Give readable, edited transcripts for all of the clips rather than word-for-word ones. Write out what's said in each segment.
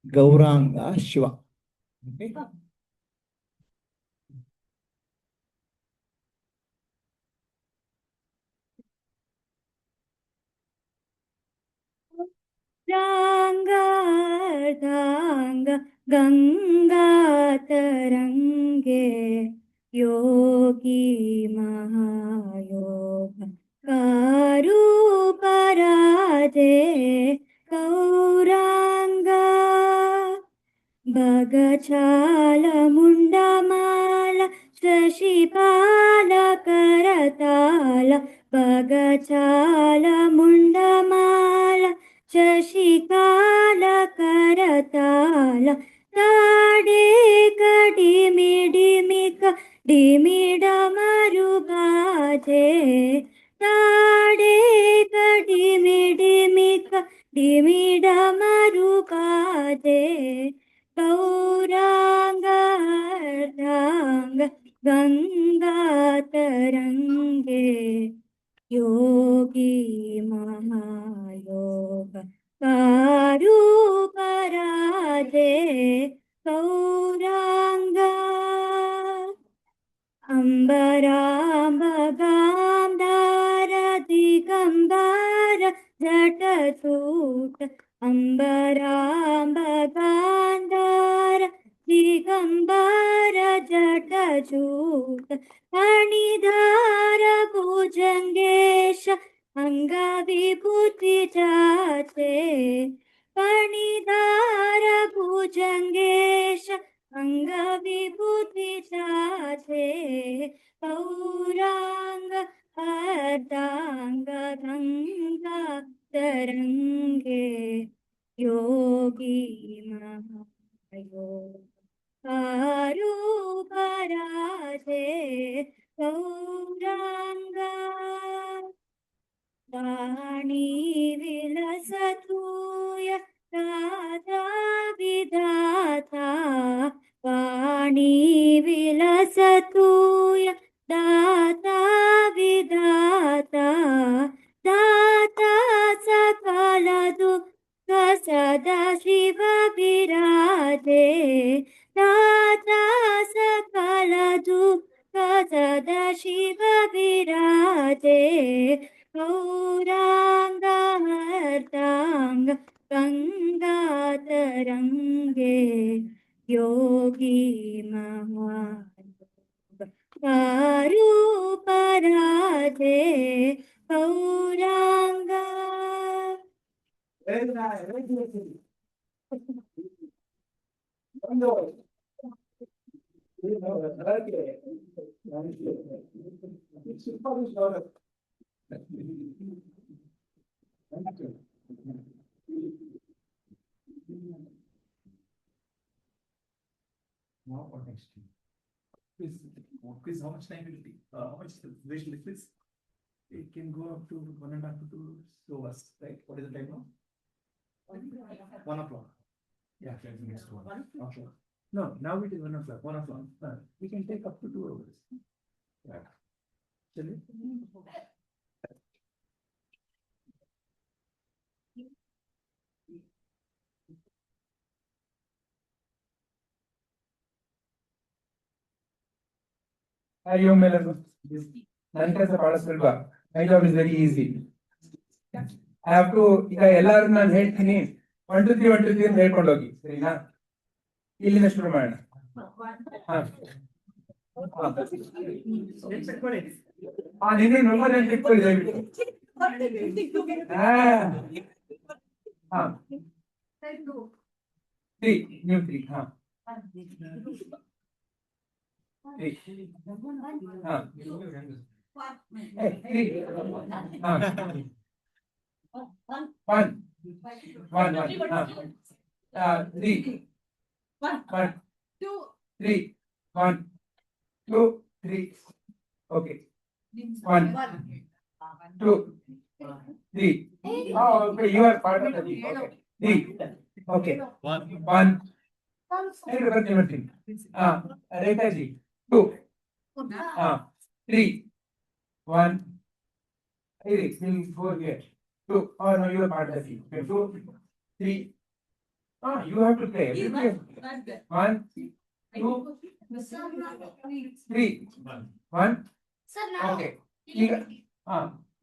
Gauranga Shiva. Okay. Ranga Ardhanga Ganga Tarange Yogi Mahayoga Karu Parade Gauranga Bhagachala Mundamala Shashipala Karatala Bhagachala Mundamala Shashikala Karatala Tade Kadimidimika Dimidamarugaje Tade Kadimidimika Dimidamarugaje Gauranga Ardhanga Ganga Tarange Yogi Mahayoga Karu Parade Gauranga Ambaramba Gandhara Digambara Jatatuta Ambaramba Gandhara Digambara Jatajuta Anidhara Bhujangesha Angavibhuti Jate Panidhara Bhujangesha Angavibhuti Jate Gauranga Ardhanga Ganga Tarange Yogi Mahayoga Karu Parade Gauranga Vani Vilasatuya Radha Vidata Vani Vilasatuya Data Vidata Data Sakala Dukha Sada Shiva Virade Data Sakala Dukha Sada Shiva Virade Gauranga Ardhanga Ganga Tarange Yogi Mahayoga Karu Parade Gauranga Now for next quiz. Quiz, how much time will it take? How much duration is quiz? It can go up to 1.5 to 2 hours, right? What is the time now? 1 o'clock. Yeah, 10 minutes to 1 o'clock. No, now it is 1 o'clock. 1 o'clock. We can take up to 2 hours. Yeah. Shall we? Hariom Melanu. Nankasa Padasulva. My job is very easy. I have to, ಈಗ ಎಲ್ಲರೂ ನಾನು ಹೇಳ್ತೀನಿ 1 2 3 1 2 3 ಅಂತ ಹೇಳ್ಕೊಂಡು ಹೋಗಿ ಸರಿನಾ ಇಲ್ಲಿಂದ ಶುರು ಮಾಡೋಣ ನಿನ್ನೆ ನಂಬರ್ ಅಂತ ಇಟ್ಕೊಳ್ಳಿ ದಯವಿಟ್ಟು ತ್ರೀ ನೀವು three One. Three. One. Two. Three. 1, 2, 3. Okay. 1, 2, 3. Oh, okay. You are part of the team. Okay. 3. Okay. 1. Everything. Retaji. 2. 3. 1. Iris, 4 here. 2. Oh no, you are part of the team. 2, 3, You have to play. You play. 1, 2, 3. 1. Okay.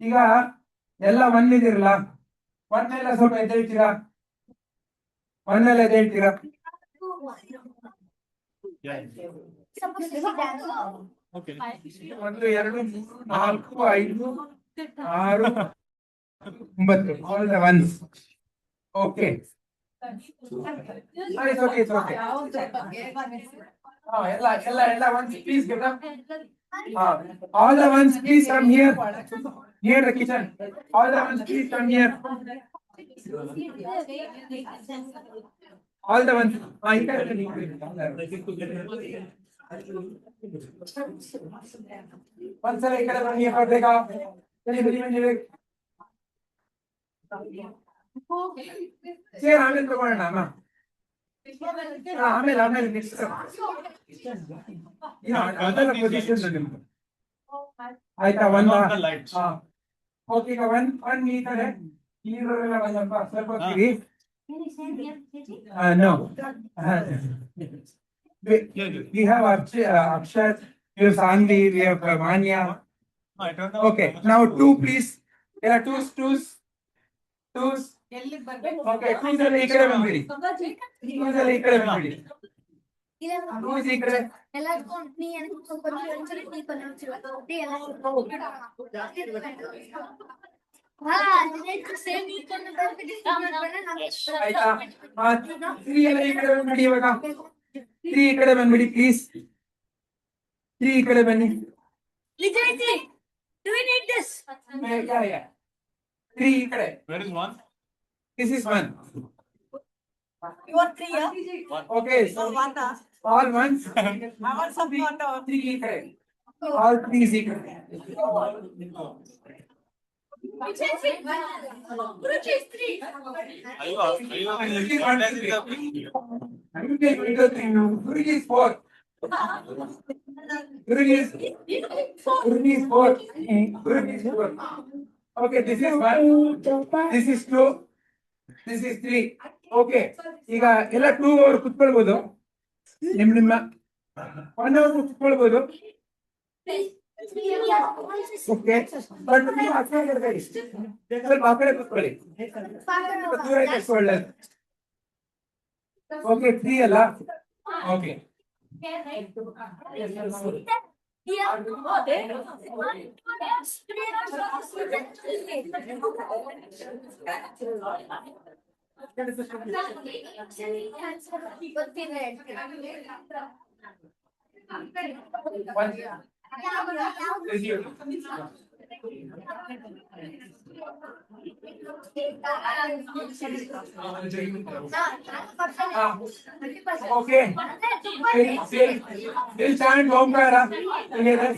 ಈಗ ಎಲ್ಲ one ಇದಿರಲ್ಲ, one ಎಲ್ಲ ಸ್ವಲ್ಪ ಎದ್ದೇಳ್ತೀರಾ, one ಎಲ್ಲ ಎದ್ದೇಳ್ತೀರಾ. ಒಂದು, ಎರಡು, ಮೂರು, ನಾಲ್ಕು, ಐದು, ಆರು, 9. All the ones. Okay. It's okay. It's okay. Ella ones, please give them. All the ones, please come here. Near the kitchen. All the ones, please come here. All the ones. ಒಂದ್ಸಲ ಈ ಕಡೆ ಬನ್ನಿ ಬರ್ಬೇಕಾ? ಬನ್ನಿ. ಸೇರ್ ಆಮೇಲೆ ತಗೊಳ್ಳೋಣ ಅಮ್ಮ. ಆಮೇಲೆ ನೆಕ್ಸ್ಟ್ ಅದೆಲ್ಲ ಪೊಸಿಷನ್ ನಿಮ್ದು ಆಯ್ತಾ? ಓಕೆ, ಈಗ ಒನ್ ಈ ಕಡೆ ಇರೋರೆಲ್ಲ ಸ್ವಲ್ಪ ಹೋಗ್ತೀರಿ. No. We have Akshat, we have Sanvi, we have Manya. Okay, now 2 please. There are twos. Okay, twos alle ಈ ಕಡೆ ಬಂದ್ಬಿಡಿ. Twos alle ಈ ಕಡೆ ಬಂದ್ಬಿಡಿ. Twos ಈ ಕಡೆ. ಆಯ್ತಾ? 3 ಎಲ್ಲ ಈ ಕಡೆ ಬಂದ್ಬಿಡಿ ಇವಾಗ. 3 ಈ ಕಡೆ ಬಂದ್ಬಿಡಿ ಪ್ಲೀಸ್. 3 ಈ ಕಡೆ ಬನ್ನಿ. Do we need this? Yeah. 3 ಈ ಕಡೆ. Where is 1? This is 1. You want 3, yeah? Okay, so all ones. I want some water. 3 ಈ ಕಡೆ. All 3 is equal. Guruji is 3. Guruji is 4. Guruji is 4. Okay, this is 1. This is 2. This is 3. Okay, ಈಗ ಎಲ್ಲ 2 ಅವರು ಕುತ್ಕೊಳ್ಬೋದು. ನಿಮ್ಮ 1 ಅವರು ಕುತ್ಕೊಳ್ಬೋದು. Okay, but ನೀವು ಆ ಕಡೆ ಬರಬೇಡಿ, ಸ್ವಲ್ಪ ಆ ಕಡೆ ಕೂತ್ಕೊಳ್ಳಿ, ದೂರ ಇದ್ದಷ್ಟು ಒಳ್ಳೆದು. ಓಕೆ, 3 ಅಲ್ಲ? Okay. Okay. We'll chant Omkara together.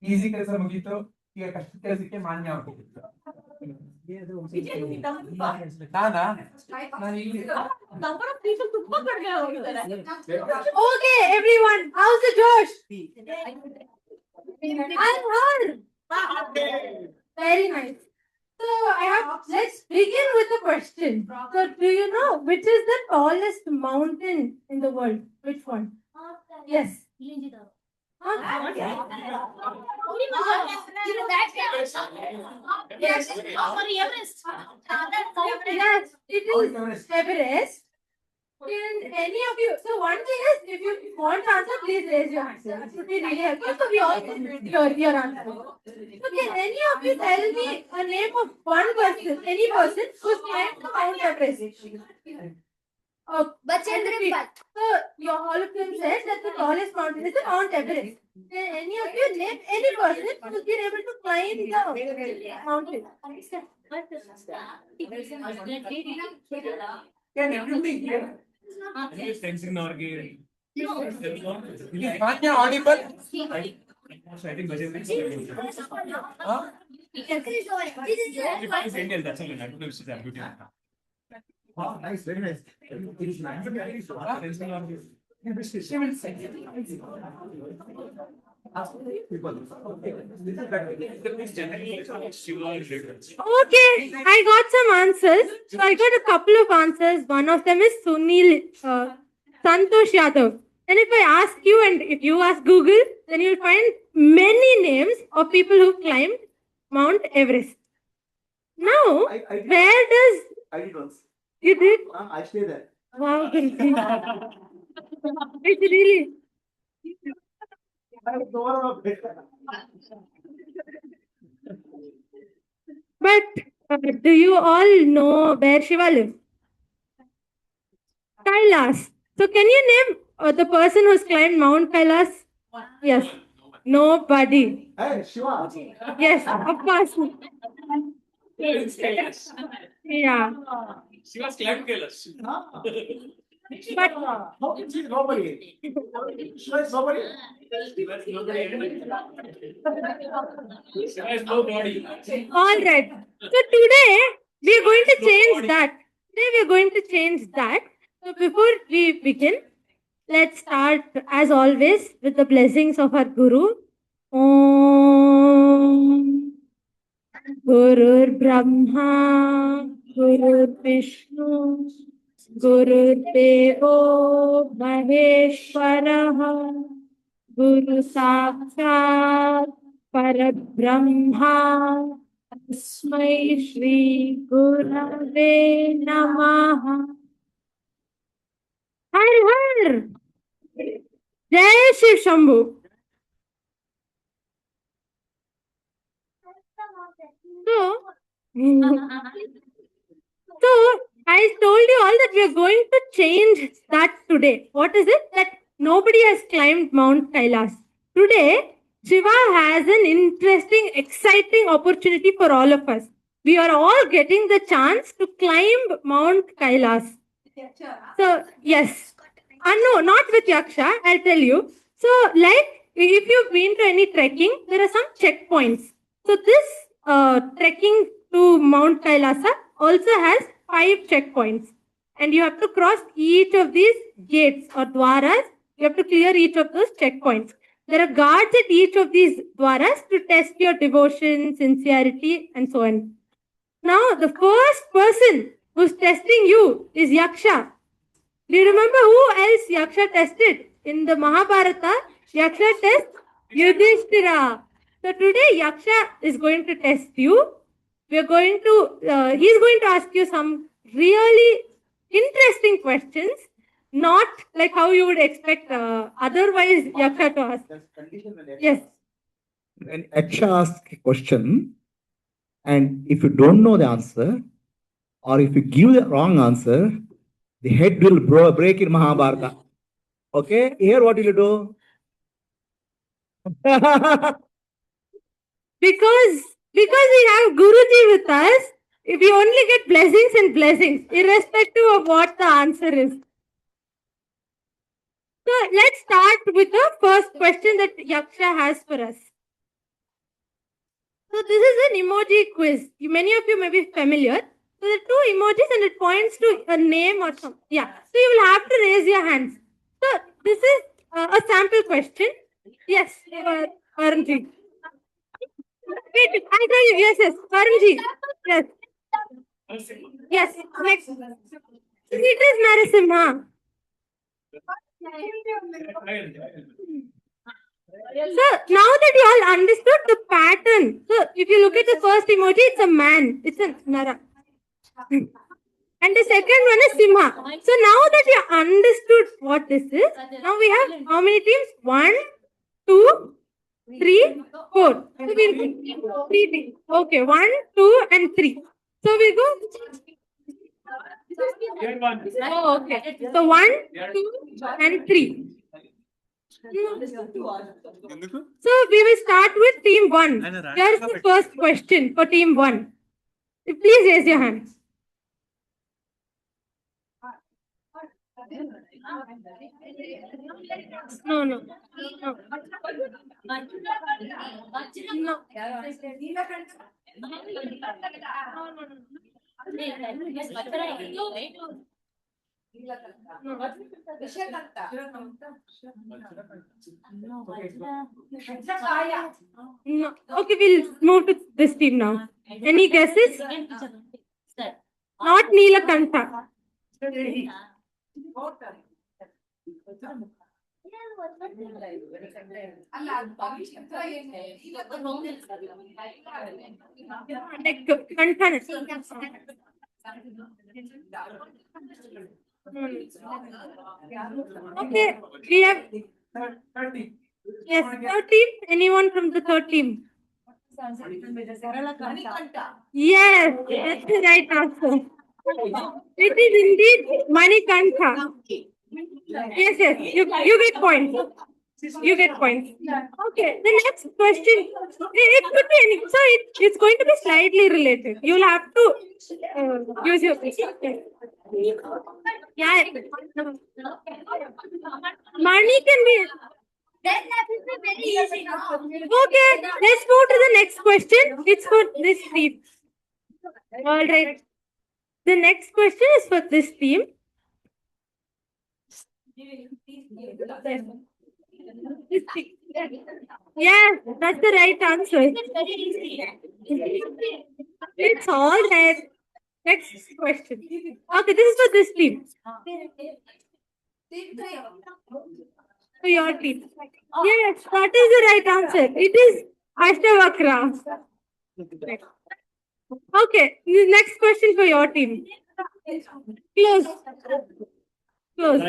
Easy ಕೆಲಸ ಮುಗೀತು, ಈಗ ಕಷ್ಟ ಕೆಲಸಕ್ಕೆ ಮಾನ್ಯ ಆಗ್ಬಿಟ್ಟಿತ್ತು. Okay, everyone, how's the Josh? I'm her. Very nice. So let's begin with the question. So do you know which is the tallest mountain in the world? Which one? Yes. Yes, it is Everest. Can any of you? So one thing is, if you want to answer, please raise your hand. It would be really helpful. So we all can your answer. So can any of you tell me a name of one person, any person who's climbed the Mount Everest? So your all of them said that the tallest mountain is the Mount Everest. Can any of you name any person who's been able to climb the mountain? Can everybody hear? Thanks in our game. Anya audible? I think budget is Huh? Indian, that's all. I don't know if she's beauty. Wow, nice, very nice. It is nice. She will say. Okay, I got some answers. So I got a couple of answers. One of them is Sunil Santosh Yadav. And if I ask you and if you ask Google, then you'll find many names of people who climbed Mount Everest. Now, where does I did once. you did? I stay there. Wow, Guruji. It's really. But do you all know where Shiva lives? Kailas. So can you name the person who's climbed Mount Kailas? Yes. Nobody. Hey, Shiva. Yes, of course. Yeah. She was climbed Kailash. But Nobody. Shiva is nobody. Shiva is nobody. all right. So today we are going to change that. Today we are going to change that. So before we begin, let's start as always with the blessings of our Guru. Om Gurur Brahma, Gurur Vishnu, Gurur Devo Maheshwaraha, Guru Sakshat Parabrahma, Tasmai Shri Gurave Namaha. Har Har! Jai Shiv Shambhu! So, I told you all that we are going to change that today. What is it? That nobody has climbed Mount Kailas. Today, Shiva has an interesting, exciting opportunity for all of us. We are all getting the chance to climb Mount Kailas. So, yes. No, not with Yaksha, I'll tell you. So, like, if you've been to any trekking, there are some checkpoints. So, this trekking to Mount Kailasa also has 5 checkpoints. And you have to cross each of these gates or dwaras. You have to clear each of those checkpoints. There are guards at each of these dwaras to test your devotion, sincerity, and so on. Now, the first person who's testing you is Yaksha. Do you remember who else Yaksha tested? In the Mahabharata, Yaksha tests Yudhishthira. So today Yaksha is going to test you. He's going to ask you some really interesting questions, not like how you would expect otherwise Yaksha to ask. Yes. When Yaksha asks a question, and if you don't know the answer, or if you give the wrong answer, the head will break in Mahabharata. Okay, here what will you do? Because we have Guruji with us, we only get blessings and blessings, irrespective of what the answer is. So let's start with the first question that Yaksha has for us. So this is an emoji quiz. Many of you may be familiar. So there are 2 emojis and it points to a name or something. Yeah. So you will have to raise your hands. So this is a sample question. Yes, Varunji. Wait, I tell you. Yes, Varunji. Yes. Yes. Next. It is Narasimha. So now that you all understood the pattern, so if you look at the first emoji, it's a man. It's a Nara. And the second one is Simha. So now that you understood what this is, now we have how many teams? 1, 2, 3, 4. So we'll go 3 teams. Okay, 1, 2, and 3. So we go. Oh, okay. So 1, 2, and 3. So we will start with team 1. Here's the first question for team 1. Please raise your hands. No, no. No. No. Okay, we'll move to this team now. Any guesses? Not Neelakantha. Like Kantha. Okay, we have yes, third team. Anyone from the third team? Yes, that's the right answer. It is indeed Manikantha. Yes, yes, you get points. You get points. Okay, the next question. It could be any. So it's going to be slightly related. You'll have to use your. Yeah. Money can be. Okay, let's move to the next question. It's for this team. All right. The next question is for this team. Yeah, that's the right answer. It's all right. Next question. Okay, this is for this team. For your team. Yes, that is the right answer. It is Ashtavakra. Okay, the next question for your team. Close. Close. Close.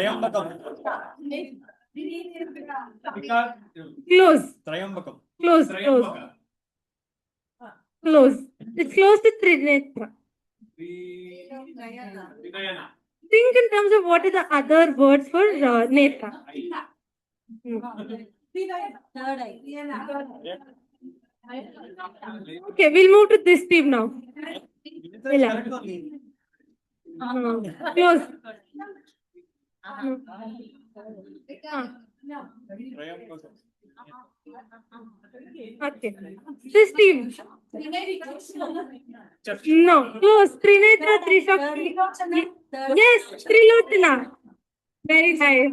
Close. Close. Close. It's close to Trinetra. Think in terms of what are the other words for Netra. Okay, we'll move to this team now. Close. Okay. This team. No. Close. Trinetra, Trishakti. Yes, Trilotana. Very nice.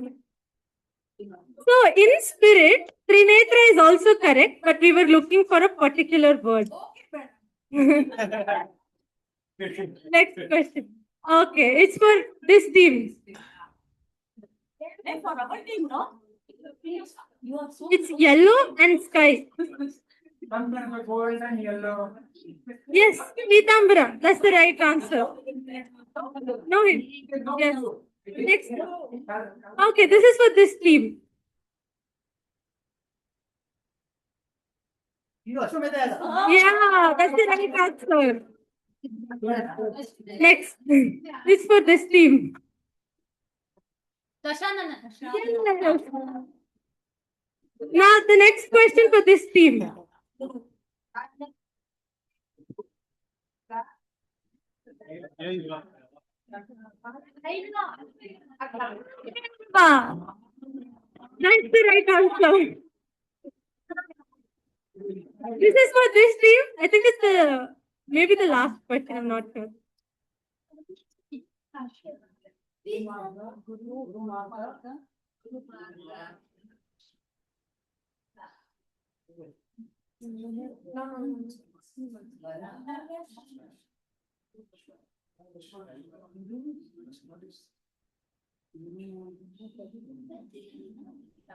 So, in spirit, Trinetra is also correct, but we were looking for a particular word. Next question. Okay, it's for this team. It's yellow and sky. Gold and yellow. Yes, Pitambara. That's the right answer. No hint. Yes. Next. Okay, this is for this team. Yeah, that's the right answer. Next. This is for this team. Yes. Now the next question for this team. That's the right answer. This is for this team. I think it's the maybe the last question. I'm not sure.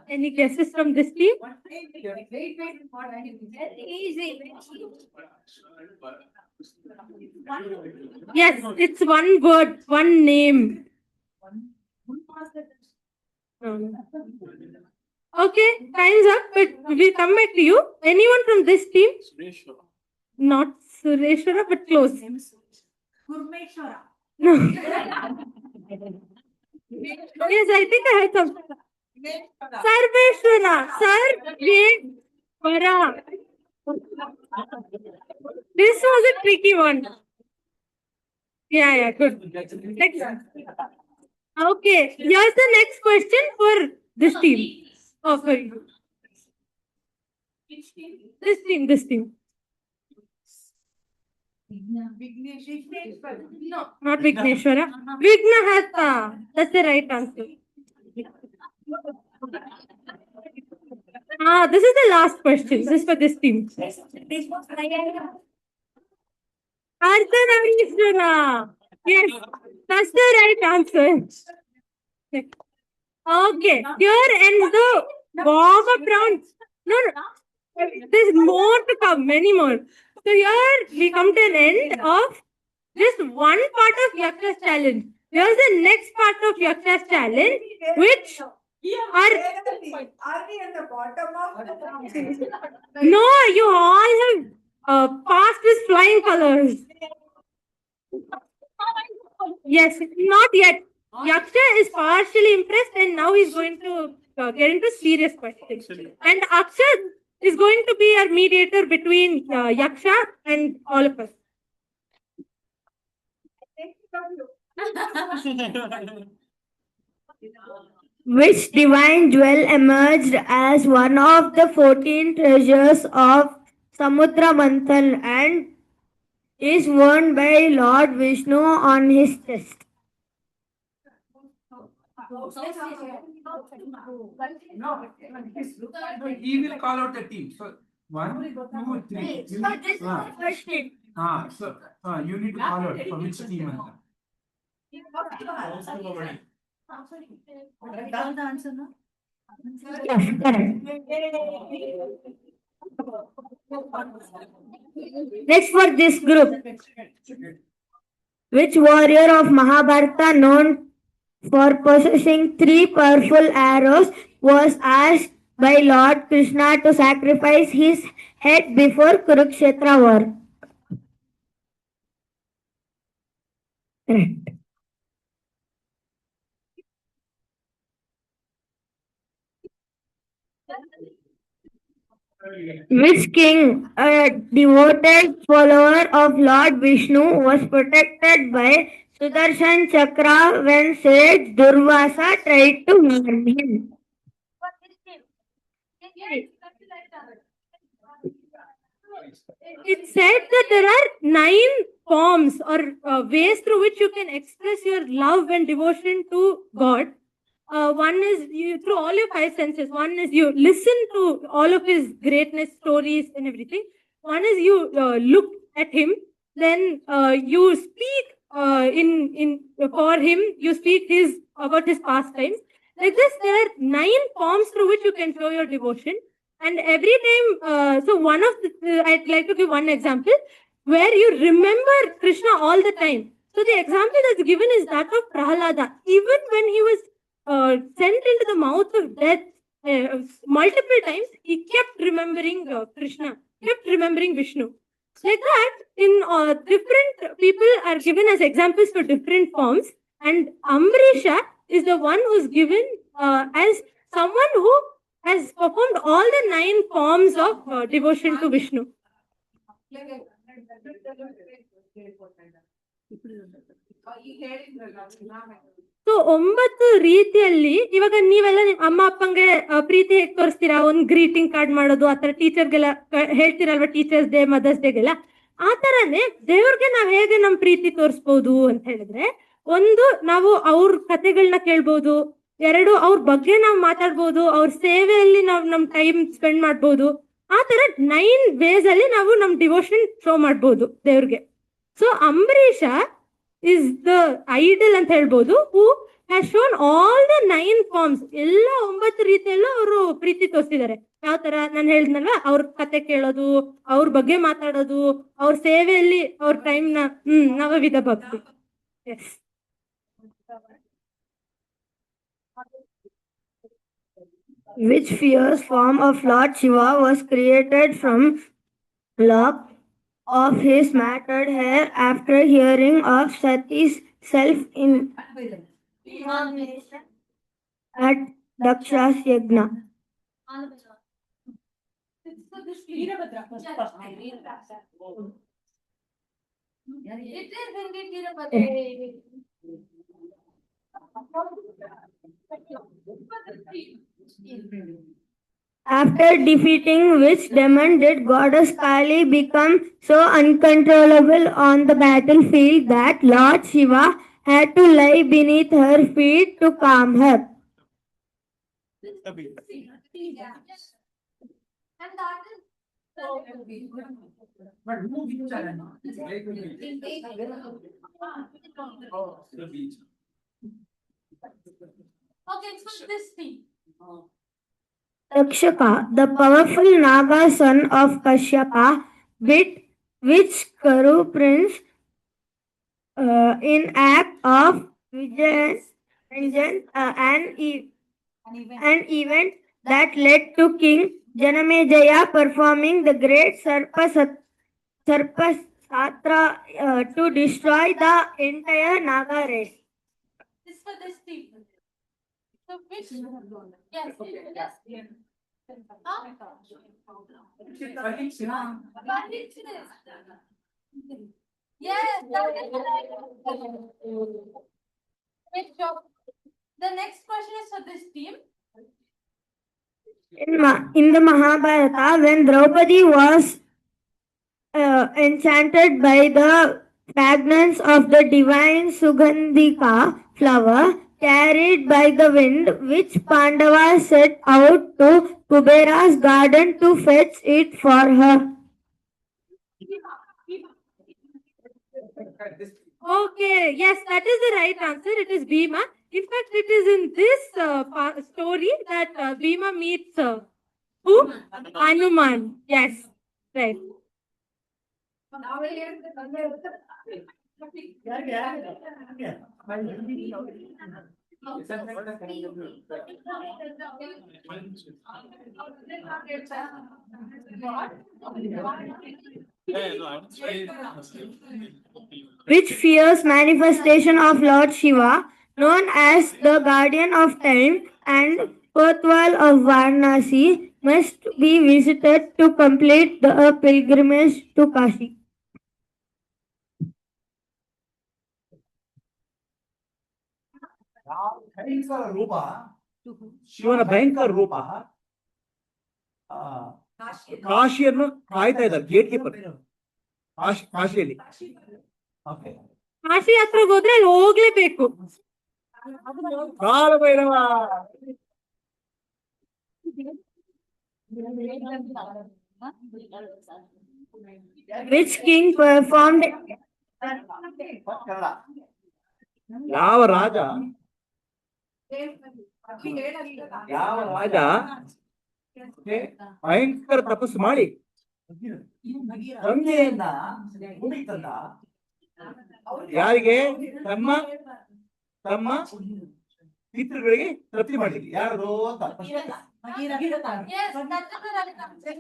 Any guesses from this team? Yes, it's one word, one name. Okay, time's up, but we'll come back to you. Anyone from this team? Not Sureshwara, but close. No. Yes, I think I had some. Sarveshwara. Sarveshwara. This was a tricky one. Yeah, good. Next. Okay, here's the next question for this team. Oh, sorry. This team. No, not Vigneshwara. Vignahata. That's the right answer. This is the last question. This is for this team. Ardhanarishwara. Yes, that's the right answer. Okay, here ends the warm up round. No, there's more to come, many more. So here we come to an end of just one part of Yaksha's challenge. Here's the next part of Yaksha's challenge, which are we at the bottom of? no, you all have passed with flying colors. Yes, not yet. Yaksha is partially impressed, and now he's going to get into serious questions. And Akshay is going to be our mediator between Yaksha and all of us. Which divine jewel emerged as one of the 14 treasures of Samudra Manthan and is worn by Lord Vishnu on his chest? No, he will call out the team. So 1, 2, 3. You you need to call out for which team. Next for this group, which warrior of Mahabharata known for possessing 3 powerful arrows was asked by Lord Krishna to sacrifice his head before Kurukshetra war? Correct. Which king, a devoted follower of Lord Vishnu, was protected by Sudarshan Chakra when sage Durvasa tried to harm him? It said that there are 9 forms or ways through which you can express your love and devotion to God. One is you through all your 5 senses. One is you listen to all of his greatness, stories, and everything. One is you look at him. Then you speak in for him. You speak his about his pastimes. Like this, there are 9 forms through which you can show your devotion. And every time, so one of the, I'd like to give one example where you remember Krishna all the time. So the example that's given is that of Prahalada. Even when he was sent into the mouth of death multiple times, he kept remembering Krishna, kept remembering Vishnu. Like that, in different people are given as examples for different forms, and Amrisha is the one who's given as someone who has performed all the 9 forms of devotion to Vishnu. So 9 ರೀತಿಯಲ್ಲಿ ಇವಾಗ ನೀವೆಲ್ಲ ನಿಮ್ ಅಮ್ಮ ಅಪ್ಪಂಗೆ ಪ್ರೀತಿ ಹೇಗೆ ತೋರಿಸ್ತೀರಾ? ಒಂದು greeting card ಮಾಡೋದು, ಆತರ ಟೀಚರ್ಗೆಲ್ಲ ಹೇಳ್ತೀರಲ್ವಾ, ಟೀಚರ್ಸ್ ಡೇ, ಮದರ್ಸ್ ಡೇಗೆಲ್ಲ. ಆ ತರನೇ ದೇವ್ರಿಗೆ ನಾವ್ ಹೇಗೆ ನಮ್ ಪ್ರೀತಿ ತೋರಿಸ್ಬೋದು ಅಂತ ಹೇಳಿದ್ರೆ, ಒಂದು ನಾವು ಅವ್ರ ಕಥೆಗಳನ್ನ ಕೇಳ್ಬೋದು, 2 ಅವ್ರ ಬಗ್ಗೆ ನಾವು ಮಾತಾಡ್ಬೋದು, ಅವ್ರ ಸೇವೆಯಲ್ಲಿ ನಾವು ನಮ್ ಟೈಮ್ ಸ್ಪೆಂಡ್ ಮಾಡ್ಬೋದು. ಆ ತರ 9 ವೇಸ್ ಅಲ್ಲಿ ನಾವು ನಮ್ ಡಿವೋಷನ್ ಶೋ ಮಾಡ್ಬೋದು ದೇವ್ರಿಗೆ. So Ambareesh is the idol ಅಂತ ಹೇಳ್ಬೋದು, who has shown all the 9 forms. ಎಲ್ಲ 9 ರೀತಿಯಲ್ಲೂ ಅವರು ಪ್ರೀತಿ ತೋರಿಸಿದ್ದಾರೆ. ಯಾವ ತರ ನಾನು ಹೇಳಿದ್ನಲ್ವಾ, ಅವ್ರ ಕತೆ ಕೇಳೋದು, ಅವ್ರ ಬಗ್ಗೆ ಮಾತಾಡೋದು, ಅವ್ರ ಸೇವೆಯಲ್ಲಿ ಅವ್ರ ಟೈಮ್ ನ ನವವಿಧ ಭಕ್ತಿ. S. Which fierce form of Lord Shiva was created from lock of his matted hair after hearing of Sati's self in at Daksha's Yagna? After defeating which demon did goddess Kali become so uncontrollable on the battlefield that Lord Shiva had to lie beneath her feet to calm her. But who beach are not? Lake will beach. Oh, the beach. Okay, so this thing. Takshaka, the powerful Naga son of Kashyapa, bit which Kuru prince in act of vengeance, an event that led to King Janamejaya performing the great Sarpa Satra to destroy the entire Naga race. This for this thing. So which? Yes. Yes. Huh? Yes. Great job. The next question is for this team. In the Mahabharata, when Draupadi was enchanted by the fragrance of the divine Sugandhika flower carried by the wind, which Pandavas set out to Kubera's garden to fetch it for her. Okay, yes, that is the right answer. It is Bhima. In fact, it is in this story that Bhima meets who? Hanuman. Yes, right. Which fierce manifestation of Lord Shiva, known as the guardian of time and Kotwal of Varanasi, must be visited to complete the pilgrimage to Kashi. ಭಯಂಕರ ರೂಪ ಶಿವನ ಭಯಂಕರ ರೂಪ ಕಾಶಿಯನ್ನು ಕಾಯ್ತಾ ಇದ್ದಾರೆ gate keeper ಕಾಶಿಯಲ್ಲಿ ಕಾಶಿ ಯಾತ್ರೆಗೆ ಹೋದ್ರೆ ಅಲ್ಲಿ ಹೋಗ್ಲೇಬೇಕು. ಕಾಲಭೈರವ Which king performed ಯಾವ ರಾಜ ಭಯಂಕರ ತಪಸ್ಸು ಮಾಡಿ ಗಂಗೆಯನ್ನ ಭೂಮಿಗೆ ತಂದ ಯಾರಿಗೆ ತಮ್ಮ ತಮ್ಮ ಪಿತೃಗಳಿಗೆ ತೃಪ್ತಿ ಮಾಡಲಿಕ್ಕೆ ಯಾರು ಅಂತ Yes, that's the right answer.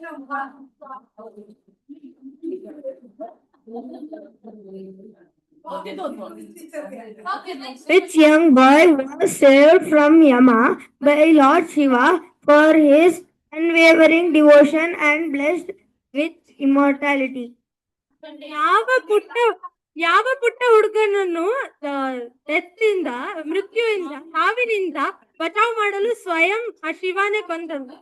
Which young boy was saved from Yama by Lord Shiva for his unwavering devotion and blessed with immortality? ಯಾವ ಪುಟ್ಟ ಹುಡುಗನನ್ನು ಡೆತ್ತಿಂದ ಮೃತ್ಯುವಿಂದ ಸಾವಿನಿಂದ ಬಚಾವ್ ಮಾಡಲು ಸ್ವಯಂ ಆ ಶಿವನೇ ಬಂದನು.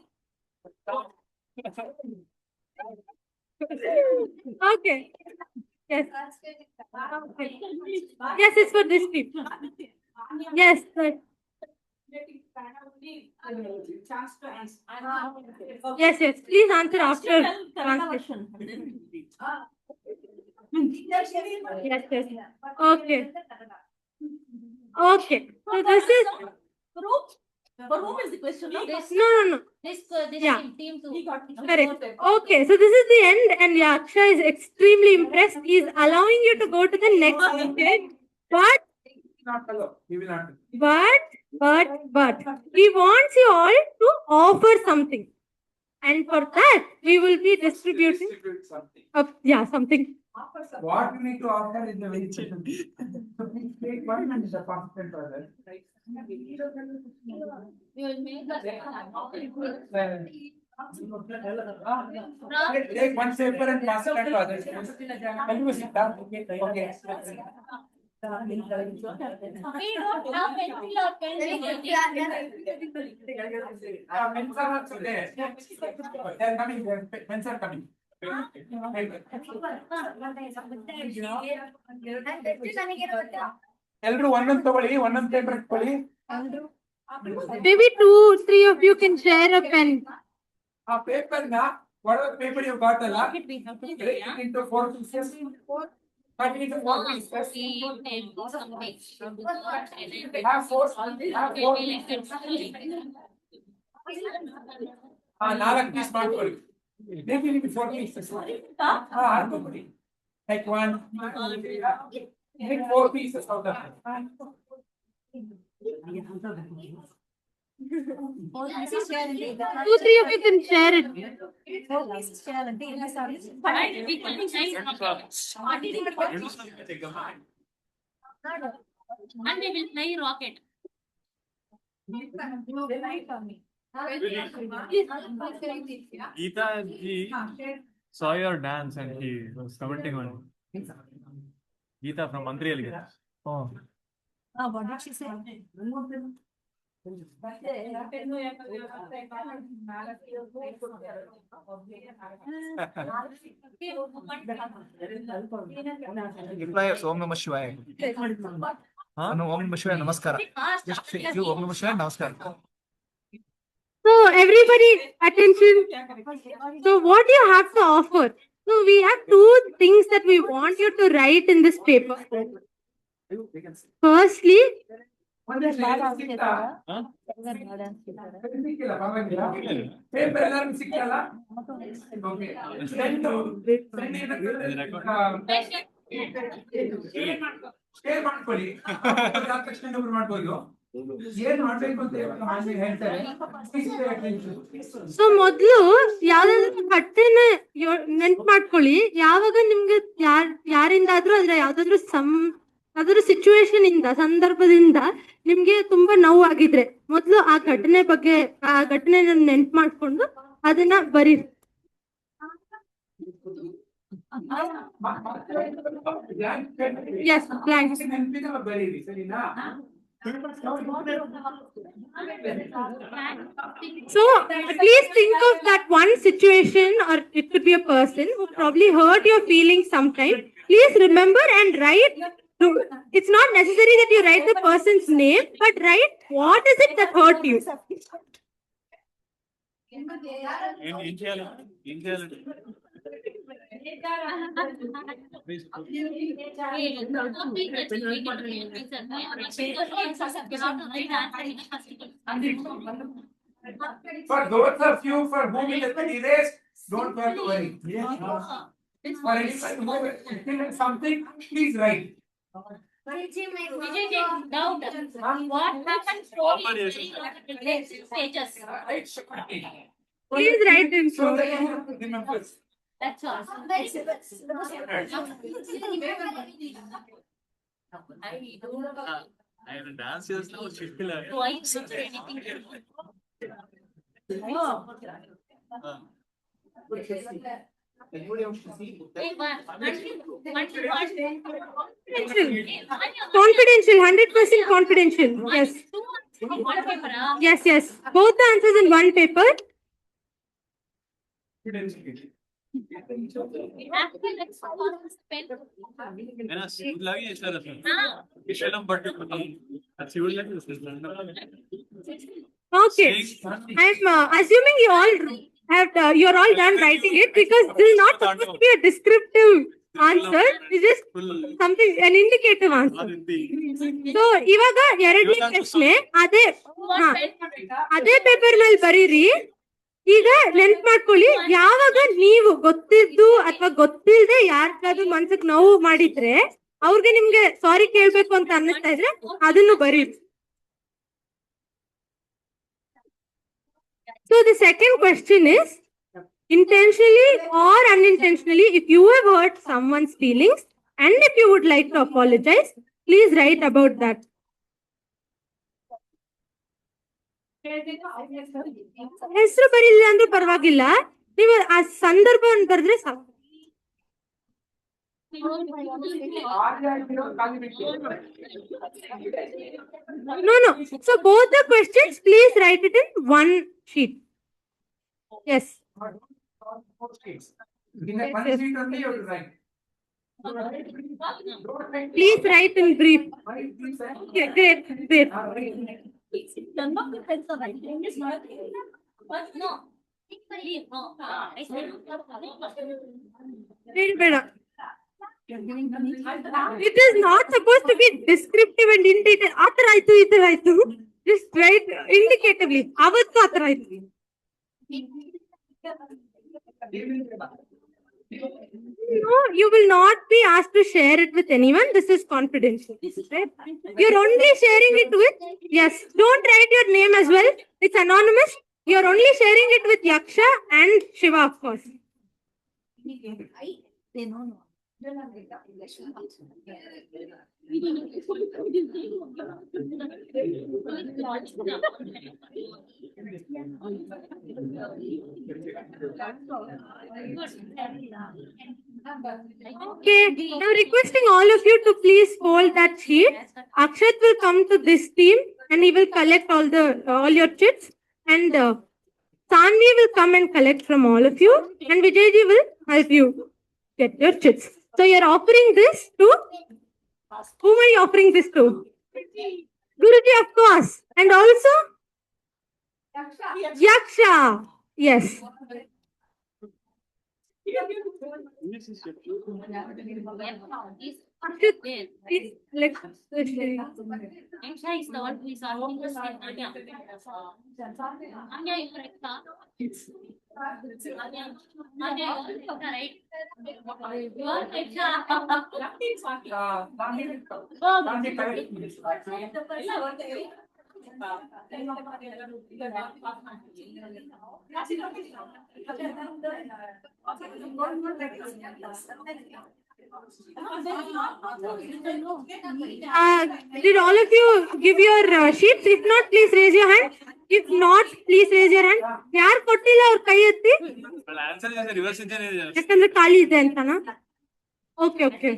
Okay yes yes it's for this team. Yes sir. Yes please answer after translation. Yes okay so this is For whom is the question? no This Yeah. team too. correct. Okay, so this is the end, and Yaksha is extremely impressed. He is allowing you to go to the next stage, but He will not. but he wants you all to offer something, and for that we will be distributing Distribute something. something. What you need to offer is the very special thing. So please take one and the participant order. We will make Take one paper and pass it on to others. Can you sit down? Okay. We don't have pencil or pen. Pens are also there. They are coming. Pens are coming. ಎಲ್ರು ಒಂದೊಂದು ತಗೊಳ್ಳಿ, ಒಂದೊಂದು paper ಇಟ್ಕೊಳ್ಳಿ. Maybe 2-3 of you can share a pen. ಆ paper ನ whatever paper you got ಅಲ್ಲ, break it into 4 pieces. Cut it into 4 pieces. Have four pieces. 4 piece ಮಾಡ್ಕೊಳ್ಳಿ. Maybe 4 pieces. ಹಾಕ್ಕೊಳ್ಳಿ. Like 1, 2, 3, 4 pieces out of it. 2-3 of you can share it. And we will fly rocket. Geeta ji saw your dance and he was commenting on it. Geeta from Mantriyal. Oh. What did she say? Employers, Om Namah Shivaya. No, Om Namah Shivaya, Namaskara. Just say you Om Namah Shivaya, Namaskara. So everybody, attention. So what do you have to offer? So we have 2 things that we want you to write in this paper. Firstly, ಸಿಕ್ಕಿಲ್ಲ, ಪರವಾಗಿಲ್ಲ. Paper ಎಲ್ಲರಿಗೂ ಸಿಕ್ಕಲ್ಲ. Share ಮಾಡ್ಕೊಳ್ಳಿ. ಆದ ತಕ್ಷಣ ಇನ್ನೊಬ್ರು ಮಾಡ್ಬೋದು. ಏನ್ ಮಾಡ್ಬೇಕು ಅಂತ ಹೇಳ್ತಾರೆ. ಸೊ ಮೊದ್ಲು ಯಾವ್ದಾದ್ರು ಘಟನೆ ನೆನ್ಪು ಮಾಡ್ಕೊಳ್ಳಿ. ಯಾವಾಗ ನಿಮ್ಗೆ ಯಾರಿಂದಾದ್ರೂ ಅದ್ರ ಯಾವ್ದಾದ್ರು ಸಿಚುವೇಶನ್ ಇಂದ, ಸಂದರ್ಭದಿಂದ ನಿಮ್ಗೆ ತುಂಬಾ ನೋವಾಗಿದ್ರೆ ಮೊದ್ಲು ಆ ಘಟನೆ ಬಗ್ಗೆ, ಆ ಘಟನೆನ ನೆನ್ಪು ಮಾಡ್ಕೊಂಡು ಅದನ್ನ ಬರೀರಿ. Yes, blank. ಬರೀರಿ, ಸರಿನಾ? So at least think of that one situation, or it could be a person who probably hurt your feelings sometime. Please remember and write. It's not necessary that you write the person's name, but write what is it that hurt you. For those of you for whom it has been erased, don't have to worry. For anyone who has written something, please write. Doubt. What happens next pages? Please write in So that you remember. That's all. I dance చేస్తా చిట్టిలా. Twice or anything. Confidential, 100% confidential. Yes. Yes, yes. Both the answers in one paper. నేను శివుడు లాగే చేశారు అసలు. విషయం పట్టుకుని శివుడు లాగే చేస్తారు. Okay. I'm assuming you all have you're all done writing it, because this is not supposed to be a descriptive answer. It's just something, an indicative answer. So ಇವಾಗ ಎರಡನೇ ಪ್ರಶ್ನೆ ಅದೇ ಪೇಪರ್ ನಲ್ಲಿ ಬರೀರಿ. ಈಗ ನೆನ್ಪು ಮಾಡ್ಕೊಳ್ಳಿ, ಯಾವಾಗ ನೀವು ಗೊತ್ತಿದ್ದು ಅಥವಾ ಗೊತ್ತಿಲ್ಲದೆ ಯಾರಿಗಾದ್ರೂ ಮನ್ಸಕ್ ನೋವು ಮಾಡಿದ್ರೆ ಅವ್ರಿಗೆ ನಿಮ್ಗೆ ಸಾರಿ ಕೇಳ್ಬೇಕು ಅಂತ ಅನ್ನಿಸ್ತಾ ಇದ್ರೆ ಅದನ್ನು ಬರೀರಿ. So the second question is, intentionally or unintentionally, if you have hurt someone's feelings and if you would like to apologize, please write about that. ಹೆಸರು ಬರೀಲಿಲ್ಲ ಅಂದ್ರೂ ಪರವಾಗಿಲ್ಲ, ನೀವು ಆ ಸಂದರ್ಭವನ್ನು ಬರೆದ್ರೆ ಸಾಕು. No. So both the questions, please write it in one sheet. Yes. In a one sheet only you have to write. Please write in brief. Okay, great. No. Very better. It is not supposed to be descriptive and in detail. Ataraitu. Just write indicatively. Avattu ataraitu. No, you will not be asked to share it with anyone. This is confidential. Right? You're only sharing it with, yes, don't write your name as well. It's anonymous. You're only sharing it with Yaksha and Shiva, of course. Okay, now requesting all of you to please fold that sheet. Akshat will come to this team and he will collect all your chits, and Sanvi will come and collect from all of you, and Vijayji will help you get your chits. So you're offering this to, whom are you offering this to? Guruji, of course, and also Yaksha. Yes. Please collect the sheet. Aksha is the one who is asking the same. Anya, you correct, huh? Anya, you are correct, right? You are Did all of you give your sheets? If not, please raise your hand. If not, please raise your hand. ಯಾರು ಕೊಟ್ಟಿಲ್ಲ ಅವ್ರ ಕೈ ಎತ್ತಿ. ಯಾಕಂದ್ರೆ ಖಾಲಿ ಇದೆ ಅಂತನಾ? Okay. Okay.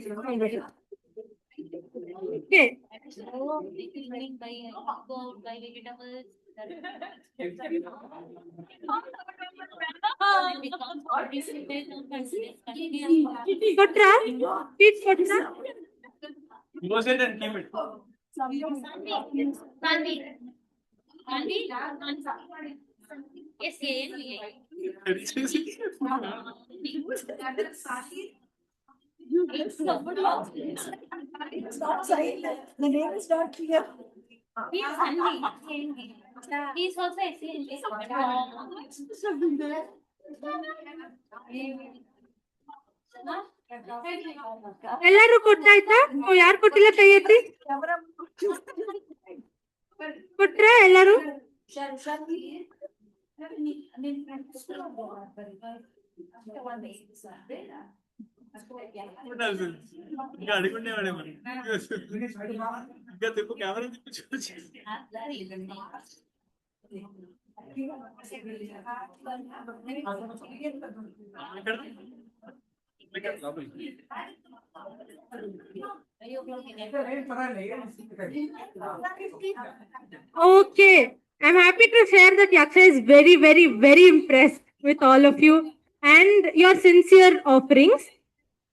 buy vegetables. ಕೊಟ್ರಾ? Sheets ಕೊಟ್ರಾ? Close it and keep it. Sanvi. Yes, It's not silent. The name is not clear. he is Sanvi. He is also excellent. ಎಲ್ಲರೂ ಕೊಟ್ಟಾಯ್ತಾ? ಯಾರು ಕೊಟ್ಟಿಲ್ಲ ಕೈ ಎತ್ತಿ? ಕೊಟ್ರಾ ಎಲ್ಲರೂ? ఇంకా అడుగుండేవాడే మరి ఇంకా తిప్పు కెమెరా తిప్పి చూసి Okay, I'm happy to share that Yaksha is very, very, very impressed with all of you and your sincere offerings.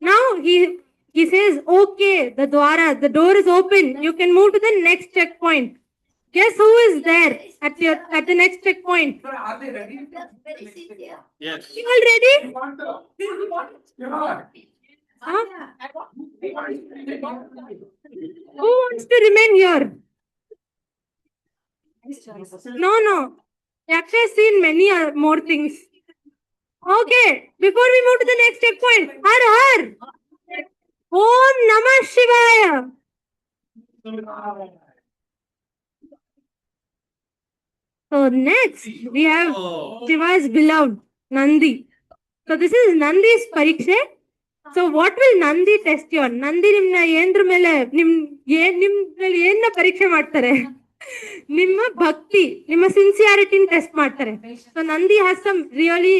Now he says, okay, the door is open. You can move to the next checkpoint. Guess who is there at the next checkpoint? Are they ready? yes You all ready? Huh? Who wants to remain here? No. Yaksha has seen many more things. Okay, before we move to the next checkpoint, Har. Om Namah Shivaya. So next we have Shiva's beloved Nandi. So this is Nandi's Parikshe. So what will Nandi test you on? Nandi nimna yenದ್ರ ಮೇಲೆ ನಿಮ್ಮಲ್ಲಿ ಏನ್ನ ಪರೀಕ್ಷೆ ಮಾಡ್ತಾರೆ? ನಿಮ್ಮ ಭಕ್ತಿ, ನಿಮ್ಮ sincerity test ಮಾಡ್ತಾರೆ. So Nandi has some really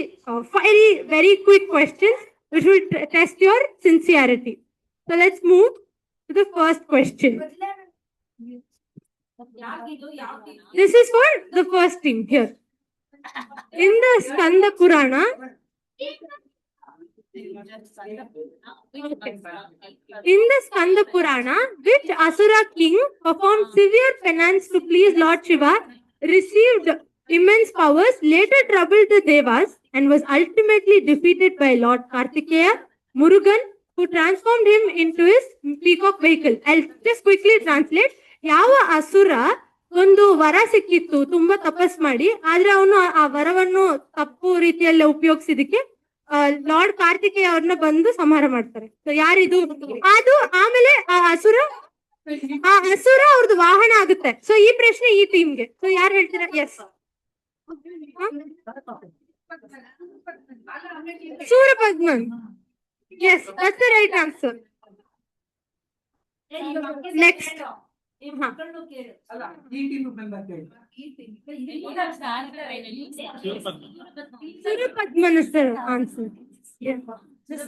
very quick questions which will test your sincerity. So let's move to the first question. This is for the first team here. In the Skanda Purana, in the Skanda Purana, which Asura king performed severe penance to please Lord Shiva, received immense powers, later troubled the Devas, and was ultimately defeated by Lord Kartikeya, Murugan, who transformed him into his peacock vehicle. I'll just quickly translate. ಯಾವ ಅಸುರ ಒಂದು ವರ ಸಿಕ್ಕಿತ್ತು ತುಂಬಾ ತಪಸ್ ಮಾಡಿ, ಆದ್ರೆ ಅವನು ಆ ವರವನ್ನು ತಪ್ಪು ರೀತಿಯಲ್ಲಿ ಉಪಯೋಗಿಸಿದಕ್ಕೆ ಲಾರ್ಡ್ ಕಾರ್ತಿಕೇಯ ಅವ್ರನ್ನ ಬಂದು ಸಂಹಾರ ಮಾಡ್ತಾರೆ. ಸೊ ಯಾರಿದು? ಅದು ಆಮೇಲೆ ಆ ಅಸುರ ಅವ್ರದ್ದು ವಾಹನ ಆಗುತ್ತೆ. ಸೊ ಈ ಪ್ರಶ್ನೆ ಈ ಟೀಮ್ಗೆ. ಸೊ ಯಾರು ಹೇಳ್ತೀರಾ? S, ಸೂರಪದ್ಮನ್. Yes, that's the right answer. Next. Suryapadman is the answer. Yeah. So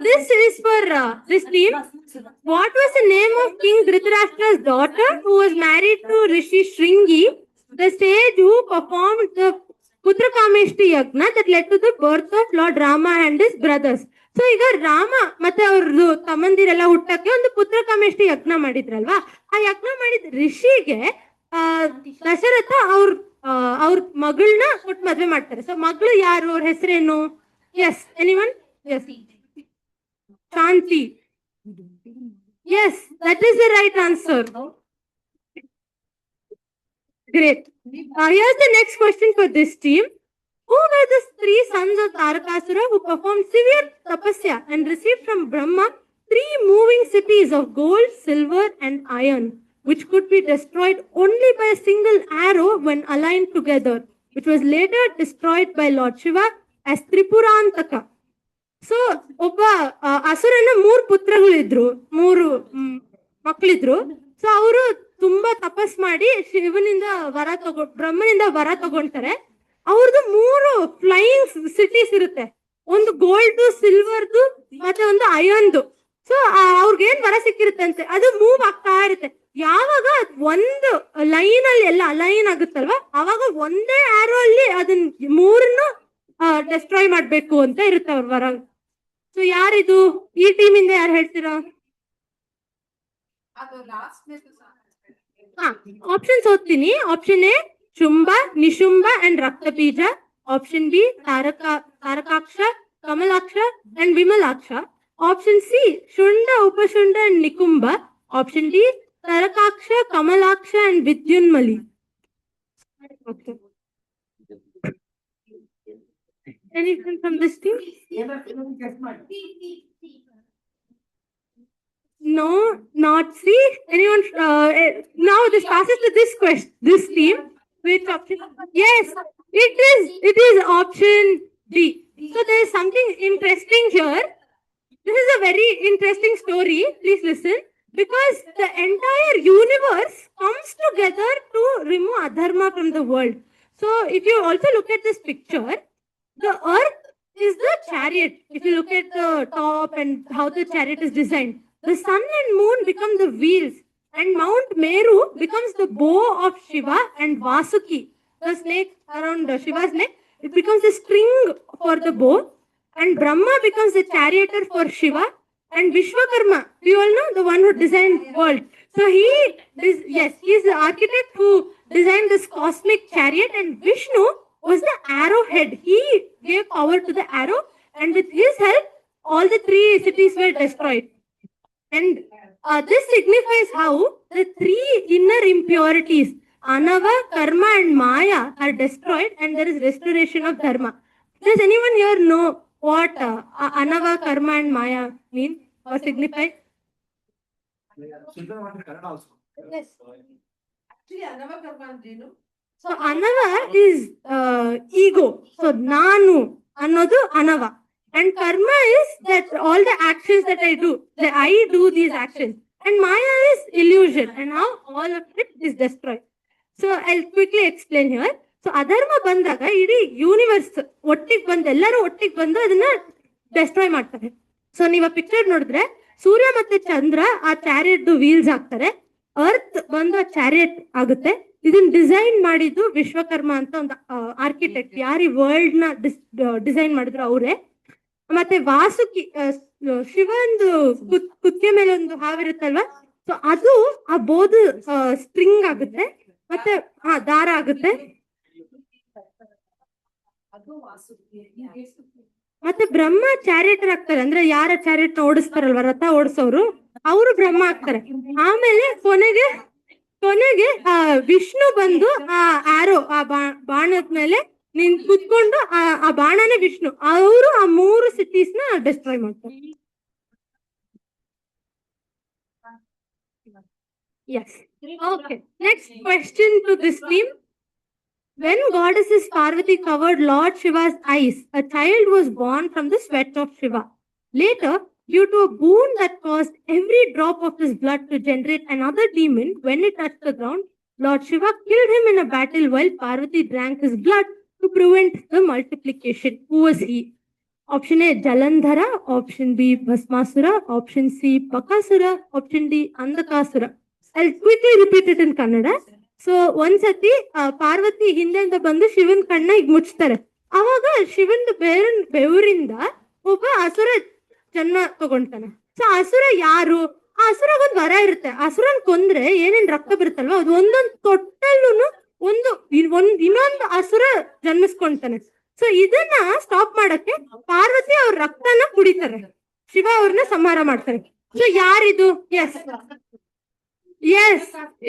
this is for this team. What was the name of King Dhritarashtra's daughter who was married to Rishi Shringi, the sage who performed the Putra Kameshti Yagna that led to the birth of Lord Rama and his brothers? So ಈಗ ರಾಮ ಮತ್ತೆ ಅವ್ರದ್ದು ತಮ್ಮಂದಿರೆಲ್ಲ ಹುಟ್ಟಕ್ಕೆ ಒಂದು ಪುತ್ರ ಕಾಮೇಷ್ಟಿ ಯಜ್ಞ ಮಾಡಿದ್ರಲ್ವಾ? ಆ ಯಜ್ಞ ಮಾಡಿದ ಋಷಿಗೆ ದಶರಥ ಅವ್ರ ಮಗಳನ್ನ ಕೊಟ್ಟು ಮದ್ವೆ ಮಾಡ್ತಾರೆ. ಸೊ ಮಗಳು ಯಾರು? ಅವ್ರ ಹೆಸರೇನು? Yes, anyone? Yes, Shanti. Yes, that is the right answer. Great. Here's the next question for this team. Who were the three sons of Tarakasura who performed severe tapasya and received from Brahma 3 moving cities of gold, silver and iron, which could be destroyed only by a single arrow when aligned together, which was later destroyed by Lord Shiva as Tripurantaka? So, ಒಬ್ಬ ಅಸುರನ 3 ಪುತ್ರಗಳಿದ್ರು, 3 ಮಕ್ಕಳಿದ್ರು. So ಅವರು ತುಂಬಾ ತಪಸ್ ಮಾಡಿ ಶಿವನಿಂದ ಬ್ರಹ್ಮನಿಂದ ವರ ತಗೊಂತಾರೆ. ಅವ್ರದ್ದು 3 flying cities ಇರುತ್ತೆ, ಒಂದು ಗೋಲ್ಡ್, ಸಿಲ್ವರ್ದು ಮತ್ತೆ ಒಂದು ಅಯನ್ದು. ಸೊ ಅವ್ರಿಗೆ ಏನ್ ವರ ಸಿಕ್ಕಿರುತ್ತಂತೆ, ಅದು ಮೂವ್ ಆಗ್ತಾ ಇರುತ್ತೆ. ಯಾವಾಗ ಒಂದು ಲೈನ್ ಅಲ್ಲಿ ಎಲ್ಲ ಅಲೈನ್ ಆಗುತ್ತಲ್ವಾ, ಅವಾಗ ಒಂದೇ ಆರೋ ಅಲ್ಲಿ ಅದನ್ನ 3 ಡೆಸ್ಟ್ರಾಯ್ ಮಾಡ್ಬೇಕು ಅಂತ ಇರುತ್ತೆ ಅವ್ರ ವರ. ಸೊ ಯಾರಿದು? ಈ ಟೀಮ್ ಇಂದ ಯಾರು ಹೇಳ್ತೀರಾ? ಆಪ್ಷನ್ಸ್ ಓದ್ತೀನಿ. Option A Shumbha, Nishumbha and Raktabija. Option B Tarakaksha, Kamalaksha and Vimalaksha. Option C Shunda, Upashunda and Nikumbha. Option D Tarakaksha, Kamalaksha and Vidyunmali. Anything from this team? No, not C. Anyone? Now this passes to this question. This team. Which option? Yes, it is option D. So there is something interesting here. This is a very interesting story. Please listen. Because the entire universe comes together to remove adharma from the world. So if you also look at this picture, the earth is the chariot. If you look at the top and how the chariot is designed, the sun and moon become the wheels, and Mount Meru becomes the bow of Shiva, and Vasuki, the snake around Shiva's neck, it becomes the string for the bow, and Brahma becomes the charioteer for Shiva, and Vishwakarma, we all know, the one who designed the world. So he is the architect who designed this cosmic chariot, and Vishnu was the arrowhead. He gave power to the arrow, and with his help, all the 3 cities were destroyed. And this signifies how the 3 inner impurities, Anava, Karma and Maya, are destroyed, and there is restoration of Dharma. Does anyone here know what Anava, Karma and Maya mean or signify? Yes. Actually, Anava, Karma and Denu. So Anava is ego. So Nanu, another Anava. And karma is that all the actions that I do, that I do these actions. And Maya is illusion, and now all of it is destroyed. So I'll quickly explain here. So adharma bandaga idi universe ಒಟ್ಟಿಗೆ ಬಂದು ಎಲ್ಲರೂ ಒಟ್ಟಿಗೆ ಬಂದು ಅದನ್ನ destroy ಮಾಡ್ತಾರೆ. So ನೀವು picture ನೋಡಿದ್ರೆ ಸೂರ್ಯ ಮತ್ತೆ ಚಂದ್ರ ಆ ಚಾರಿಯಟ್ ವೀಲ್ಸ್ ಹಾಕ್ತಾರೆ. ಅರ್ತ್ ಬಂದು ಆ ಚಾರಿಯಟ್ ಆಗುತ್ತೆ. ಇದನ್ನ ಡಿಸೈನ್ ಮಾಡಿದ್ದು ವಿಶ್ವಕರ್ಮ ಅಂತ ಒಂದು ಆರ್ಕಿಟೆಕ್ಟ್. ಯಾರು ಈ ವರ್ಲ್ಡ್ ನ ಡಿಸೈನ್ ಮಾಡಿದ್ರು ಅವರೇ. ಮತ್ತೆ ವಾಸುಕಿ ಶಿವಂದು ಕುತ್ತಿಗೆ ಮೇಲೆ ಒಂದು ಹಾವಿರುತ್ತಲ್ವಾ, ಸೊ ಅದು ಆ ಬೋದು ಸ್ಟ್ರಿಂಗ್ ಆಗುತ್ತೆ. ಮತ್ತೆ ದಾರ ಆಗುತ್ತೆ. ಮತ್ತೆ ಬ್ರಹ್ಮ ಚಾರಿಯಟರ್ ಆಗ್ತಾರೆ. ಅಂದ್ರೆ ಯಾರ ಚಾರಿಯಟ್ ಓಡಿಸ್ತಾರಲ್ವ, ರಥ ಓಡಿಸೋರು, ಅವರು ಬ್ರಹ್ಮ ಆಗ್ತಾರೆ. ಆಮೇಲೆ ಕೊನೆಗೆ ವಿಷ್ಣು ಬಂದು ಆ ಆರೋ ಆ ಬಾಣದ ಮೇಲೆ ಕುತ್ಕೊಂಡು ಆ ಬಾಣನೇ ವಿಷ್ಣು. ಅವರು ಆ 3 ಸಿಟೀಸ್ ನ ಡಿಸ್ಟ್ರಾಯ್ ಮಾಡ್ತಾರೆ. Yes. Okay. Next question to this theme. When goddesses Parvati covered Lord Shiva's eyes, a child was born from the sweat of Shiva. Later, due to a boon that caused every drop of his blood to generate another demon, when it touched the ground, Lord Shiva killed him in a battle while Parvati drank his blood to prevent the multiplication. Who was he? Option A, Jalandhara. Option B, Bhasmasura. Option C, Bakasura. Option D, Andakasura. I'll quickly repeat it in Kannada. So ಒಂದ್ಸತಿ ಪಾರ್ವತಿ ಹಿಂದೆಯಿಂದ ಬಂದು ಶಿವನ್ ಕಣ್ಣ ಈಗ ಮುಚ್ತಾರೆ. ಅವಾಗ ಶಿವನ್ ಬೆವರಿಂದ ಒಬ್ಬ ಅಸುರ ಜನ್ಮ ತಗೊಂತಾನೆ. So ಅಸುರ ಯಾರು? ಆ ಅಸುರಗೊಂದು ವರ ಇರುತ್ತೆ. ಅಸುರನ್ ಕೊಂದ್ರೆ ಏನೇನ್ ರಕ್ತ ಬರುತ್ತಲ್ವಾ, ಅದು ಒಂದೊಂದು ತೊಟ್ಟಲ್ಲೂ ಇನ್ನೊಂದು ಅಸುರ ಜನ್ಮಿಸ್ಕೊಂತಾನೆ. ಸೊ ಇದನ್ನ ಸ್ಟಾಪ್ ಮಾಡಕ್ಕೆ ಪಾರ್ವತಿ ಅವ್ರ ರಕ್ತನ ಕುಡಿತಾರೆ, ಶಿವ ಅವ್ರನ್ನ ಸಂಹಾರ ಮಾಡ್ತಾರೆ. ಸೊ ಯಾರಿದು? Yes,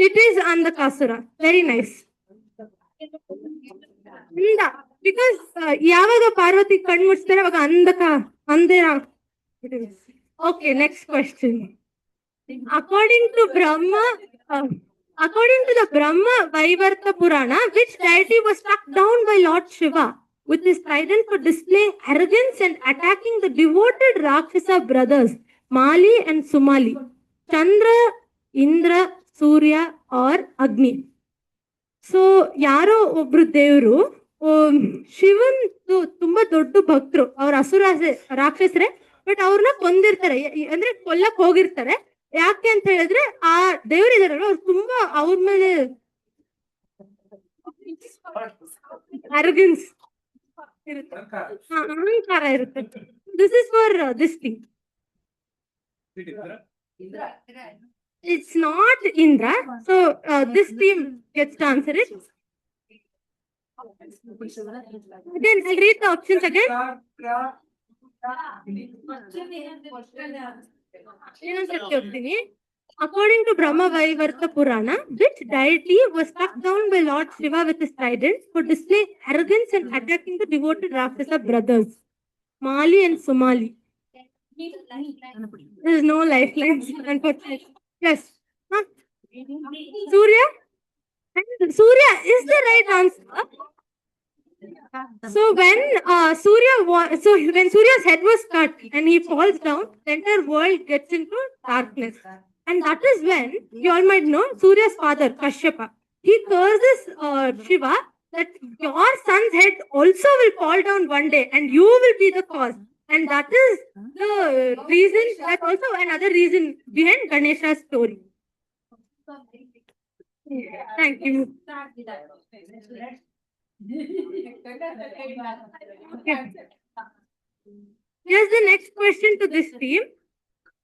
it is Andakasura. Very nice. Because ಯಾವಾಗ ಪಾರ್ವತಿ ಕಣ್ ಮುಚ್ತಾರೆ ಅವಾಗ ಅಂದೇರ. Okay, next question. According to the Brahma Vaivarta Purana, which deity was struck down by Lord Shiva with his trident for displaying arrogance and attacking the devoted Rakshasa brothers Mali and Sumali? Chandra, Indra, Surya or Agni. So ಯಾರೋ ಒಬ್ರು ದೇವ್ರು ಶಿವನ್ ತುಂಬಾ ದೊಡ್ಡ ಭಕ್ತರು. ಅವ್ರ ಅಸುರ ರಾಕ್ಷಸರೇ, but ಅವ್ರನ್ನ ಕೊಂದಿರ್ತಾರೆ. ಅಂದ್ರೆ ಕೊಲ್ಲಕ್ ಹೋಗಿರ್ತಾರೆ. ಯಾಕೆ ಅಂತ ಹೇಳಿದ್ರೆ ಆ ದೇವ್ರಿದಾರಲ್ಲ ಅವ್ರು ತುಂಬಾ ಅವ್ರ ಮೇಲೆ ಅರಗನ್ಸ್ ಇರುತ್ತೆ, ಅಹಂಕಾರ ಇರುತ್ತೆ. This is for this thing. It's not Indra. So this team gets to answer it. Again, I'll read the options again. According to Brahma Vaivarta Purana, which deity was struck down by Lord Shiva with his trident for displaying arrogance and attacking the devoted Rakshasa brothers Mali and Sumali? There is no lifelines, unfortunately. Yes. Surya? Surya is the right answer. So when Surya's head was cut and he falls down, the entire world gets into darkness. And that is when, you all might know, Surya's father, Kashyapa, he curses Shiva that your son's head also will fall down one day and you will be the cause. And that is the reason, that's also another reason behind Ganesha's story. Thank you. Okay. Here's the next question to this theme.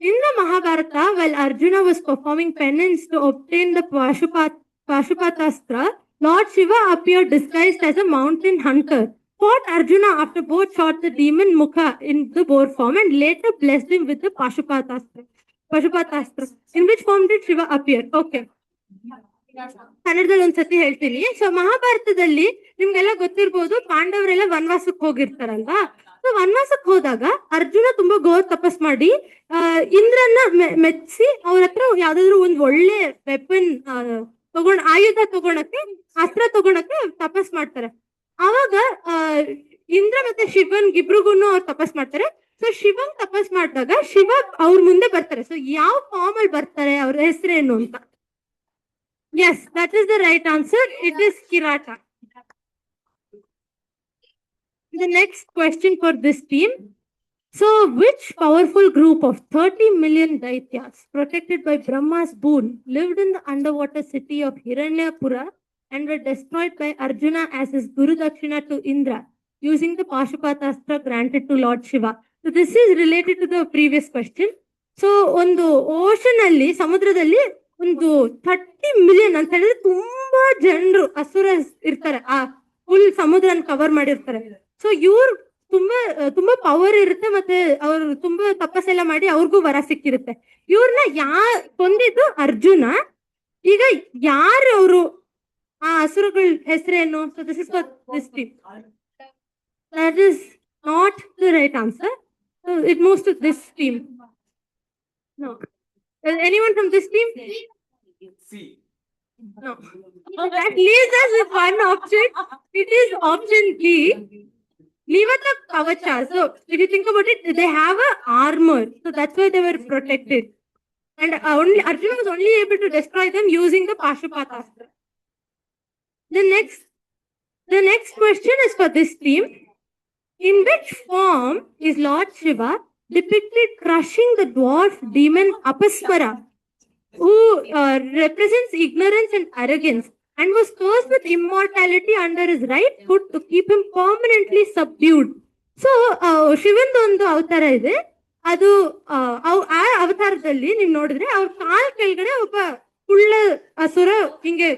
In the Mahabharata, while Arjuna was performing penance to obtain the Pashupatastra, Lord Shiva appeared disguised as a mountain hunter, fought Arjuna after both shot the demon Mukha in the boar form and later blessed him with the Pashupatastra. In which form did Shiva appear? Okay. ಕನ್ನಡದಲ್ಲಿ ಒಂದ್ಸತಿ ಹೇಳ್ತೀನಿ. So ಮಹಾಭಾರತದಲ್ಲಿ ನಿಮ್ಗೆಲ್ಲ ಗೊತ್ತಿರ್ಬೋದು, ಪಾಂಡವರೆಲ್ಲ ವನವಾಸಕ್ಕೆ ಹೋಗಿರ್ತಾರಲ್ವಾ. So ವನವಾಸಕ್ಕೆ ಹೋದಾಗ ಅರ್ಜುನ ತುಂಬಾ ಘೋರ ತಪಸ್ ಮಾಡಿ ಇಂದ್ರನ್ನ ಮೆಚ್ಚಿಸಿ ಅವ್ರ ಹತ್ರ ಯಾವ್ದಾದ್ರು ಒಂದ್ ಒಳ್ಳೆ ವೆಪನ್ ಆಯುಧ ತಗೊಳಕ್ಕೆ, ಅಸ್ತ್ರ ತಗೊಳಕ್ಕೆ ತಪಸ್ ಮಾಡ್ತಾರೆ. ಅವಾಗ ಇಂದ್ರ ಮತ್ತೆ ಶಿವನ್ ಇಬ್ರಿಗೂನು ಅವ್ರು ತಪಸ್ ಮಾಡ್ತಾರೆ. ಸೊ ಶಿವನ್ ತಪಸ್ ಮಾಡಿದಾಗ ಶಿವ ಅವ್ರ ಮುಂದೆ ಬರ್ತಾರೆ. ಸೊ ಯಾವ ಫಾರ್ಮ್ ಅಲ್ಲಿ ಬರ್ತಾರೆ, ಅವ್ರ ಹೆಸರೇನು ಅಂತ? Yes, that is the right answer. It is Kirata. The next question for this team. So, which powerful group of 30 million Daityas, protected by Brahma's boon, lived in the underwater city of Hiranyapura and were destroyed by Arjuna as his Guru Dakshina to Indra, using the Pashupatastra granted to Lord Shiva? So, this is related to the previous question. So, ಒಂದು ocean ಅಲ್ಲಿ ಸಮುದ್ರದಲ್ಲಿ ಒಂದು 30 million ಅಂತ ಹೇಳಿದ್ರೆ ತುಂಬಾ ಜನರು ಅಸುರ ಇರ್ತಾರೆ, ಆ ಫುಲ್ ಸಮುದ್ರನ ಕವರ್ ಮಾಡಿರ್ತಾರೆ. ಸೊ ಇವ್ರು ತುಂಬಾ ಪವರ್ ಇರುತ್ತೆ, ಮತ್ತೆ ಅವ್ರು ತುಂಬಾ ತಪಸ್ಸೆಲ್ಲ ಮಾಡಿ ಅವ್ರಿಗೂ ವರ ಸಿಕ್ಕಿರುತ್ತೆ. ಇವ್ರನ್ನ ಕೊಂದಿದ್ದು ಅರ್ಜುನ. ಈಗ ಯಾರು ಅವರು ಆ ಹಸುರುಗಳ ಹೆಸರೇನು? So this is for this team. That is not the right answer. So it moves to this team. No. Anyone from this team? C. No. That leaves us with one option. It is option B. Livata Kavacha. So, if you think about it, they have a armor. So, that's why they were protected. And Arjuna was only able to destroy them using the Pashupatastra. The next question is for this team. In which form is Lord Shiva depicted crushing the dwarf demon Apasmara, who represents ignorance and arrogance, and was cursed with immortality under his right foot to keep him permanently subdued? So, ಶಿವಂದು ಒಂದು ಅವತಾರ ಇದೆ. ಅದು ಆ ಅವತಾರದಲ್ಲಿ ನೀವು ನೋಡಿದ್ರೆ ಅವ್ರ ಕಾಲ್ ಕೆಳಗಡೆ ಒಬ್ಬ ಕುಳ್ಳ ಅಸುರ ಹಿಂಗೆ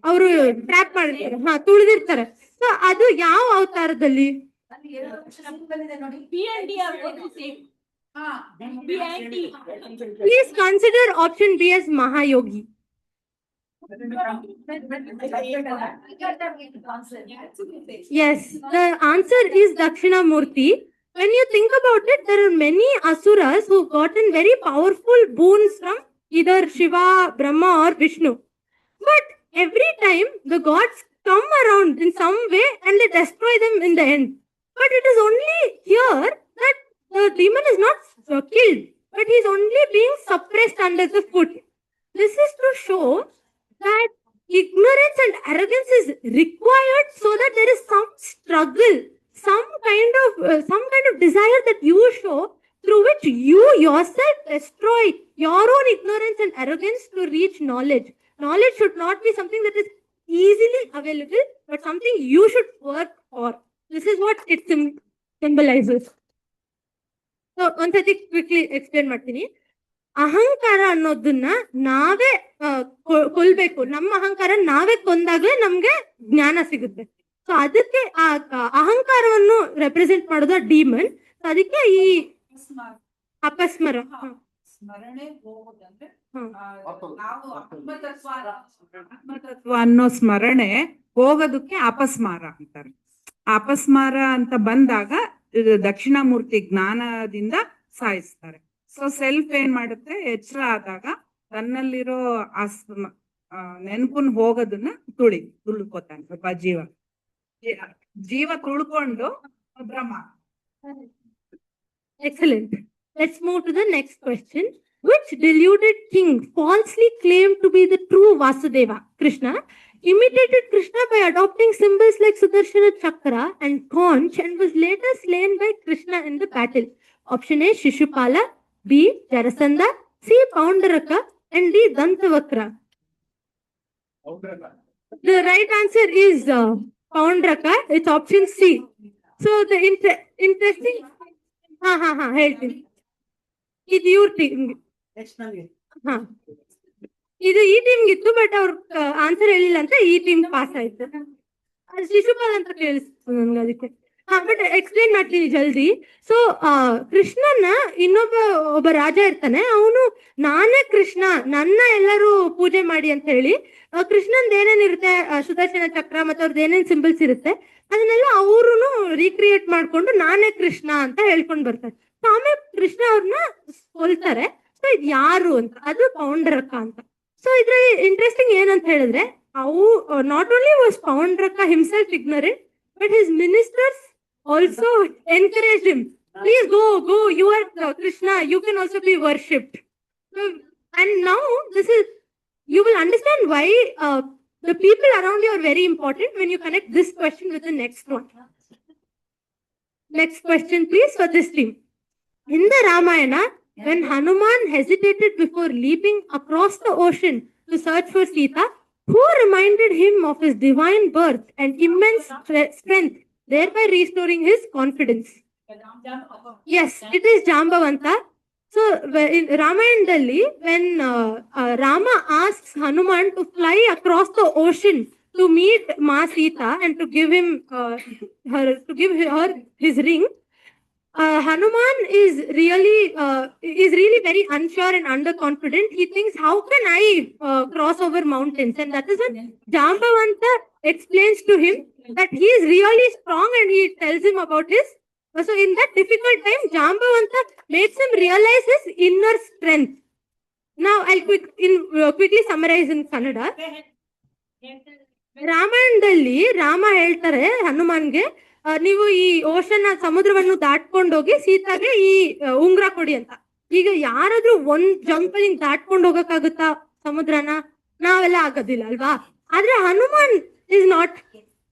ಅವರು ಟ್ರ್ಯಾಪ್ ಮಾಡಿರ್ತಾರೆ, ತುಳಿದಿರ್ತಾರೆ. ಸೊ ಅದು ಯಾವ ಅವತಾರದಲ್ಲಿ? Please consider option B as Mahayogi. Yes, the answer is Dakshinamurti. When you think about it, there are many asuras who gotten very powerful boons from either Shiva, Brahma or Vishnu. But every time the gods come around in some way and they destroy them in the end. But it is only here that the demon is not killed, but he is only being suppressed under the foot. This is to show that ignorance and arrogance is required so that there is some struggle, some kind of desire that you show through which you yourself destroy your own ignorance and arrogance to reach knowledge. Knowledge should not be something that is easily available, but something you should work for. This is what it symbolizes. So, ಒಂದ್ಸತಿ quickly explain ಮಾಡ್ತೀನಿ. ಅಹಂಕಾರ ಅನ್ನೋದನ್ನ ನಾವೇ ಕೊಲ್ಬೇಕು. ನಮ್ಮ ಅಹಂಕಾರ ನಾವೇ ಕೊಂದಾಗಲೇ ನಮ್ಗೆ ಜ್ಞಾನ ಸಿಗುತ್ತೆ. ಸೊ ಅದಕ್ಕೆ ಆ ಅಹಂಕಾರವನ್ನು ರೆಪ್ರೆಸೆಂಟ್ ಮಾಡೋದು ಡೀಮನ್. ಅದಕ್ಕೆ ಈ ಅಪಸ್ಮರ ಆತ್ಮತತ್ವ ಅನ್ನೋ ಸ್ಮರಣೆ ಹೋಗೋದಕ್ಕೆ ಅಪಸ್ಮಾರ ಅಂತಾರೆ. ಅಪಸ್ಮಾರ ಅಂತ ಬಂದಾಗ ದಕ್ಷಿಣಾಮೂರ್ತಿ ಜ್ಞಾನದಿಂದ ಸಾಯಿಸ್ತಾರೆ. ಸೊ ಸೆಲ್ಫ್ ಏನ್ ಮಾಡುತ್ತೆ, ಎಚ್ಚರ ಆದಾಗ ತನ್ನಲ್ಲಿರೋ ನೆನಪನ್ ಹೋಗೋದನ್ನ ತುಳ್ಕೋತಾನೆ ಒಬ್ಬ ಜೀವ ತುಳ್ಕೊಂಡು ಬ್ರಹ್ಮ. Excellent. Let's move to the next question. Which deluded king falsely claimed to be the true Vasudeva, Krishna, imitated Krishna by adopting symbols like Sudarshana Chakra and conch, and was later slain by Krishna in the battle? Option A, Shishupala, B, Jarasandha, C, Poundaraka, and D, Dantavakra. The right answer is Poundaraka. It's option C. So the interesting ಹೇಳ್ತೀನಿ. ಇದು ಇವ್ರ team, ಇದು ಈ team ಇತ್ತು, but ಅವ್ರ answer ಹೇಳಿಲ್ಲ ಅಂತ ಈ ಟೀಮ್ ಪಾಸ್ ಆಯ್ತು. ಅದು ಶಿಶುಪಾಲ್ ಅಂತ ಕೇಳಿಸ್ತು ನನ್ಗೆ, ಅದಕ್ಕೆ ಬಟ್ ಎಕ್ಸ್ಪ್ಲೇನ್ ಮಾಡ್ತೀನಿ ಜಲ್ದಿ. ಸೊ ಕೃಷ್ಣನ ಒಬ್ಬ ರಾಜ ಇರ್ತಾನೆ. ಅವನು ನಾನೇ ಕೃಷ್ಣ, ನನ್ನ ಎಲ್ಲರೂ ಪೂಜೆ ಮಾಡಿ ಅಂತ ಹೇಳಿ ಕೃಷ್ಣನ್ ಏನೇನಿರುತ್ತೆ, ಸುದರ್ಶನ ಚಕ್ರ ಮತ್ತೆ ಅವ್ರದ್ದು ಏನೇನ್ ಸಿಂಬಲ್ಸ್ ಇರುತ್ತೆ ಅದನ್ನೆಲ್ಲ ಅವ್ರು ರೀಕ್ರಿಯೇಟ್ ಮಾಡ್ಕೊಂಡು ನಾನೇ ಕೃಷ್ಣ ಅಂತ ಹೇಳ್ಕೊಂಡ್ ಬರ್ತಾರೆ. ಸೊ ಆಮೇಲೆ ಕೃಷ್ಣ ಅವ್ರನ್ನ ಕೊಲ್ತಾರೆ. ಸೊ ಇದು ಯಾರು ಅಂತ, ಅದು ಪೌಂಡ್ರಕ ಅಂತ. ಸೊ ಇದ್ರಲ್ಲಿ ಇಂಟ್ರೆಸ್ಟಿಂಗ್ ಏನಂತ ಹೇಳಿದ್ರೆ, ಅವು not only was Paundraka himself ignorant, but his ministers also encouraged him. Please go, you are Krishna, you can also be worshipped. So, and now you will understand why the people around you are very important when you connect this question with the next one. Next question, please, for this team. In the Ramayana, when Hanuman hesitated before leaping across the ocean to search for Sita, who reminded him of his divine birth and immense strength, thereby restoring his confidence? Yes, it is Jambavanta. So, in Ramayana, when Rama asks Hanuman to fly across the ocean to meet Ma Sita and to give him her his ring, Hanuman is really very unsure and underconfident. He thinks, how can I cross over mountains? And that is when Jambavanta explains to him that he is really strong, and he tells him about his. So in that difficult time, Jambavanta makes him realize his inner strength. Now I'll quickly summarize in Kannada. ರಾಮಾಯಣದಲ್ಲಿ ರಾಮ ಹೇಳ್ತಾರೆ ಹನುಮಾನ್ಗೆ, ನೀವು ಈ ocean ಸಮುದ್ರವನ್ನು ದಾಟ್ಕೊಂಡೋಗಿ ಸೀತಾಗೆ ಈ ಉಂಗ್ರ ಕೊಡಿ ಅಂತ. ಈಗ ಯಾರಾದ್ರೂ ಒಂದ್ ಜಂಪ್ ಅಲ್ಲಿ ದಾಟ್ಕೊಂಡು ಹೋಗಕ್ಕಾಗುತ್ತಾ ಸಮುದ್ರನ? ನಾವೆಲ್ಲ ಆಗೋದಿಲ್ಲ ಅಲ್ವಾ? ಆದ್ರೆ Hanuman is not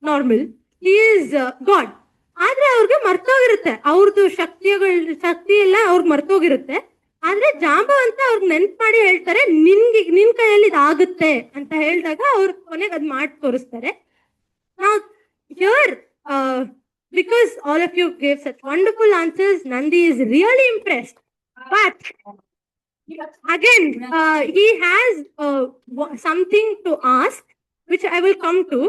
normal, he is god. ಆದ್ರೆ ಅವ್ರಿಗೆ ಮರ್ತೋಗಿರುತ್ತೆ, ಅವ್ರದ್ದು ಶಕ್ತಿ ಎಲ್ಲ ಅವ್ರಿಗೆ ಮರ್ತೋಗಿರುತ್ತೆ. ಆದ್ರೆ ಜಾಂಬವಂತ ಅವ್ರಿಗೆ ನೆನ್ಪು ಮಾಡಿ ಹೇಳ್ತಾರೆ, ನಿನ್ ಕೈಯಲ್ಲಿ ಇದಾಗುತ್ತೆ ಅಂತ ಹೇಳಿದಾಗ ಅವ್ರು ಕೊನೆಗೆ ಅದ್ ಮಾಡಿ ತೋರಿಸ್ತಾರೆ. Now here, because all of you gave such wonderful answers, Nandi is really impressed. But again, he has something to ask, which I will come to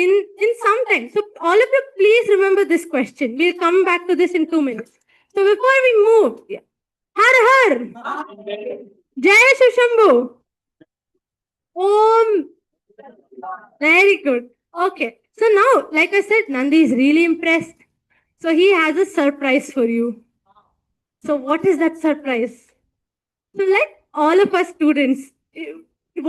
in some time. So all of you, please remember this question. We'll come back to this in 2 minutes. So before we move, Har Har, Jai Shambhu, Om. Very good. Okay. So now, like I said, Nandi is really impressed. So he has a surprise for you. So what is that surprise? So like all of us students,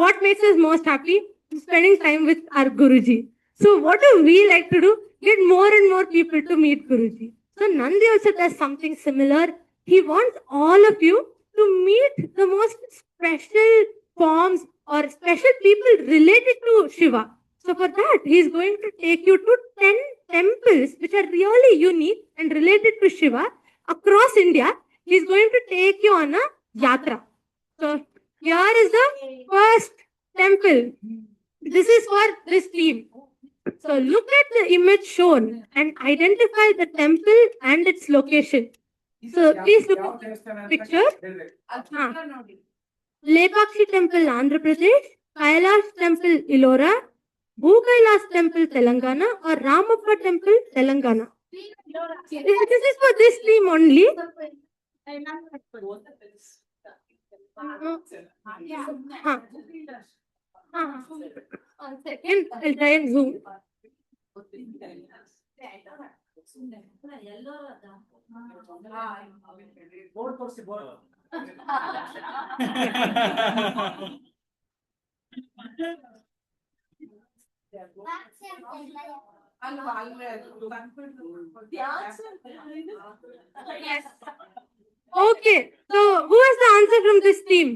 what makes us most happy? Spending time with our Guruji. So what do we like to do? Get more and more people to meet Guruji. So Nandi also does something similar. He wants all of you to meet the most special forms or special people related to Shiva. So for that, he is going to take you to 10 temples which are really unique and related to Shiva across India. He is going to take you on a yatra. So here is the first temple. This is for this team. So look at the image shown and identify the temple and its location. So please look at the picture. Lepakshi Temple, Andhra Pradesh, Kailash Temple, Ellora, Bhukailas Temple, Telangana, or Ramappa Temple, Telangana. This is for this team only. One second, I'll try and zoom. Okay, so who has the answer from this team?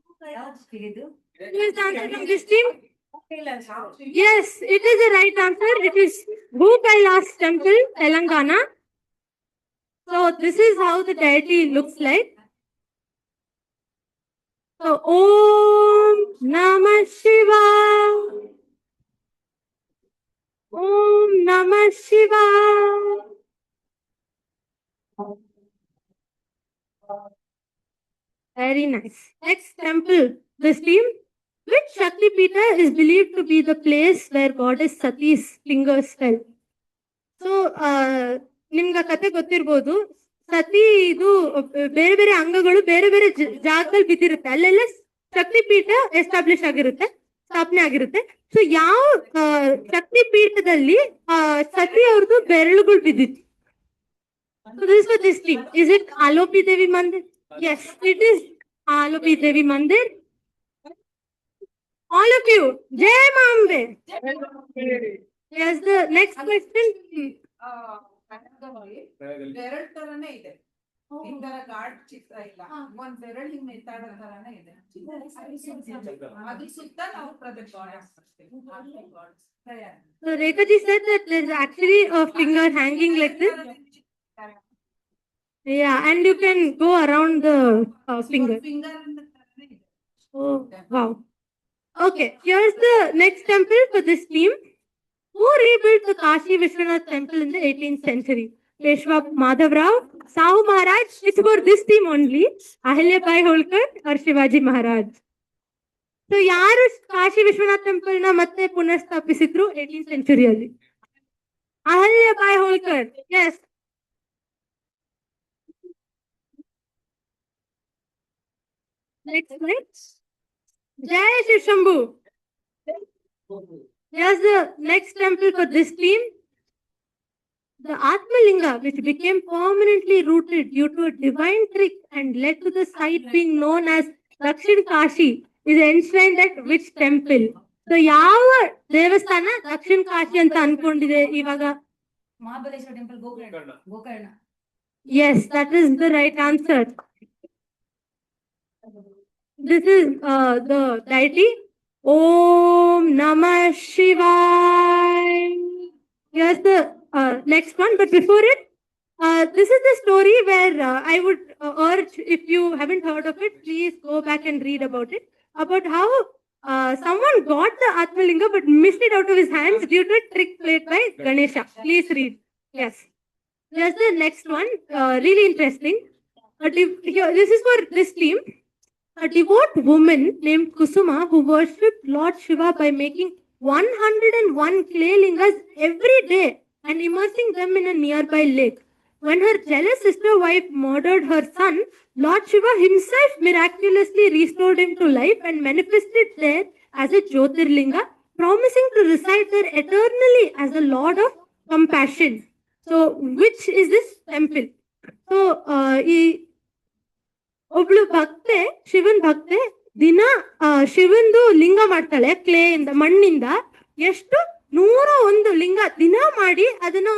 Who is the answer from this team? Yes, it is the right answer. It is Bhukailas Temple, Telangana. So this is how the deity looks like. So Om Namah Shivaya. Om Namah Shivaya. Very nice. Next temple, this team. Which Shakti Pita is believed to be the place where goddess Sati's fingers fell? So, ನಿಮ್ಗೆ ಕತೆ ಗೊತ್ತಿರ್ಬೋದು, ಸತಿ ಇದು ಬೇರೆ ಬೇರೆ ಅಂಗಗಳು ಬೇರೆ ಬೇರೆ ಜಾಗದಲ್ಲಿ ಬಿದ್ದಿರುತ್ತೆ, ಅಲ್ಲೆಲ್ಲ ಶಕ್ತಿ ಪೀಠ ಎಸ್ಟಾಬ್ಲಿಷ್ ಆಗಿರುತ್ತೆ, ಸ್ಥಾಪನೆ ಆಗಿರುತ್ತೆ. ಸೊ ಯಾವ ಶಕ್ತಿ ಪೀಠದಲ್ಲಿ ಸತಿ ಅವ್ರದ್ದು ಬೆರಳುಗಳು ಬಿದ್ದಿತ್ತು? So this is for this team. Is it Alopi Devi Mandir? Yes, it is Alopi Devi Mandir. All of you, Jai Mambe. Yes, the next question. ಇದರ ಗಾಡ್ ಚಿತ್ರ ಇಲ್ಲ, ಒಂದ್ ಬೆರಳು ಹಿಂಗ್ ಮೆತ್ತಾಡೋ ತರಾನೇ ಇದೆ. ಅದ್ರ ಸುತ್ತ ನಾವು ಪ್ರದಕ್ಷಿಣೆ ಹಾಕ್ತೀವಿ. So Rekha ji said that there's actually a finger hanging like this. Yeah, and you can go around the finger. Oh, wow. Okay, here's the next temple for this theme. Who rebuilt the Kashi Vishwanath temple in the 18th century? Peshwa Madhavrao, Sahu Maharaj. It's for this theme only. Ahilya Bai Holkar or Shivaji Maharaj. So, ಯಾರು Kashi Vishwanath temple ನ ಮತ್ತೆ ಪುನಃಸ್ಥಾಪಿಸಿದ್ರು 18th ಸೆಂಚುರಿಯಲ್ಲಿ? Ahalya Bai Holkar. Yes. Next. Jai Shiv Shambhu. Here's the next temple for this theme. The Atmalinga, which became permanently rooted due to a divine trick and led to the site being known as Dakshin Kashi, is enshrined at which temple? So, ಯಾವ ದೇವಸ್ಥಾನ ದಕ್ಷಿಣ ಕಾಶಿ ಅಂತ ಅನ್ಕೊಂಡಿದೆ ಇವಾಗ? Mahabaleshwar temple, Gokarna. Yes, that is the right answer. This is the deity. Om Namah Shivaya. Here's the next one, but before it, this is the story where I would urge, if you haven't heard of it, please go back and read about it. About how someone got the Atmalinga but missed it out of his hands due to a trick played by Ganesha. Please read. Yes. Here's the next one. Really interesting. This is for this theme. A devout woman named Kusuma who worshipped Lord Shiva by making 101 clay lingas every day and immersing them in a nearby lake. When her jealous sister wife murdered her son, Lord Shiva himself miraculously restored him to life and manifested there as a Jyotirlinga, promising to reside there eternally as the Lord of Compassion. So, which is this temple? So, ಒಬ್ಳು ಭಕ್ತೆ, ಶಿವನ್ ಭಕ್ತೆ, ದಿನ ಶಿವಂದು ಲಿಂಗ ಮಾಡ್ತಾಳೆ clay ಇಂದ, ಮಣ್ಣಿಂದ. ಎಷ್ಟು 101 ಲಿಂಗ ದಿನ ಮಾಡಿ ಅದನ್ನ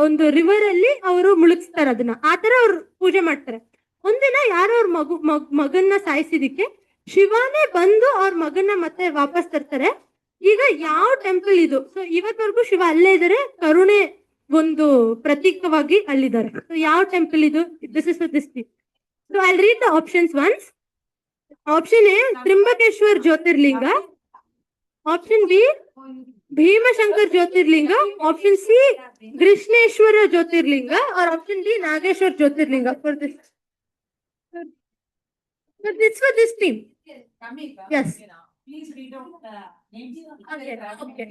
ಒಂದು ರಿವರ್ ಅಲ್ಲಿ ಅವರು ಮುಳುಗಿಸ್ತಾರೆ. ಅದನ್ನ ಆತರ ಅವ್ರು ಪೂಜೆ ಮಾಡ್ತಾರೆ. ಒಂದಿನ ಯಾರೋ ಅವ್ರ ಮಗನ್ನ ಸಾಯಿಸಿದಿಕ್ಕೆ ಶಿವನೇ ಬಂದು ಅವ್ರ ಮಗನ್ನ ಮತ್ತೆ ವಾಪಸ್ ತರ್ತಾರೆ. ಈಗ ಯಾವ ಟೆಂಪಲ್ ಇದು? ಸೊ ಇವತ್ವರೆಗೂ ಶಿವ ಅಲ್ಲೇ ಇದಾರೆ, ಕರುಣೆ ಒಂದು ಪ್ರತೀಕವಾಗಿ ಅಲ್ಲಿದ್ದಾರೆ. ಸೊ ಯಾವ ಟೆಂಪಲ್ ಇದು? This is this thing. So I'll read the options once. Option A, Trimbakeshwar Jyotirlinga. Option B, Bhima Shankar Jyotirlinga. Option C, Krishneshwara Jyotirlinga. Or option D, Nageshwar Jyotirlinga. For this, but it's for this team. Yes. Please read out. Okay.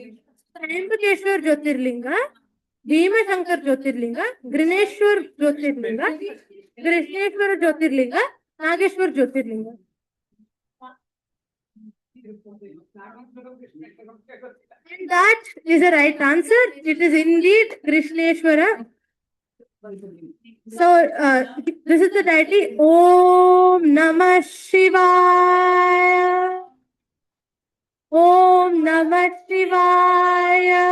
Trimbakeshwar Jyotirlinga, Bhima Shankar Jyotirlinga, Krishneshwar Jyotirlinga, Krishneshwara Jyotirlinga, Nageshwar Jyotirlinga. And that is the right answer. It is indeed Krishneshwara. So, this is the deity. Om Namah Shivaya. Om Namah Shivaya.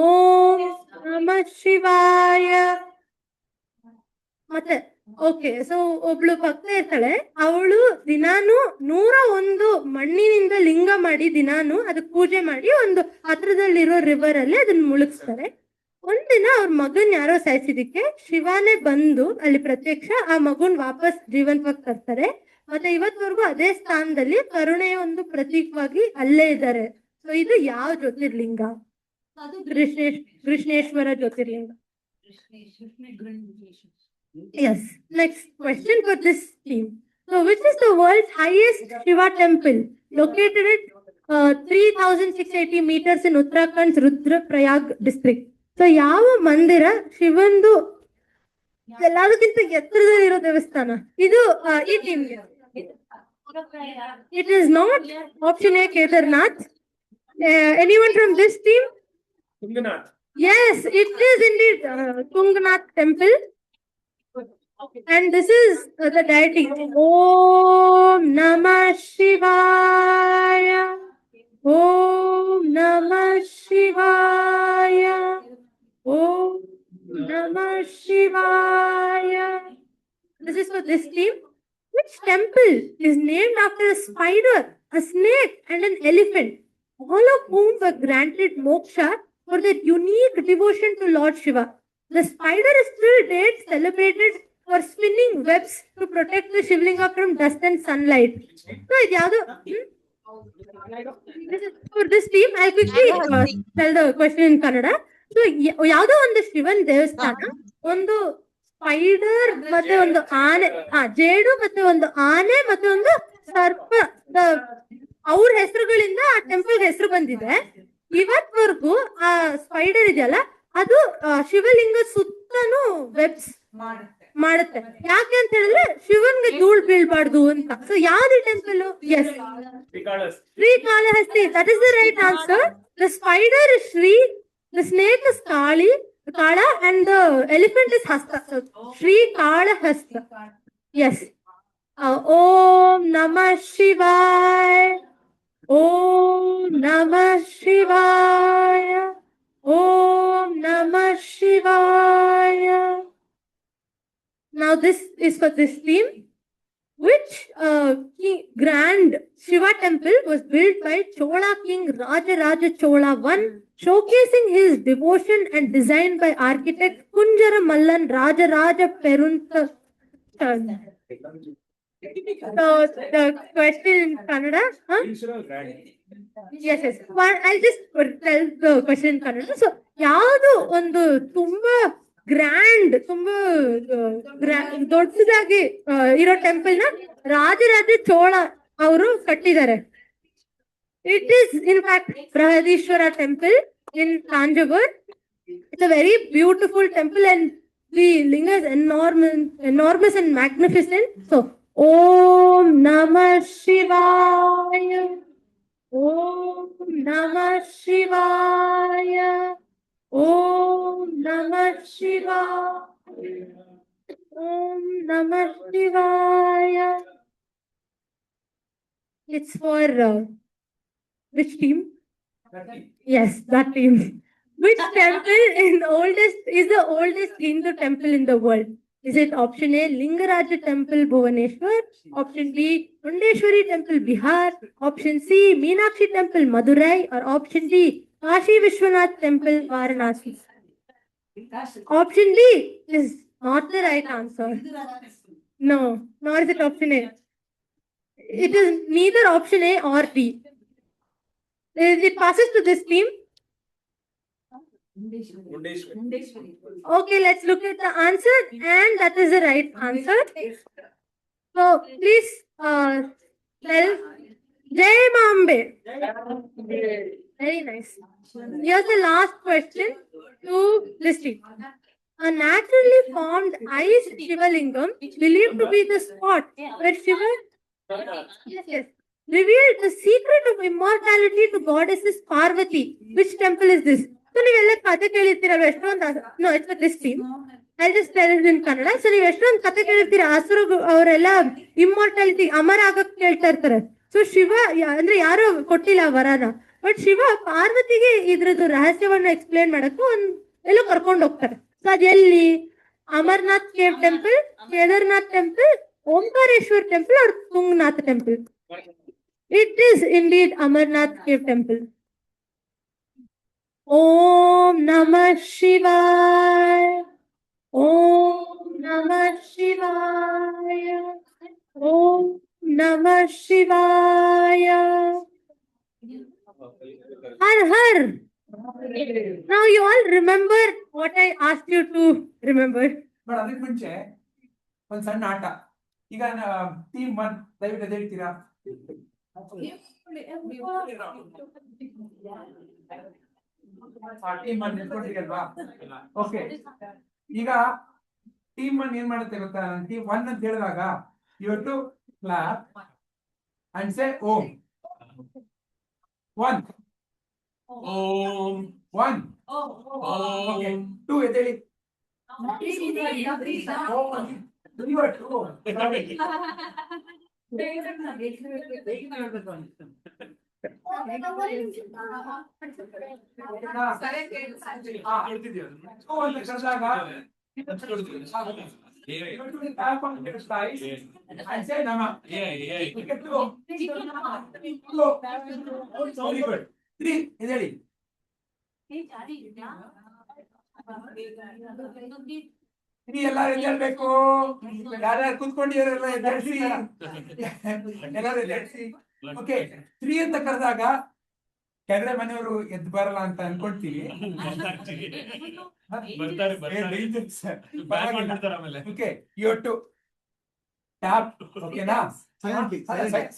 Om Namah Shivaya. ಮತ್ತೆ okay, so ಒಬ್ಳು ಭಕ್ತ ಇರ್ತಾಳೆ, ಅವಳು ದಿನಾನು 101 ಮಣ್ಣಿನಿಂದ ಲಿಂಗ ಮಾಡಿ ದಿನಾನು ಅದಕ್ಕೆ ಪೂಜೆ ಮಾಡಿ ಒಂದು ಹತ್ರದಲ್ಲಿರೋ ರಿವರ್ ಅಲ್ಲಿ ಅದನ್ನ ಮುಳುಗಿಸ್ತಾರೆ. ಒಂದಿನ ಅವ್ರ ಮಗನ್ ಯಾರೋ ಸಾಯಿಸಿದಿಕ್ಕೆ ಶಿವಾನೇ ಬಂದು ಅಲ್ಲಿ ಪ್ರತ್ಯಕ್ಷ ಆ ಮಗುನ್ ವಾಪಸ್ ಜೀವಂತವಾಗಿ ತರ್ತಾರೆ. ಮತ್ತೆ ಇವತ್ವರೆಗೂ ಅದೇ ಸ್ಥಾನದಲ್ಲಿ ಕರುಣೆಯ ಒಂದು ಪ್ರತೀಕವಾಗಿ ಅಲ್ಲೇ ಇದ್ದಾರೆ. ಸೊ ಇದು ಯಾವ ಜ್ಯೋತಿರ್ಲಿಂಗ? ಕೃಷ್ಣೇಶ್ವರ ಜ್ಯೋತಿರ್ಲಿಂಗ. Yes. Next question for this theme. So, which is the world's highest Shiva temple, located at 3,680 meters in Uttarakhand's Rudraprayag district? So, ಯಾವ ಮಂದಿರ ಶಿವಂದು ಎಲ್ಲದಕ್ಕಿಂತ ಎತ್ತರದಲ್ಲಿರೋ ದೇವಸ್ಥಾನ? ಇದು ಈ ಟೀಮ್ಗೆ. It is not option A, Kedarnath. Anyone from this team? Tunganath. Yes, it is indeed Tunganath temple. And this is the deity. Om Namah Shivaya. Om Namah Shivaya. Om Namah Shivaya. This is for this team. Which temple is named after a spider, a snake, and an elephant, all of whom were granted moksha for their unique devotion to Lord Shiva? The spider is still date celebrated for spinning webs to protect the Shivlinga from dust and sunlight. So, this is for this team. I'll quickly tell the question in Kannada. So, ಯಾವ್ದೋ ಒಂದು ಶಿವನ್ ದೇವಸ್ಥಾನ ಒಂದು spider ಮತ್ತೆ ಒಂದು ಆನೆ ಜೇಡು ಮತ್ತೆ ಒಂದು ಆನೆ ಮತ್ತೆ ಒಂದು ಸರ್ಪ ಅವ್ರ ಹೆಸರುಗಳಿಂದ ಆ ಟೆಂಪಲ್ ಹೆಸರು ಬಂದಿದೆ. ಇವತ್ವರೆಗೂ ಆ ಸ್ಪೈಡರ್ ಇದೆಯಲ್ಲ ಅದು ಶಿವಲಿಂಗ ಸುತ್ತನೂ ವೆಬ್ಸ್ ಮಾಡುತ್ತೆ. ಯಾಕೆ ಅಂತ ಹೇಳಿದ್ರೆ ಶಿವನ್ಗೆ ಧೂಳ್ ಬೀಳ್ಬಾರ್ದು ಅಂತ. ಸೊ ಯಾವ್ದು temple? Yes, Srikalahasti. That is the right answer. The spider is Sri, the snake is Kala, and the elephant is Hasta. So Srikalahasti. Yes. Om Namah Shivaya. Om Namah Shivaya. Om Namah Shivaya. Now this is for this theme. Which grand Shiva temple was built by Chola King Rajaraja Chola I, showcasing his devotion and designed by architect Kunjara Mallan Rajaraja Perunta. So the question in Kannada? Huh? Yes. I'll just tell the question in Kannada. So, ಯಾವುದು ಒಂದು ತುಂಬಾ grand ತುಂಬಾ ದೊಡ್ಡದಾಗಿ ಇರೋ temple ನ ರಾಜರಾಜ ಚೋಳ ಅವರು ಕಟ್ಟಿದ್ದಾರೆ. It is in fact Brihadeeswara temple in Tanjavur. It's a very beautiful temple and the linga is enormous and magnificent. So, Om Namah Shivaya. Om Namah Shivaya. Om Namah Shivaya. Om Namah Shivaya. It's for which team? Yes, that team. Which temple is the oldest Hindu temple in the world? Is it option A, Lingaraja Temple, Bhubaneswar? Option B, Mundeshwari Temple, Bihar? Option C, Meenakshi Temple, Madurai? Or option D, Kashi Vishwanath Temple, Varanasi? Option D is not the right answer. No, nor is it option A. It is neither option A or D. It passes to this team. Okay, let's look at the answer, and that is the right answer. So please tell Jai Mambe. Very nice. Here's the last question to this team. A naturally formed ice Shivalingam believed to be the spot where Shiva revealed the secret of immortality to goddesses Parvati. Which temple is this? So ನೀವೆಲ್ಲ ಕಥೆ ಕೇಳಿರ್ತೀರಲ್ವ ಎಷ್ಟೊಂದು no it's this team. I just tell it in Kannada. So ನೀವು ಎಷ್ಟೊಂದು ಕಥೆ ಕೇಳಿರ್ತೀರ, ಹಸುರು ಅವರೆಲ್ಲ ಇಮ್ಮೋರ್ಟಾಲಿಟಿ ಅಮರ ಆಗಕ್ ಕೇಳ್ತಾ ಇರ್ತಾರೆ. ಸೊ ಶಿವ ಅಂದ್ರೆ ಯಾರು ಕೊಟ್ಟಿಲ್ಲ ವರನ, ಬಟ್ ಶಿವ ಪಾರ್ವತಿಗೆ ಇದ್ರದ್ದು ರಹಸ್ಯವನ್ನ ಎಕ್ಸ್ಪ್ಲೇನ್ ಮಾಡಕ್ಕೆ ಎಲ್ಲೋ ಕರ್ಕೊಂಡು ಹೋಗ್ತಾರೆ. ಸೊ ಅದೆಲ್ಲಿ? Amarnath cave temple, Kedarnath temple, Omkareshwar temple और Tunganath temple. It is indeed Amarnath Cave Temple. Om Namah Shivaya. Om Namah Shivaya. Om Namah Shivaya. Har Har. Now you all remember what I asked you to remember. But ಅದಕ್ಕೆ ಮುಂಚೆ ಒಂದ್ ಸಣ್ಣ ಆಟ. ಈಗ team 1 ದಯವಿಟ್ಟು ಎದ್ದು ಹೇಳ್ತೀರಾ? ಟೀಮ್ 1 ನಿಂತ್ಕೊಂಡಿರಲ್ವಾ? ಓಕೆ, ಈಗ ಟೀಮ್ 1 ಏನ್ ಮಾಡುತ್ತೆ ಗೊತ್ತಾ? ಟೀಮ್ 1 ಅಂತ ಹೇಳಿದಾಗ you have to clap and say ಓಂ. 1 ಓಂ 1 ಓಕೆ 2 ಎದ್ದೇಳಿ. You have to tap on your thighs and say Nama. Okay, two. Two. Very good. Three. Is ready. Three ಎಲ್ಲಾರು ಎದ್ದೇಳ್ಬೇಕು. ಯಾರ್ಯಾರು ಕೂತ್ಕೊಂಡಿರಲ್ಲ ಎದ್ದೇಳ್ಸಿ. ಎಲ್ಲಾರು ಎದ್ದೇಳ್ಸಿ. ಓಕೆ, ತ್ರೀ ಅಂತ ಕರೆದಾಗ ಕೆಳಗಡೆ ಮನೆಯವರು ಎದ್ದು ಬರಲ್ಲ ಅಂತ ಅನ್ಕೊಳ್ತೀವಿ. Okay, you two tap. ಓಕೆನಾ?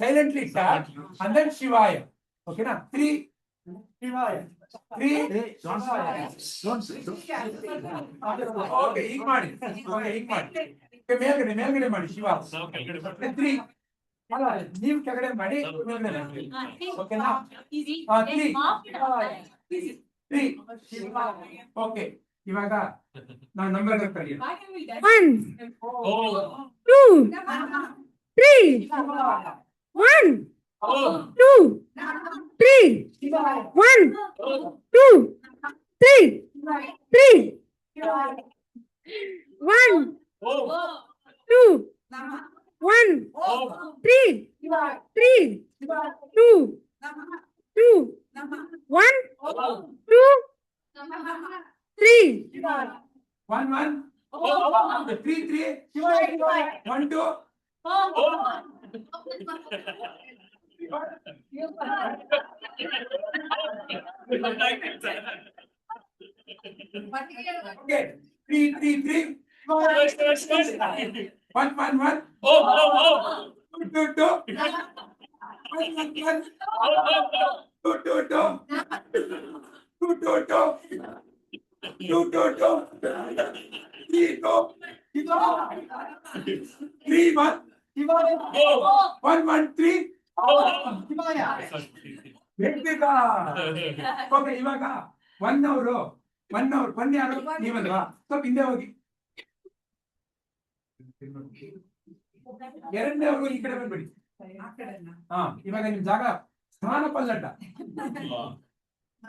ಸೈಲೆಂಟ್ಲಿ ಟ್ಯಾಪ್ and then ಶಿವಾಯ. ಓಕೆನಾ? ತ್ರೀ ಶಿವಾಯ. ತ್ರೀ ಓಕೆ, ಈಗ ಮಾಡಿ. ಓಕೆ, ಈಗ ಮಾಡಿ. ಮೇಲ್ಗಡೆ ಮಾಡಿ ಶಿವ. ತ್ರೀ ಅಲ್ಲ, ನೀವು ಕೆಳಗಡೆ ಮಾಡಿ ಮೇಲ್ಗಡೆ ಮಾಡಿ. ಓಕೆನಾ? ತ್ರೀ. ಓಕೆ, ಇವಾಗ ನಾವು ನಂಬರ್ ಕರೆಯೋಣ. 1, 2, 3. 1, 2, 3. 1, 2, 3. 3. 1, 2, 1, 3. 3. 2, 2. 1, 2, 3. 1 1 3 3 1 2 Okay, 3 3 3 1 1 1 2 2 1 1 1 2 2 2 2 2 2 2 2 2 3 2 3 1 1 1 3 ಹೇಳ್ಬೇಕಾ? ಓಕೆ, ಇವಾಗ 1 ಅವರು 1 ಯಾರು ನೀವಲ್ವಾ? ಸ್ವಲ್ಪ ಹಿಂದೆ ಹೋಗಿ. ಎರಡನೇ ಅವರು ಈ ಕಡೆ ಬಂದ್ಬಿಡಿ. ಹಾ, ಇವಾಗ ನಿಮ್ ಜಾಗ ಸ್ಥಾನ ಪಲ್ಲಟ.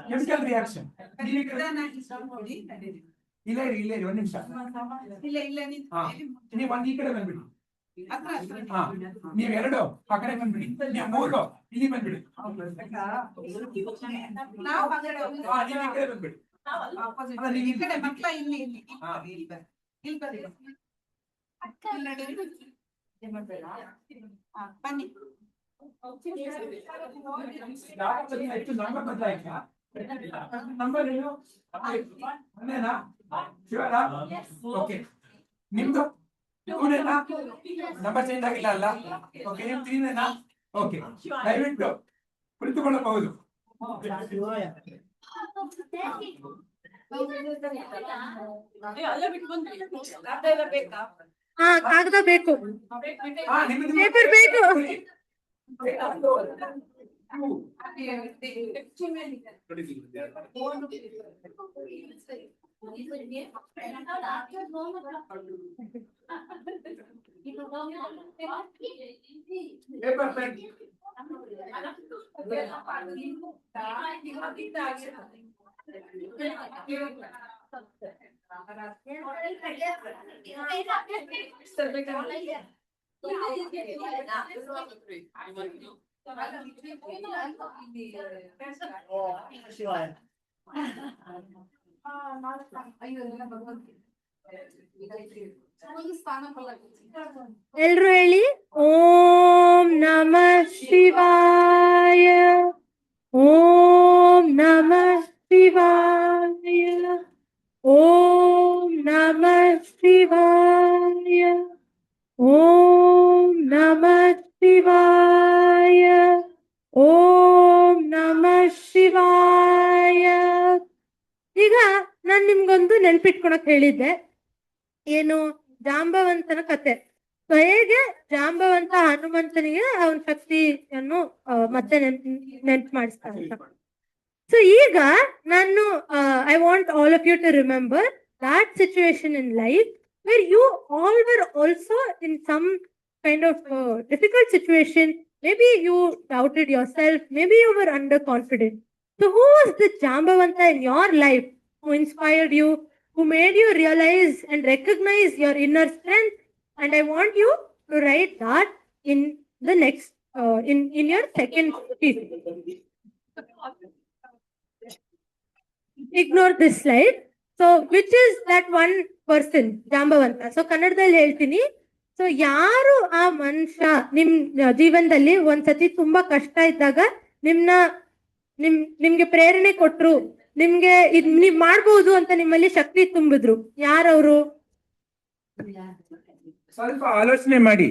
Chemical reaction. ಇಲ್ಲ ಇರಿ ಒಂದ್ ನಿಮಿಷ. ನೀವು ಒಂದ್ ಈ ಕಡೆ ಬಂದ್ಬಿಡಿ. ಹಾ, ನೀವ್ ಎರಡು ಆ ಕಡೆ ಬಂದ್ಬಿಡಿ. ನೀವು ಮೂರು ಇಲ್ಲಿ ಬಂದ್ಬಿಡಿ. ನೀವು ಈ ಕಡೆ ಬಂದ್ಬಿಡಿ. ಬನ್ನಿ. ನಂಬರ್ ಬದಲಾಯ್ತಾ? ನಂಬರ್ ಏನು? ಒಂದೇನಾ? ಶಿವರಾ? ಓಕೆ, ನಿಮ್ದು ಟೂನೇನಾ? ನಂಬರ್ ಚೇಂಜ್ ಆಗಿಲ್ಲ ಅಲ್ಲ? ಓಕೆ, ನಿಮ್ ತ್ರೀನೇನಾ? ಓಕೆ, ದಯವಿಟ್ಟು ಕುಳಿತುಕೊಳ್ಳಬಹುದು. ಹಾ, ಕಾಗದ ಬೇಕು, ಪೇಪರ್ ಬೇಕು. ಎಲ್ರು ಹೇಳಿ, ಓಂ ನಮಃ ಶಿವಾಯ, ಓಂ ನಮಃ ಶಿವಾಯ, ಓಂ ನಮಃ ಶಿವಾಯ, ಓಂ ನಮಃ ಶಿವಾಯ, ಓಂ ನಮಃ ಶಿವಾಯ. ಈಗ ನಾನ್ ನಿಮ್ಗೊಂದು ನೆನ್ಪಿಟ್ಕೊಳಕ್ ಹೇಳಿದ್ದೆ, ಏನು, ಜಾಂಬವಂತನ ಕತೆ. ಸೊ ಹೇಗೆ ಜಾಂಬವಂತ ಹನುಮಂತನಿಗೆ ಅವನ ಶಕ್ತಿಯನ್ನು ಮತ್ತೆ ನೆನ್ಪು ಮಾಡಿಸ್ತಾ ಅಂತ. ಸೊ ಈಗ ನಾನು I want all of you to remember that situation in life where you all were also in some kind of difficult situation. Maybe you doubted yourself, maybe you were underconfident. So who was the Jambavanta in your life who inspired you, who made you realize and recognize your inner strength. And I want you to write that in the next, in your second piece. Ignore this slide. So, which is that one person, Jambavanta. So ಕನ್ನಡದಲ್ಲಿ ಹೇಳ್ತೀನಿ. So ಯಾರು ಆ ಮನುಷ್ಯ ನಿಮ್ ಜೀವನದಲ್ಲಿ ಒಂದ್ಸತಿ ತುಂಬಾ ಕಷ್ಟ ಇದ್ದಾಗ ನಿಮ್ಗೆ ಪ್ರೇರಣೆ ಕೊಟ್ರು, ನಿಮ್ಗೆ ಇದ್ ನೀವ್ ಮಾಡ್ಬೋದು ಅಂತ ನಿಮ್ಮಲ್ಲಿ ಶಕ್ತಿ ತುಂಬಿದ್ರು, ಯಾರವರು? ಸ್ವಲ್ಪ ಆಲೋಚನೆ ಮಾಡಿ.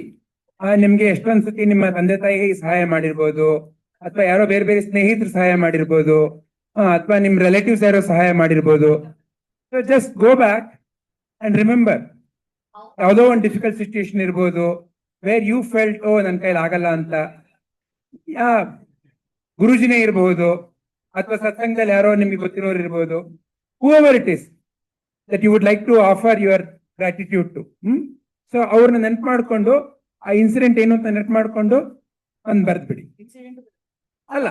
ನಿಮ್ಗೆ ಎಷ್ಟೊಂದ್ಸತಿ ನಿಮ್ಮ ತಂದೆ ತಾಯಿಗೆ ಸಹಾಯ ಮಾಡಿರ್ಬೋದು, ಅಥವಾ ಯಾರೋ ಬೇರೆ ಬೇರೆ ಸ್ನೇಹಿತರು ಸಹಾಯ ಮಾಡಿರ್ಬೋದು, ಅಥವಾ ನಿಮ್ ರಿಲೇಟಿವ್ಸ್ ಯಾರೋ ಸಹಾಯ ಮಾಡಿರ್ಬೋದು. So just go back and remember, ಯಾವುದೋ ಒಂದು ಡಿಫಿಕಲ್ಟ್ ಸಿಚುಯೇಷನ್ ಇರ್ಬೋದು, ವೇರ್ ಯು ಫೆಲ್ಟ್ ಓ ನನ್ನ ಕೈಲಿ ಆಗಲ್ಲ ಅಂತ. ಗುರುಜಿನೇ ಇರಬಹುದು, ಅಥವಾ ಸತ್ಸಂಗದಲ್ಲಿ ಯಾರೋ ನಿಮ್ಗೆ ಗೊತ್ತಿರೋರು ಇರ್ಬೋದು. Whoever it is that you would like to offer your gratitude to. So ಅವ್ರನ್ನ ನೆನ್ಪು ಮಾಡ್ಕೊಂಡು, ಆ ಇನ್ಸಿಡೆಂಟ್ ಏನು ಅಂತ ನೆನ್ಪು ಮಾಡ್ಕೊಂಡು ಒಂದ್ ಬರ್ದ್ಬಿಡಿ. ಅಲ್ಲ,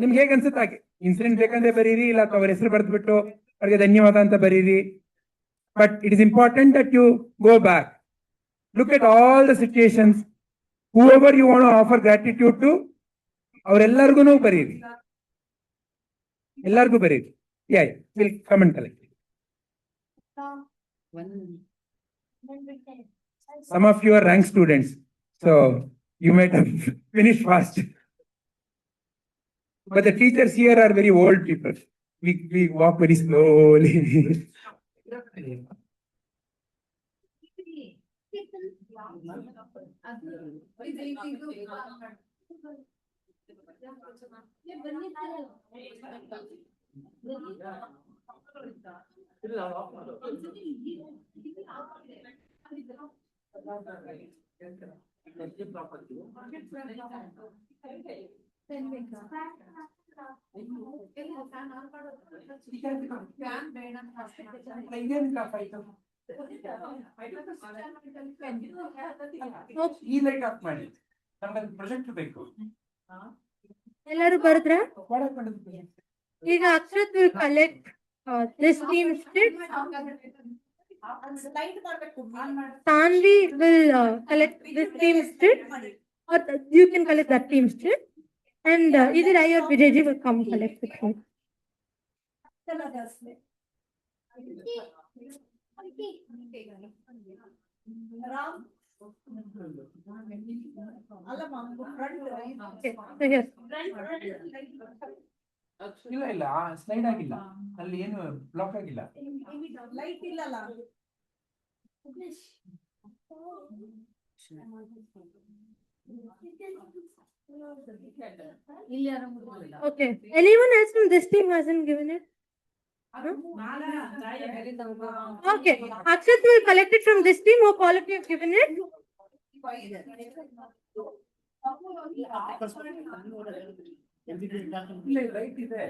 ನಿಮ್ಗೆ ಹೇಗೆ ಅನ್ಸುತ್ತೆ ಹಾಗೆ ಇನ್ಸಿಡೆಂಟ್ ಬೇಕಂದ್ರೆ ಬರೀರಿ, ಇಲ್ಲ ಅವ್ರ ಹೆಸರು ಬರ್ದ್ಬಿಟ್ಟು ಅವ್ರಿಗೆ ಧನ್ಯವಾದ ಅಂತ ಬರೀರಿ. But it is important that you go back, look at all the situations, whoever you want to offer gratitude to, ಅವರೆಲ್ಲರಿಗೂ ಬರೀರಿ, ಎಲ್ಲರಿಗೂ ಬರೀರಿ. Ya will come and collect. Some of you are rank students, so you might have finished fast. But the teachers here are very old people. We walk very slowly. ಈ light off ಮಾಡಿ, ನಮ್ಗೆ project ಬೇಕು. ಎಲ್ಲರೂ ಬರದ್ರ? ಈಗ Akshat will collect this team strip. Tanvi will collect this team strip, or you can collect that team strip, and either I or Vijayji will come collect with you. Okay, so here. ಇಲ್ಲ ಇಲ್ಲ, slide ಆಗಿಲ್ಲ, ಅಲ್ಲಿ ಏನು block ಆಗಿಲ್ಲ. Light ಇಲ್ಲಲ್ಲ. Okay, anyone else from this team hasn't given it? Okay, Akshat will collect it from this team. Hope all of you have given it. Light ಇದೆ.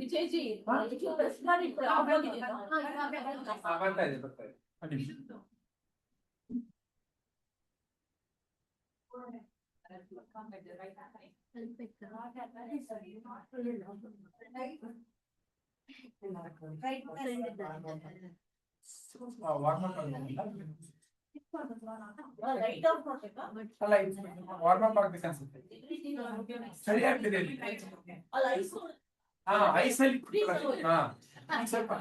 ವಿಜಯ್ಜಿ ಬರ್ತಾ ಇದೆ, ಬರ್ತಾ ಇದೆ. ಅಲ್ಲ, ವಾರ್ಮ್ ಅಪ್ ಆಗ್ಬೇಕು ಅನ್ಸುತ್ತೆ. ಸರಿ ಆಗ್ತಿದೆ ಇಲ್ಲಿ. ಐಸಲ್ಲಿ ಸ್ವಲ್ಪ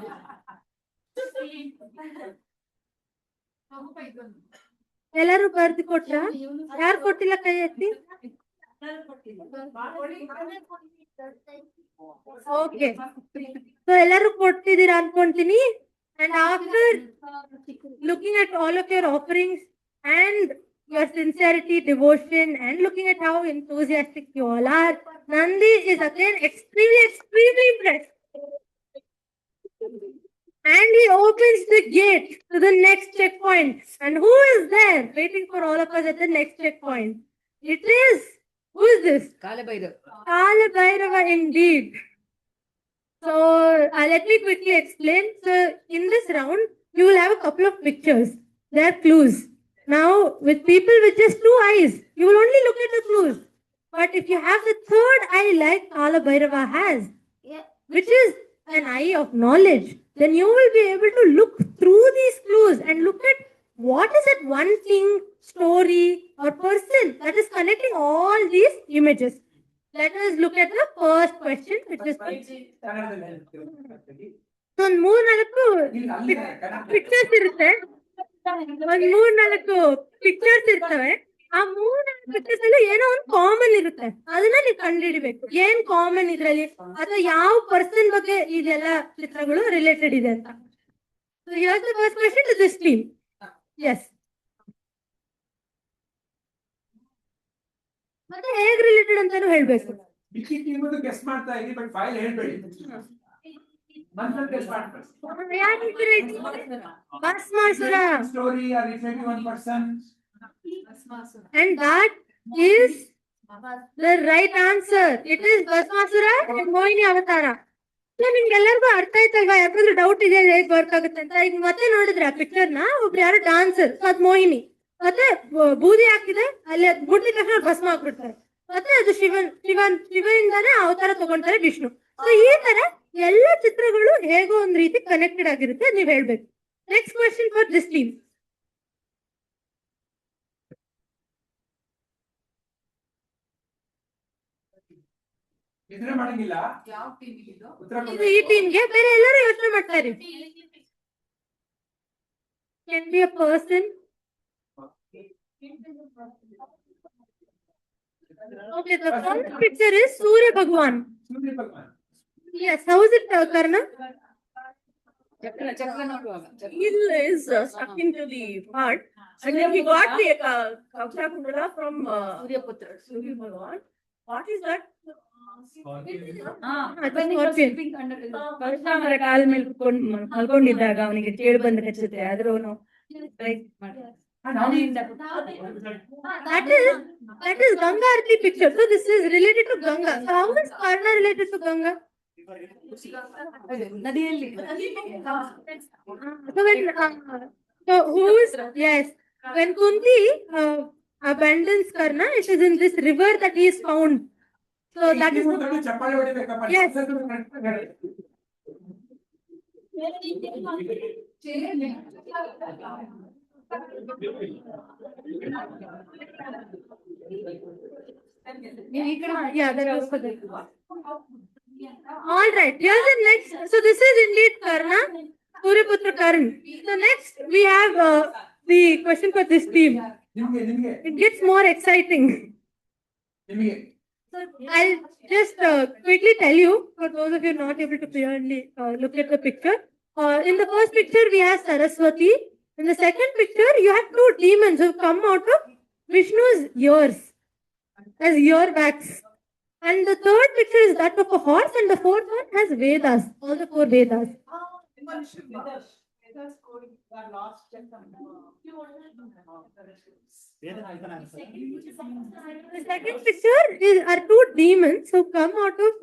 ಎಲ್ಲರೂ ಬರ್ದು ಕೊಟ್ರ? ಯಾರು ಕೊಟ್ಟಿಲ್ಲ ಕೈ ಎತ್ತಿ? ಓಕೆ, ಸೊ ಎಲ್ಲರೂ ಕೊಟ್ಟಿದ್ದೀರಾ ಅನ್ಕೊಂತೀನಿ. And after looking at all of your offerings and your sincerity, devotion, and looking at how enthusiastic you all are, Nandi is again extremely impressed. And he opens the gate to the next checkpoint. And who is there waiting for all of us at the next checkpoint? It is, who is this? Kala Bhairava indeed. So let me quickly explain. So in this round, you will have a couple of pictures. They are clues. Now, with people with just 2 eyes, you will only look at the clues. But if you have the third eye like Kala Bhairava has, which is an eye of knowledge, then you will be able to look through these clues and look at what is that one thing, story, or person that is connecting all these images. Let us look at the first question, which is so pictures ಇರುತ್ತೆ ಒಂದ್ ಮೂರ್ನಾಲ್ಕು pictures ಇರ್ತವೆ ಆ ಮೂರ್ನಾಲ್ಕು pictures ಅಲ್ಲಿ ಏನೋ ಒಂದು common ಇರುತ್ತೆ ಅದನ್ನ ನೀವು ಕಂಡುಹಿಡಿಬೇಕು ಏನ್ ಕಾಮನ್ ಇದ್ರಲ್ಲಿ ಅಥವಾ ಯಾವ ಪರ್ಸನ್ ಬಗ್ಗೆ ಇದೆಲ್ಲ ಚಿತ್ರಗಳು ರಿಲೇಟೆಡ್ ಇದೆ ಅಂತ So here's the first question to this team. Yes. ಮತ್ತೆ ಹೇಗ್ ರಿಲೇಟೆಡ್ ಅಂತಾನು ಹೇಳ್ಬೇಕು ಮಿಕ್ಕಿ ಟೀಮ್ ಗೆಸ್ ಮಾಡ್ತಾ ಇರಿ ಬಟ್ ಫೈಲ್ ಹೇಳ್ಬೇಡಿ ಮನ್ಸಲ್ಲಿ ಗೆಸ್ ಮಾಡ್ತಾರೆ Bhasmasura. Story or referring to one person. And that is the right answer. It is Bhasmasura and Mohini Avatara. So ನಿಮ್ಗೆಲ್ಲರಿಗೂ ಅರ್ಥ ಆಯ್ತಲ್ವಾ ಯಾಕಂದ್ರೆ ಡೌಟ್ ಇದೆ ಹೇಗ್ ವರ್ಕ್ ಆಗುತ್ತೆ ಅಂತ ಈಗ ಮತ್ತೆ ನೋಡಿದ್ರೆ ಆ ಪಿಕ್ಚರ್ ನ ಒಬ್ರು ಯಾರು ಡಾನ್ಸರ್ ಅದ್ ಮೋಹಿನಿ ಮತ್ತೆ ಬೂದಿ ಹಾಕಿದೆ ಅಲ್ಲಿ ಮುಟ್ಟಿದ ತಕ್ಷಣ ಭಸ್ಮ ಹಾಕ್ಬಿಡ್ತಾರೆ ಮತ್ತೆ ಅದು ಶಿವನಿಂದಾನೇ ಅವತಾರ ತಗೊಂತಾರೆ ವಿಷ್ಣು ಸೊ ಈ ತರ ಎಲ್ಲ ಚಿತ್ರಗಳು ಹೇಗೋ ಒಂದ್ ರೀತಿ ಕನೆಕ್ಟೆಡ್ ಆಗಿರುತ್ತೆ ನೀವ್ ಹೇಳ್ಬೇಕು next question for this team ಇದನ್ನ ಮಾಡಂಗಿಲ್ಲ ಯಾವ ಟೀಮ್ ಇದು ಇದು ಈ ಟೀಮ್ಗೆ ಬೇರೆ ಎಲ್ಲರೂ ಯೋಚನೆ ಮಾಡ್ತಾರೆ can be a person. Okay, the first picture is Surya Bhagwan. Surya Bhagwan. Yes, how is it, Karna? Heel is stuck into the heart, and then we got the Kaksha Kundala from Surya Bhagwan. What is that? ಪರಶುರಾಮರ ಕಾಲ ಮೇಲೆ ಮಲ್ಕೊಂಡಿದ್ದಾಗ ಅವನಿಗೆ ಕೇಳಿ ಬಂದ ಕಚ್ಚುತ್ತೆ ಆದ್ರೂ that is Ganga Arti picture. So this is related to Ganga. So how is Karna related to Ganga? ನದಿಯಲ್ಲಿ So who is yes? When Kunti abandons Karna, it is in this river that he is found. So that is ಚಪ್ಪಾಳೆ ಹೊಡಿಬೇಕಪ್ಪ yes. Yeah, that was for that. All right. Here's the next. So this is indeed Karna, Suryaputra Karna. So next we have the question for this team. ನಿಮ್ಗೆ It gets more exciting. ನಿಮ್ಗೆ So I'll just quickly tell you, for those of you not able to clearly look at the picture. In the first picture, we have Saraswati. In the second picture, you have two demons who come out of Vishnu's ears as earbacks. And the third picture is that of a horse, and the fourth one has Vedas, all the four Vedas. The second picture are two demons who come out of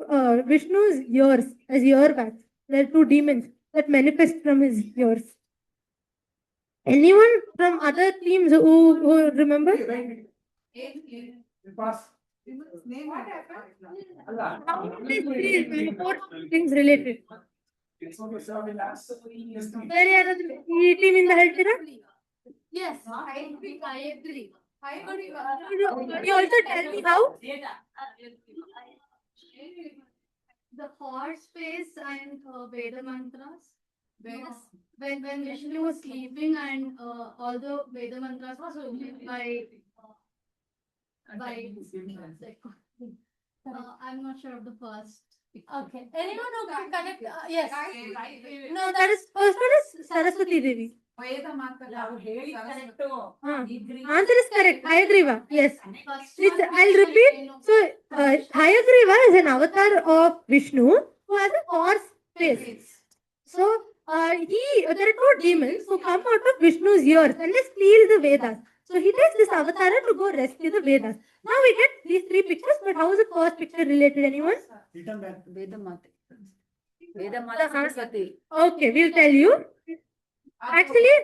Vishnu's ears as earbacks. There are two demons that manifest from his ears. Anyone from other teams who remember? Pass what happened? How is these four things related? ಬೇರೆ ಯಾರಾದ್ರೂ ಈ team ಇಂದ ಹೇಳ್ತೀರಾ? Yes, I agree. You also tell me how? The horse face and Veda mantras. Yes. When Vishnu was sleeping and all the Veda mantras was only by I'm not sure of the first. Okay. Anyone who can connect? Yes. No, that is first one is Saraswati Devi. ವೇದ ಮಾತ್ರ Answer is correct. Hayagriva. Yes. I'll repeat. So, Hayagriva is an avatar of Vishnu who has a horse face. So, there are two demons who come out of Vishnu's ears and they steal the Vedas. So, he takes this avatar to go rescue the Vedas. Now, we get these three pictures, but how is the first picture related? Anyone? Okay, we'll tell you. Actually,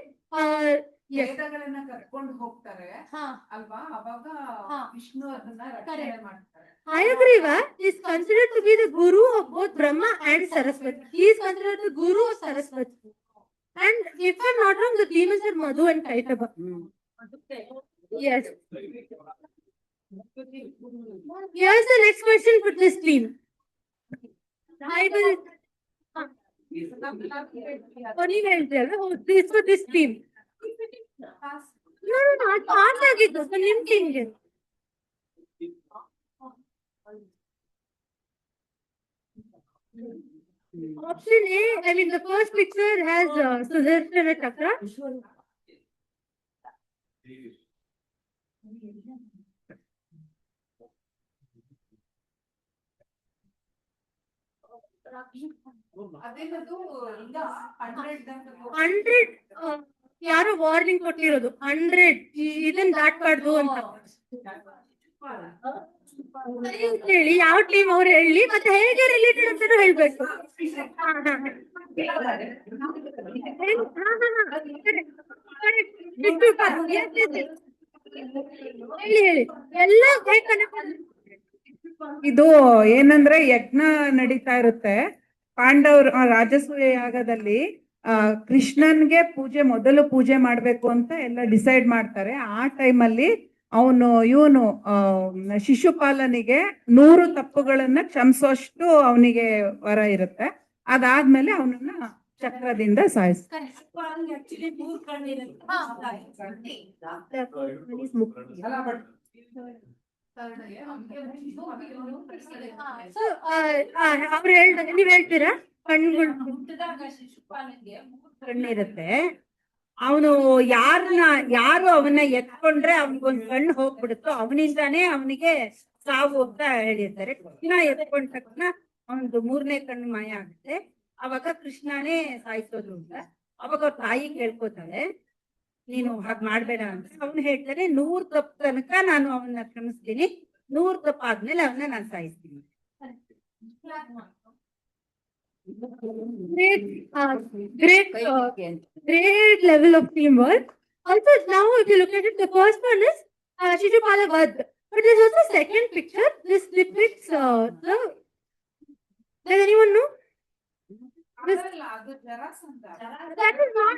Yes. ವೇದಗಳನ್ನ ಕರ್ಕೊಂಡು ಹೋಗ್ತಾರೆ ಹಾ. ಅಲ್ವಾ, ಅವಾಗ ಹಾ. ವಿಷ್ಣು ಅದನ್ನ ರಕ್ಷಣೆ Correct. ಮಾಡ್ತಾರೆ. Hayagriva is considered to be the guru of both Brahma and Saraswati. He is considered the guru of Saraswati. And if I'm not wrong, the demons are Madhu and Kaitaba. Yes. Here's the next question for this team. I will. Only this for this team. No, ಅದು pass ಆಗಿದ್ದು so ನಿಮ್ ಟೀಮ್ಗೆ. Option A, I mean the first picture has Sudarshana Chakra. ಅದೇನದು ಈಗ 100 ಯಾರೋ warning ಕೊಟ್ಟಿರೋದು 100 ಇದನ್ನ ದಾಟ್ಬಾರ್ದು ಅಂತ. ಹೇಳಿ ಯಾವ ಟೀಮ್ ಅವ್ರು ಹೇಳಿ ಮತ್ತೆ ಹೇಗೆ ರಿಲೇಟೆಡ್ ಅಂತಾನು ಹೇಳ್ಬೇಕು. ಹೇಳಿ ಹೇಳಿ ಎಲ್ಲ ಇದು ಏನಂದ್ರೆ ಯಜ್ಞ ನಡೀತಾ ಇರುತ್ತೆ. ಪಾಂಡವರು ರಾಜಸೂಯ ಯಾಗದಲ್ಲಿ ಕೃಷ್ಣನ್ಗೆ ಮೊದಲು ಪೂಜೆ ಮಾಡ್ಬೇಕು ಅಂತ ಎಲ್ಲ ಡಿಸೈಡ್ ಮಾಡ್ತಾರೆ. ಆ ಟೈಮಲ್ಲಿ ಇವನು ಶಿಶುಪಾಲನಿಗೆ 100 ತಪ್ಪುಗಳನ್ನ ಕ್ಷಮಿಸೋಷ್ಟು ಅವನಿಗೆ ವರ ಇರುತ್ತೆ. ಅದಾದ್ಮೇಲೆ ಅವನನ್ನ ಚಕ್ರದಿಂದ ಸಾಯಿಸ್ತಾರೆ. ಅವ್ರು ಹೇಳ್ದಂಗೆ ನೀವ್ ಹೇಳ್ತೀರಾ ಕಣ್ಗಳು ಕಣ್ಣಿರುತ್ತೆ. ಅವನು ಯಾರು ಅವನ್ನ ಎತ್ಕೊಂಡ್ರೆ ಅವನಿಗೊಂದು ಕಣ್ಣು ಹೋಗ್ಬಿಡುತ್ತೋ ಅವನಿಂದಾನೇ ಅವನಿಗೆ ಸಾವು ಅಂತ ಹೇಳಿರ್ತಾರೆ. ಕೃಷ್ಣ ಎತ್ಕೊಂಡ ತಕ್ಷಣ ಅವನದು 3ನೇ ಕಣ್ಣು ಮಾಯ ಆಗುತ್ತೆ. ಅವಾಗ ಕೃಷ್ಣನೇ ಸಾಯಿಸೋದು ಅಂತ. ಅವಾಗ ಅವ್ರ ತಾಯಿ ಕೇಳ್ಕೊತಾಳೆ ನೀನು ಹಾಗೆ ಮಾಡ್ಬೇಡ ಅಂತ. ಅವನು ಹೇಳ್ತಾನೆ 100 ತಪ್ಪು ತನಕ ನಾನು ಅವನ್ನ ಕ್ಷಮಿಸ್ತೀನಿ, 100 ತಪ್ಪು ಆದ್ಮೇಲೆ ಅವನ್ನ ನಾನು ಸಾಯಿಸ್ತೀನಿ. Great level of teamwork. Also, now if you look at it, the first one is Shishupala Vad. But there's also a second picture. This depicts does anyone know? That is not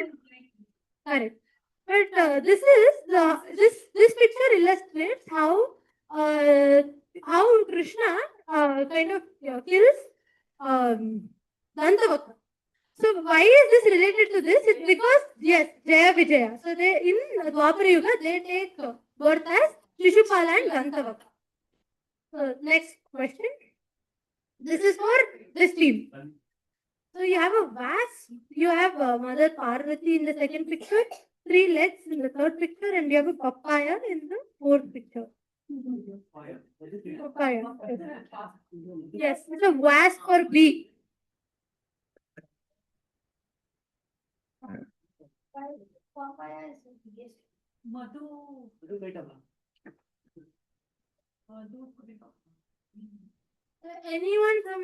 correct. But this picture illustrates how Krishna kind of kills Dantavaka. So why is this related to this? It's because yes, Jaya Vijaya. So they in Dwapara Yuga they take birth as Shishupala and Dantavaka. So next question. This is for this team. So you have Mother Parvati in the second picture, 3 legs in the third picture, and you have a papaya in the fourth picture. Papaya. Yes, it's a wasp or bee. Anyone from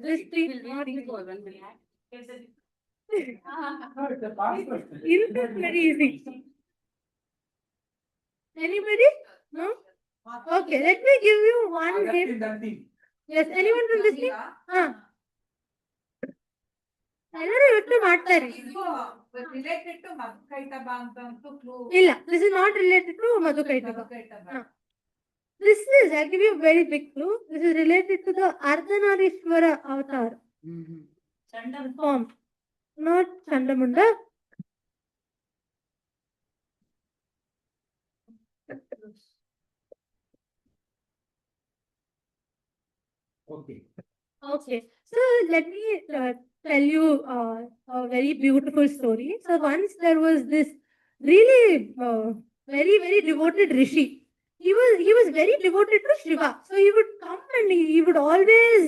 this team? It's very easy. Anybody? No? Okay, let me give you one hint. Yes, anyone from this team? ಎಲ್ಲರೂ ಇವತ್ತು ಮಾಡ್ತಾರೆ. Related to ಮಧು ಕೈಟಬ ಅಂತ clue ಇಲ್ಲ, this is not related to Madhu Kaitaba. This is, I'll give you a very big clue. This is related to the Ardhanarishwara avatar. Form. Not Chandamunda. Okay. Okay. So let me tell you a very beautiful story. So once there was this really very, very devoted rishi. He was very devoted to Shiva. So he would come and he would always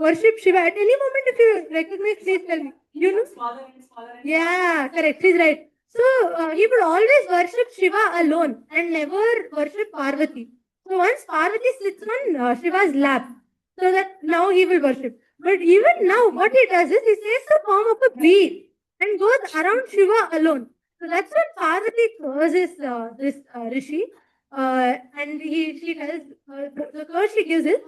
worship Shiva. At any moment, if you recognize, please tell me. You know? Yeah, correct. He's right. So he would always worship Shiva alone and never worship Parvati. So once Parvati sits on Shiva's lap, so that now he will worship. But even now, what he does is he takes the form of a bee and goes around Shiva alone. So that's when Parvati curses this Rishi, and she tells the curse she gives is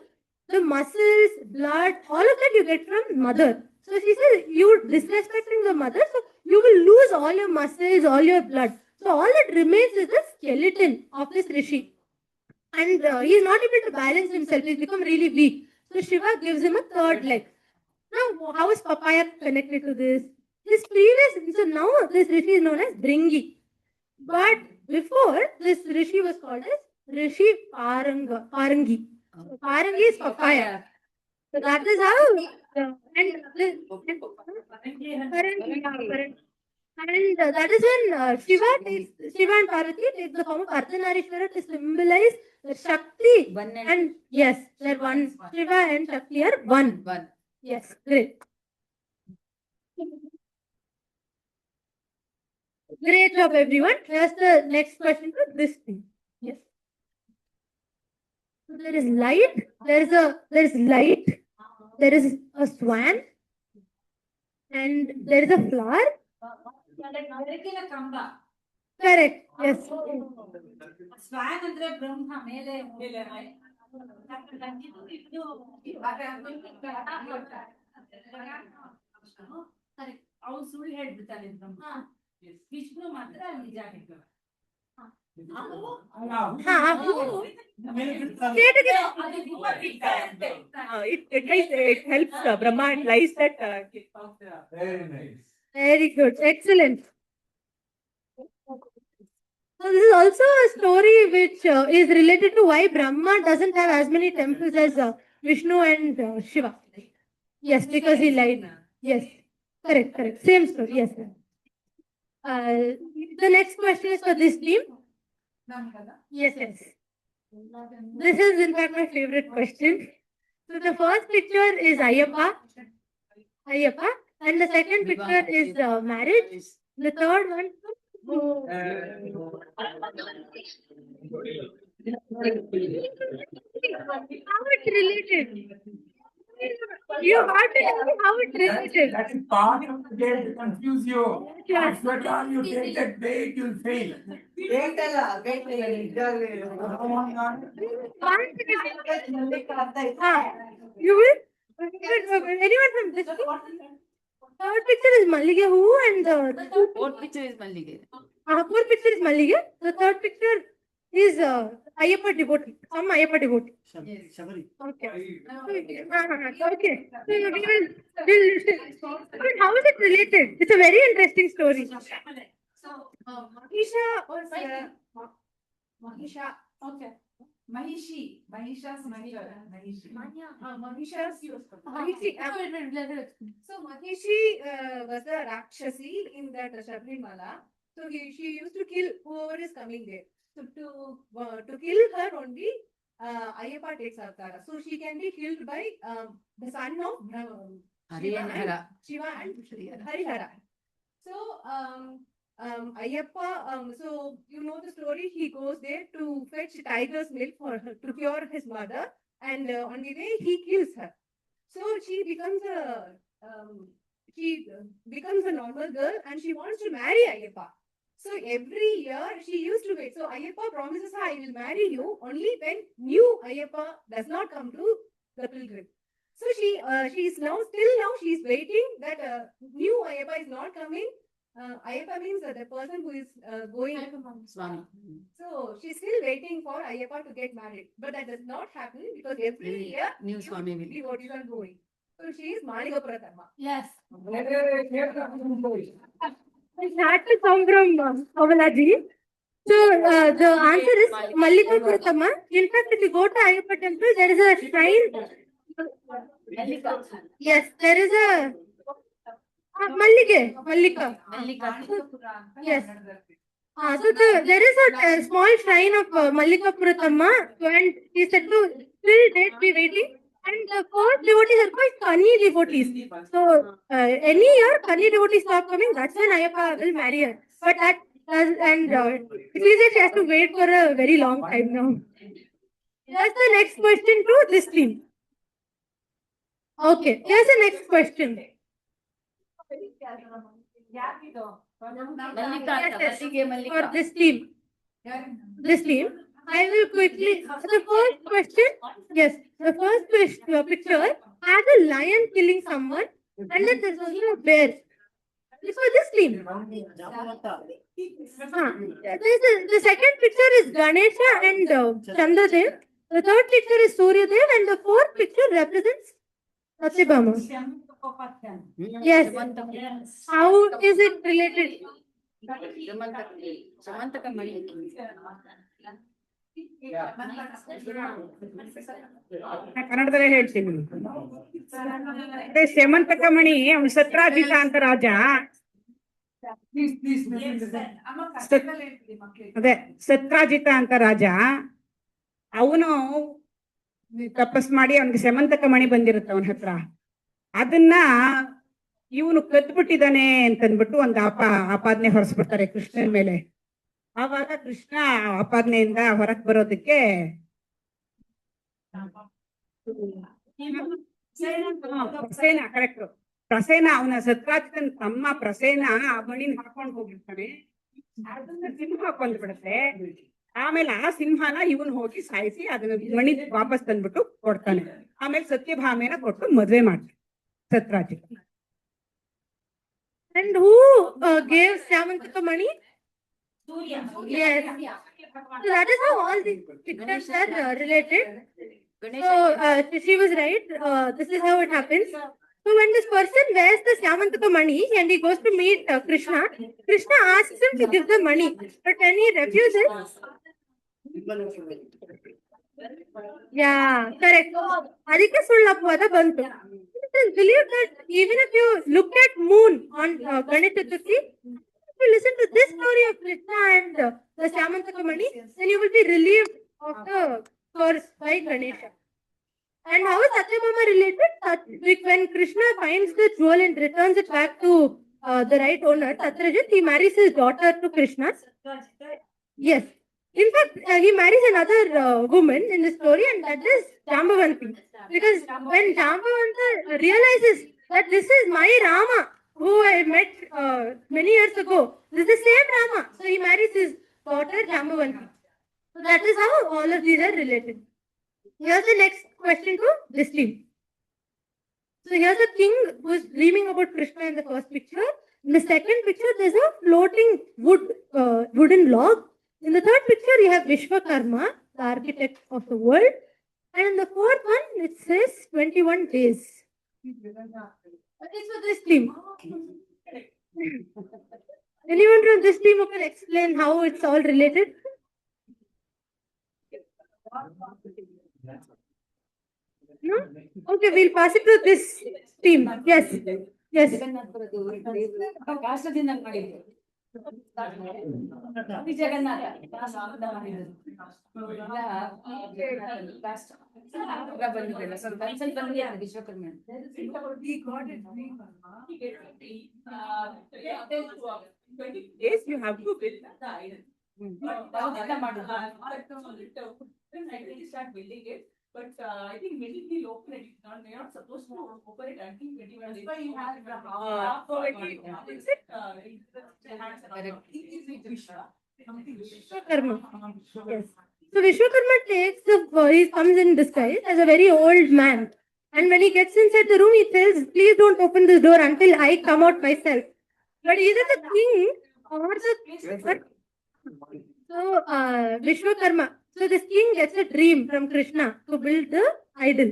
the muscles, blood, all of that you get from mother. So she says you disrespecting the mother, so you will lose all your muscles, all your blood. So all that remains is the skeleton of this Rishi, and he is not able to balance himself. He's become really weak. So Shiva gives him a third leg. Now, how is papaya connected to this? His previous, so now this Rishi is known as Bringi. But before, this Rishi was called as Rishi Parangi. So Parangi is papaya. So that is how, and that is when Shiva and Parvati take the form of Ardhanarishwara to symbolize the Shakti. And yes, they're one. Shiva and Shakti are one. Yes, great. Great job, everyone. Here's the next question for this thing. Yes. So there is light. There is light. There is a swan, and there is a flower. ಬೆಳಕಿನ ಕಂಬ. Correct. Yes. ಸ್ವಾನ್ ಅಂದ್ರೆ ಬ್ರಹ್ಮ ಮೇಲೆ ಅವ್ನು ಸುಳ್ಳು ಹೇಳ್ಬಿಡ್ತಾನೆ ಬ್ರಹ್ಮ. ವಿಷ್ಣು ಮಾತ್ರ ನಿಜ ಹೇಳ್ತಾನೆ. It helps Brahma and lies that. Very nice. Very good. Excellent. So this is also a story which is related to why Brahma doesn't have as many temples as Vishnu and Shiva. Yes, because he lied. Yes. Correct. Same story. Yes. The next question is for this team. Yes. This is in fact my favorite question. So the first picture is Ayyappa, and the second picture is marriage. The third one. How it's related? You have to tell me how it's related. That is part of the game to confuse you. Yes. If at all you take that bait, you'll fail. You will? Anyone from this? Third picture is Mallige Hoo and the fourth picture is ಮಲ್ಲಿಗೆ. fourth picture is Mallige. The third picture is Ayyappa devotee. Some Ayyappa devotee. Shabari. Okay. Okay. So but how is it related? It's a very interesting story. So, Mahisha was Mahisha. Okay. Mahisha's mother. Mahisha's. So Mahishi was a Rakshasi in that Shabrimala. So she used to kill whoever is coming there. So to kill her only, Ayyappa takes Avtara. So she can be killed by the son of Shiva and Harihara. So Ayyappa, so you know the story. He goes there to fetch tiger's milk for her to cure his mother, and on the way he kills her. So she becomes a normal girl, and she wants to marry Ayyappa. So every year she used to wait. So Ayyappa promises her, I will marry you only when new Ayyappa does not come to the pilgrim. So she is now she's waiting that new Ayyappa is not coming. Ayyappa means the person who is going. Swami. So she's still waiting for Ayyappa to get married, but that does not happen because every year New Swami will. devotees are going. So she is Maligapuratamma. Yes. It had to come from Avalaji. So the answer is Mallikapuratamma. In fact, if you go to Ayyappa temple, there is a shrine. Yes, there is a Mallika. Yes. So there is a small shrine of Mallikapuratamma, and he said to till date be waiting. And the first devotees are called Kani devotees. So any year Kani devotees stop coming, that's when Ayyappa will marry her. But that it is that she has to wait for a very long time now. That's the next question to this team. Okay, here's the next question. For this team. This team. I will quickly. The first question. Yes, the first picture has a lion killing someone, and then there's also a bear. It's for this team. The second picture is Ganesha and Chandradev. The third picture is Suryadev, and the fourth picture represents Satyabhama. Yes. How is it related? ಕನ್ನಡದಲ್ಲೇ ಹೇಳ್ತೀನಿ ಅದೇ ಸೇಮಂತಕಮಣಿ ಅವನು ಸತ್ರಾಜಿತ ಅಂತ ರಾಜ ಅದೇ ಸತ್ರಾಜಿತ ಅಂತ ರಾಜ ಅವನು ತಪಸ್ ಮಾಡಿ ಅವನಿಗೆ ಸೇಮಂತಕ ಮಣಿ ಬಂದಿರುತ್ತೆ ಅವನ ಹತ್ರ ಅದನ್ನ ಇವನು ಕದ್ಬಿಟ್ಟಿದ್ದಾನೆ ಅಂತಂದ್ಬಿಟ್ಟು ಒಂದು ಆಪಾದನೆ ಹೊರಸ್ಬಿಡ್ತಾರೆ ಕೃಷ್ಣನ ಮೇಲೆ. ಆವಾಗ ಕೃಷ್ಣ ಆಪಾದನೆಯಿಂದ ಹೊರಗೆ ಬರೋದಕ್ಕೆ ಪ್ರಸೇನ ಕರೆಕ್ಟ್ ಪ್ರಸೇನ ಅವನ ಸತ್ರಾಜಿತನ ತಮ್ಮ ಪ್ರಸೇನ ಆ ಮಣಿನ ಹಾಕೊಂಡು ಹೋಗಿರ್ತಾನೆ. ಅದನ್ನ ಸಿಂಹ ಕೊಂದ್ಬಿಡುತ್ತೆ. ಆಮೇಲೆ ಆ ಸಿಂಹನ ಇವನ್ ಹೋಗಿ ಸಾಯಿಸಿ ಅದನ್ನ ಮಣಿ ವಾಪಸ್ ತಂದ್ಬಿಟ್ಟು ಕೊಡ್ತಾನೆ. ಆಮೇಲೆ ಸತ್ಯಭಾಮೆನ ಕೊಟ್ಟು ಮದ್ವೆ ಮಾಡ್ತಾನೆ Satrajit. And who gave Samantaka money? Yes. So that is how all these pictures are related. So she was right. This is how it happens. So when this person wears the Samantaka money and he goes to meet Krishna, Krishna asks him to give the money. But when he refuses, yeah, correct. Adike sullappada bantu. It is believed that even if you look at moon on Ganesh Chaturthi, if you listen to this story of Krishna and the Samantaka money, then you will be relieved of the curse by Ganesha. And how is Satyabhama related? When Krishna finds the jewel and returns it back to the right owner, Satyajit, he marries his daughter to Krishna. Yes. In fact, he marries another woman in the story, and that is Jambavanti. Because when Jambavanta realizes that this is my Rama, who I met many years ago, this is the same Rama. So he marries his daughter Jambavanti. So that is how all of these are related. Here's the next question to this team. So here's a king who is dreaming about Krishna in the first picture. In the second picture, there's a floating wooden log. In the third picture, you have Vishwakarma, the architect of the world. And in the fourth one, it says 21 days. That is for this team. Anyone from this team who can explain how it's all related? No? Okay, we'll pass it to this team. Yes. Yes. Yes, you have to build But I think middle will open it. They're not supposed to open it until 21 days. That's why you have Vishwakarma. Yes. So Vishwakarma takes he comes in disguise as a very old man. And when he gets inside the room, he tells, please don't open this door until I come out myself. But either the king or the... So Vishwakarma. So this king gets a dream from Krishna to build the idol.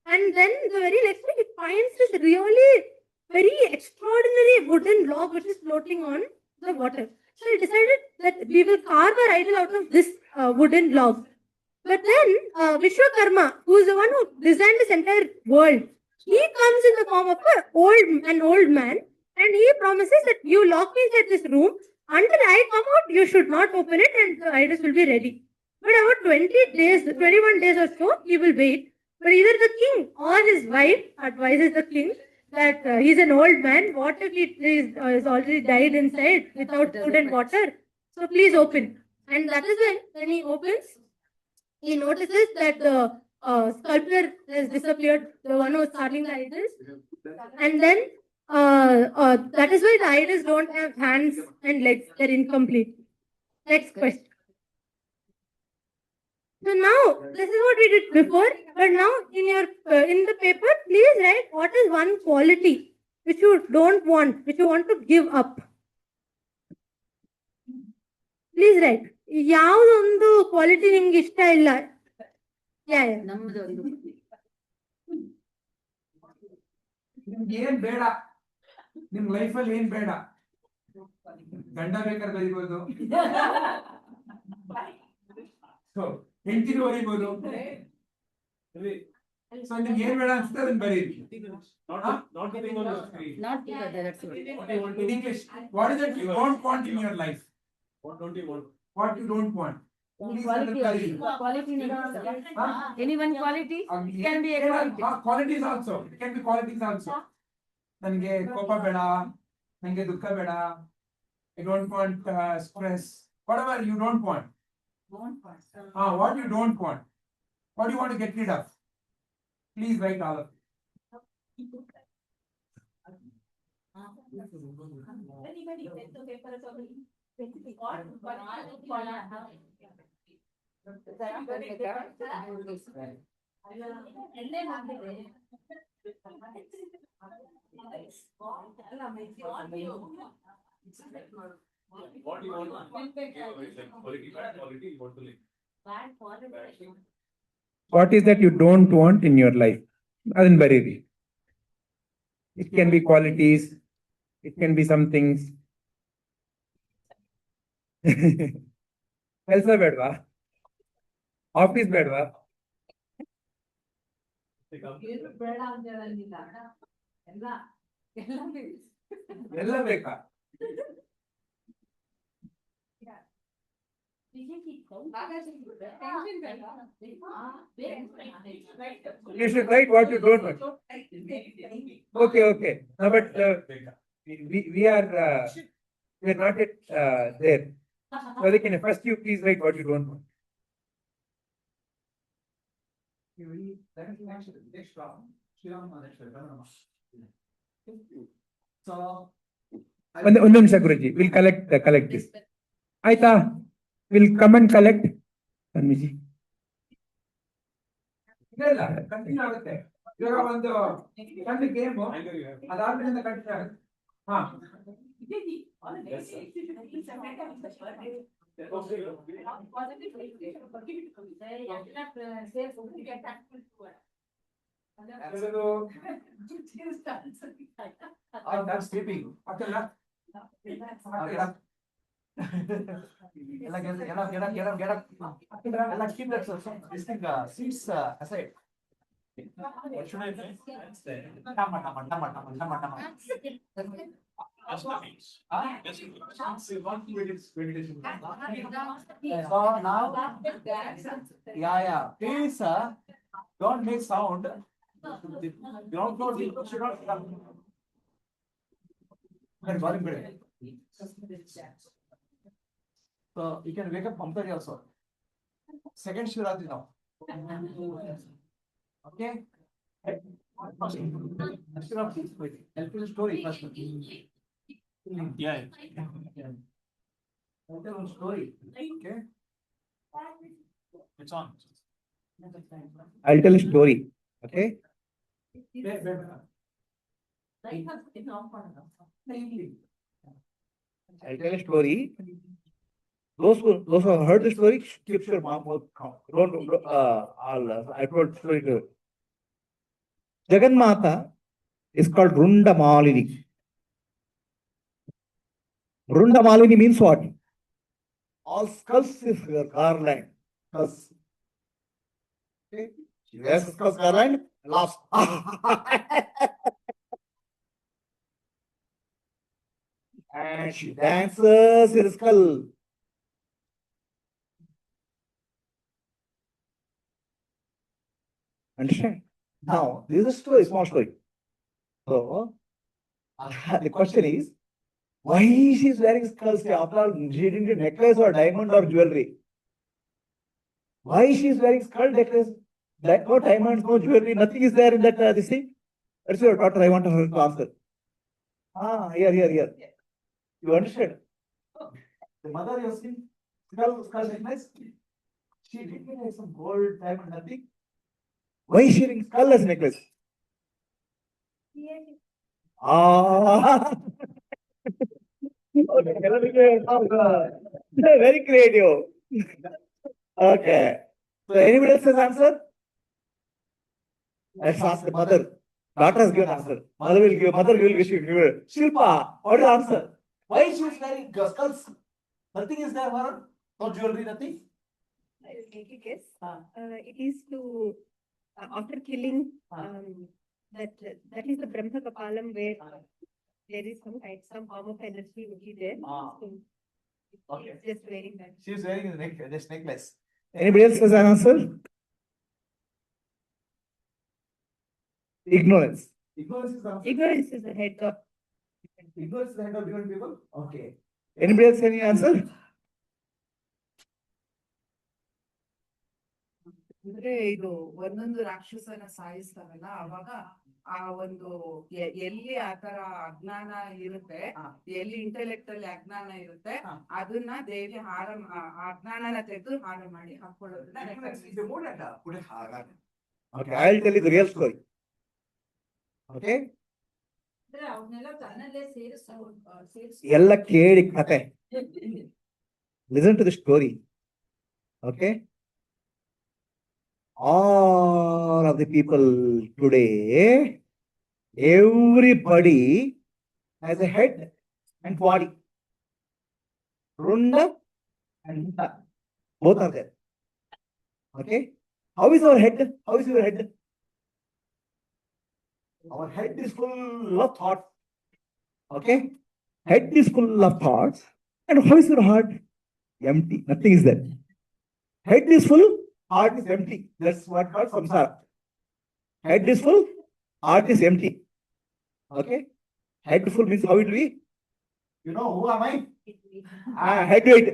And then the very next day, he finds this really very extraordinary wooden log which is floating on the water. So he decided that we will carve our idol out of this wooden log. But then Vishwakarma, who is the one who designed this entire world, he comes in the form of an old man, and he promises that you lock me inside this room. Until I come out, you should not open it and the idols will be ready. But about 21 days or so, he will wait. But either the king or his wife advises the king that he's an old man. What if he is already died inside without food and water? So please open. And that is when he opens, he notices that the sculptor has disappeared, the one who was carving the idols. And then That is why the idols don't have hands and legs. They're incomplete. Next question. So now this is what we did before, but now in the paper, please write what is one quality which you don't want, which you want to give up. Please write. ಯಾವುದೊಂದು quality ನಿಮ್ಗೆ ಇಷ್ಟ ಇಲ್ಲ. ನಿಮ್ಗೆ ಏನ್ ಬೇಡ, ನಿಮ್ ಲೈಫಲ್ಲಿ ಏನ್ ಬೇಡ, ಗಂಡ ಬೇಕಾದ್ರೆ ಬರಿಬೋದು, ಹೆಂಡತಿನೂ ಬರಿಬೋದು. ಸೊ ನಿಮ್ಗೆ ಏನ್ ಬೇಡ ಅನ್ಸುತ್ತೆ ಅದನ್ನ ಬರೀರಿ. In English, what is it you don't want in your life? What don't you want? What you don't want? Any one quality? It can be a quality. Qualities also. It can be qualities also. ನನಗೆ ಕೋಪ ಬೇಡ, ನನಗೆ ದುಃಖ ಬೇಡ, I don't want stress. Whatever you don't want. What you don't want. What do you want to get rid of? Please write all of it. What you want? Quality, bad quality, you want to live. What is that you don't want in your life? Adin bariri. It can be qualities, it can be some things. ಕೆಲಸ ಬೇಡವಾ, office ಬೇಡವಾ, ಎಲ್ಲ ಬೇಕಾ? You should write what you don't want. Okay. No, but we are not yet there. So they can first you please write what you don't want. ಒಂದು ನಿಮಿಷ Guruji, will collect this. ಆಯ್ತಾ? Will come and collect. Tanviji ಇಲ್ಲ continue ಆಗುತ್ತೆ. ಇವಾಗ ಒಂದು ಸಣ್ಣ game ಅದಾದ್ಮೇಲೆ continue ಆಗುತ್ತೆ. sleeping. Get up. Keep that this thing, seats aside. What should I say? Tama. So now, yeah. Please, don't make sound. Ground floor should not come. So you can wake up Pampari also. Second Shivaratri now. Okay. Shivaratri, wait. I'll tell you a story first. Yeah. I'll tell you a story. Okay. It's on. I'll tell a story. Okay. I'll tell a story. Those who have heard the story, keep your mouth calm. Don't I told story to Jagannatha is called Runda Malini. Runda Malini means what? All skulls is her garland. Skulls. Okay. She wears a skulls garland, laughs. And she dances in a skull. Understand? Now, this is a story, small story. So, the question is, why she is wearing skulls? After all, she didn't get necklace or diamond or jewelry. Why she is wearing skull necklace? No diamonds, no jewelry, nothing is there in that this thing. That's your daughter, I want her to answer. Here. You understood? The mother using skull necklace. She didn't have some gold, diamond, nothing. Why is she wearing skull as necklace? Ah. Very creative. Okay. So anybody else has answer? Let's ask the mother. Daughter has given answer. Mother will give. Shilpa, what is the answer? Why she is wearing skulls? Nothing is there for her. No jewelry, nothing. I will take a guess. It is to after killing that is the Brahma Kapalam where there is some form of energy which is there. So Okay. just wearing that. She is wearing this necklace. Anybody else has an answer? Ignorance. Ignorance is the answer. Ignorance is the head of. Ignorance is the head of different people. Okay. Anybody else any answer? ಅಂದ್ರೆ ಇದು ಒಂದೊಂದು ರಾಕ್ಷಸನ ಸಾಯಿಸ್ತಾರಲ್ಲ ಅವಾಗ ಆ ಒಂದು ಎಲ್ಲಿ ಆತರ ಅಜ್ಞಾನ ಇರುತ್ತೆ, ಎಲ್ಲಿ ಇಂಟೆಲೆಕ್ಟ್ ಅಲ್ಲಿ ಅಜ್ಞಾನ ಇರುತ್ತೆ, ಅದನ್ನ ದೇವಿ ಹಾರ ಅಜ್ಞಾನನ ತೆಗೆದು ಹಾರ ಮಾಡಿ ಹಾಕೊಳ್ಳೋದನ್ನ. Okay, I'll tell you the real story. Okay? ಅವನ್ನೆಲ್ಲ ತನ್ನಲ್ಲೇ ಎಲ್ಲ ಕೇಳಿ ಕತೆ. Listen to the story. Okay? All of the people today, everybody has a head and body. Runda and Munda. Both are there. Okay? How is our head? How is your head? Our head is full of thoughts. Okay? Head is full of thoughts. And how is your heart? Empty. Nothing is there. Head is full, heart is empty. That's what called samsara. Head is full, heart is empty. Okay? Head full means how it will be? You know who am I? Head weight.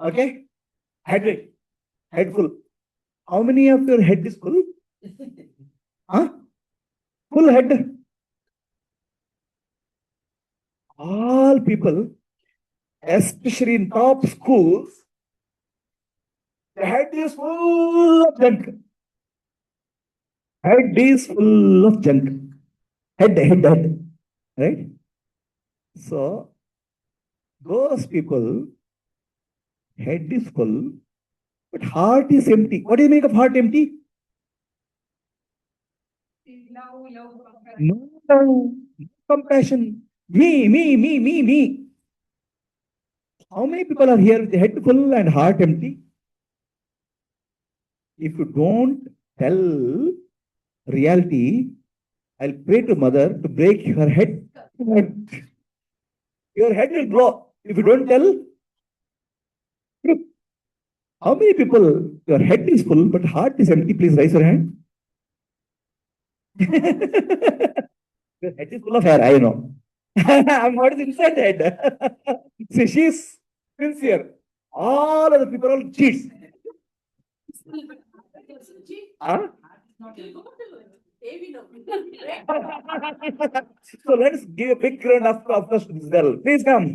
Okay? Head weight. Head full. How many of your head is full? Huh? Full head. All people, especially in top schools, the head is full of junk. Head is full of junk. Head. Right? So, those people, head is full, but heart is empty. What do you make of heart empty? No compassion. Me. How many people are here with the head full and heart empty? If you don't tell reality, I'll pray to mother to break her head. Your head will blow if you don't tell truth. How many people, your head is full but heart is empty? Please raise your hand. Your head is full of hair, I know. What is inside the head? See, she is sincere. All other people are cheats. Huh? So let's give a big round of applause to this girl. Please come.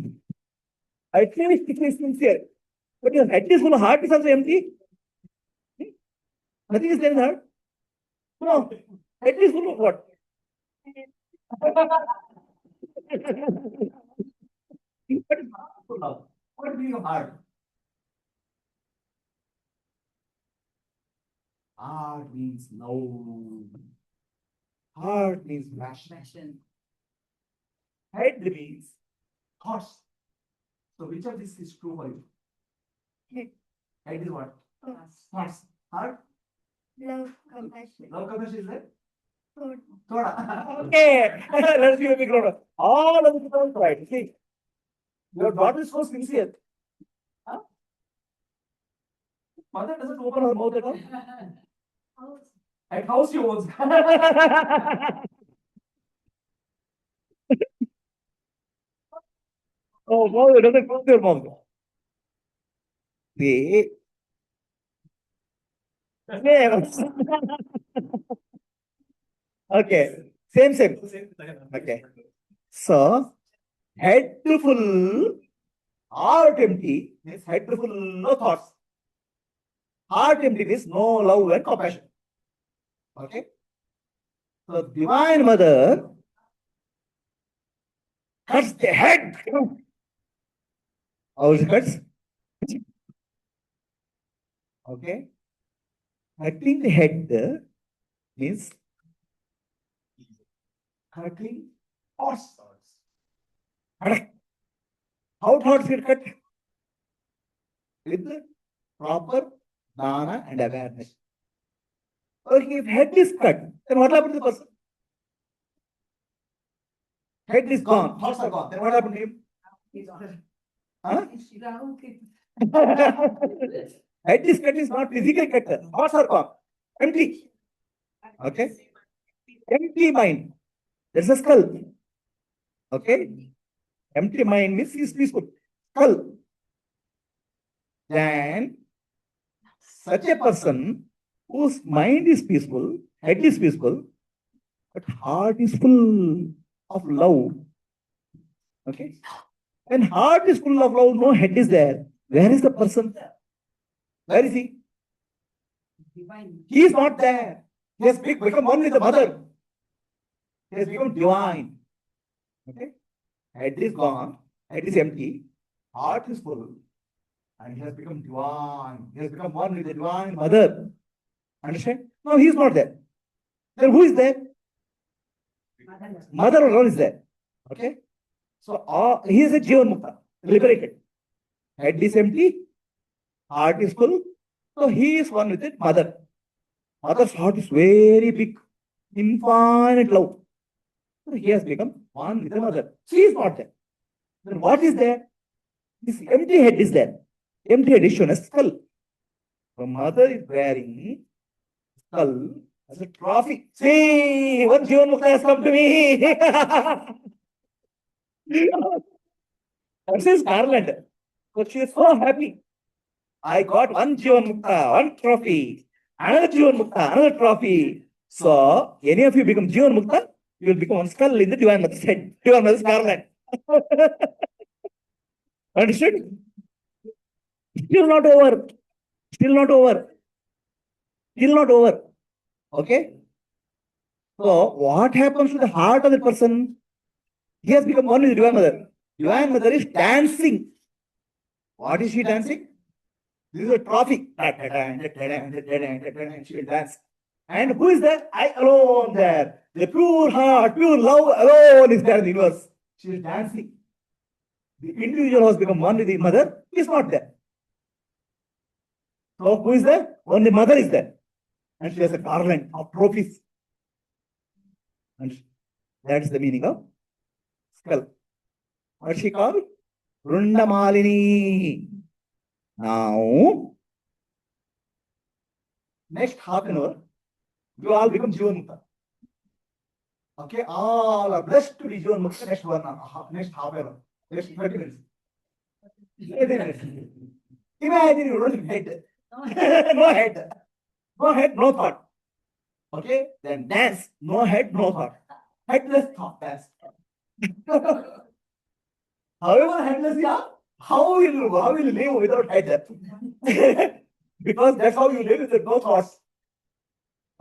At least she is sincere. But your head is full, heart is also empty. Nothing is there in the heart. No. Head is full of what? What is meaning of heart? Heart means love. Heart means passion. Head means thoughts. So which of this is true for you? Head is what? Thoughts. Heart? Love, compassion. Love, compassion is there? Thought. Thoda. Okay. Let's give a big round. All of the people are right. See, your daughter is so sincere. Huh? Mother doesn't open her mouth at all. At house she owns. Oh, mother doesn't close your mouth. See. Okay. Same. Okay. So, head full, heart empty means head full of thoughts. Heart empty means no love and compassion. Okay? So, Divine Mother cuts the head. How it cuts? Okay? Cutting the head means cutting thoughts. How thoughts get cut? With proper dana and awareness. Okay, if head is cut, then what happened to the person? Head is gone, thoughts are gone. Then what happened to him? Huh? Head is cut is not physical cut. Thoughts are gone. Empty. Okay? Empty mind. There's a skull. Okay? Empty mind means is peaceful. Skull. Then such a person whose mind is peaceful, head is peaceful, but heart is full of love. Okay? When heart is full of love, no head is there. Where is the person? Where is he? He is not there. He has become one with the mother. He has become divine. Okay? Head is gone, head is empty, heart is full, and he has become divine. He has become one with the divine mother. Understand? No, he is not there. Then who is there? Mother alone is there. Okay? So he is a Jivan Mukta, liberated. Head is empty, heart is full. So he is one with it, mother. Mother's heart is very big, infinite love. So he has become one with the mother. She is not there. Then what is there? This empty head is there. Empty head is shown as skull. The mother is wearing skull as a trophy. See, one Jivan Mukta has come to me. That is garland. So she is so happy. I got one Jivan Mukta, one trophy. Another Jivan Mukta, another trophy. So, any of you become Jivan Mukta, you will become one skull in the Divine Mother's head. Divine Mother's garland. Understood? Still not over. Still not over. Still not over. Okay? So, what happens to the heart of the person? He has become one with the Divine Mother. Divine Mother is dancing. What is she dancing? This is a trophy. She will dance. And who is there? I alone there. The pure heart, pure love alone is there in the universe. She is dancing. The individual who has become one with the mother is not there. So who is there? Only mother is there. And she has a garland of trophies. And that is the meaning of skull. What is she called? Rundamalini. Now, next half an hour, you all become Jivan Mukta. Okay, all are blessed to be Jivan Mukta next half an hour, next 30 minutes. 30 minutes. Imagine you don't have head. No head. No head, no thought. Okay, then dance. No head, no thought. Headless thought dance. However headless you are, how will you live without head? Because that's how you live with no thoughts.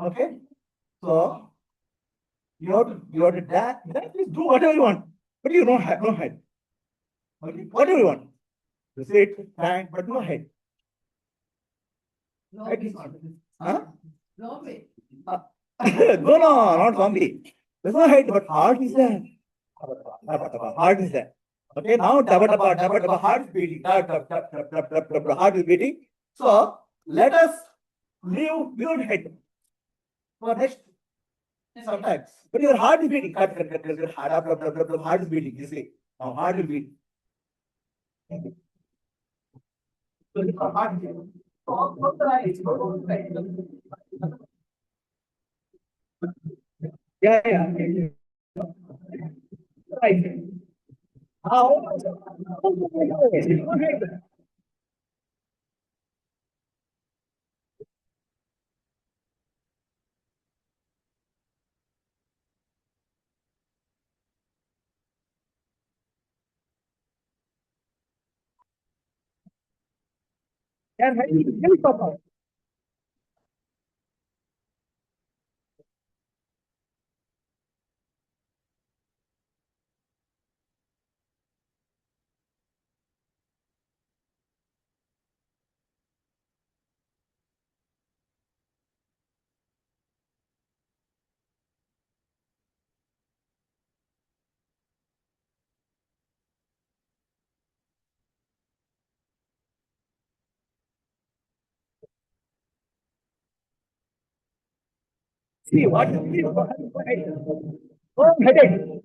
Okay? So you have to dance, do whatever you want. But you don't have no head. Okay? Whatever you want. You sit, stand, but no head. Head is not. Huh? Zombie. No, not zombie. There's no head, but heart is there. Heart is there. Okay, now daba, heart is beating. Heart is beating. So let us live without head for next sometimes. But your heart is beating. Heart is beating. You see, now heart will beat. Yeah. Right. How? Can help Papa. See what oh, headache.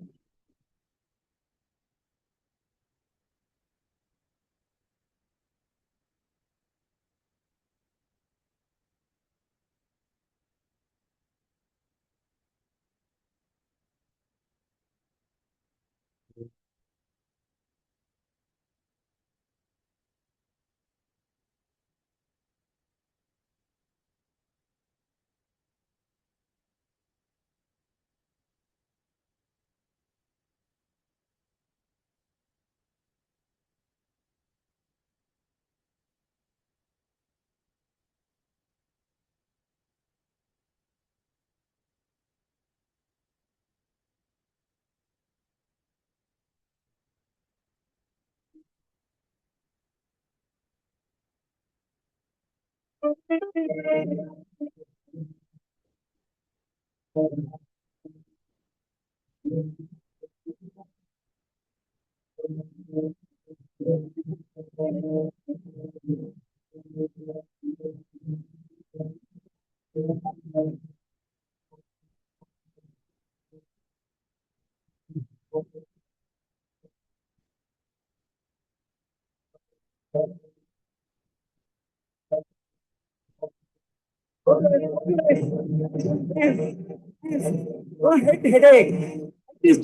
Yes, yes. Oh, headache. Please,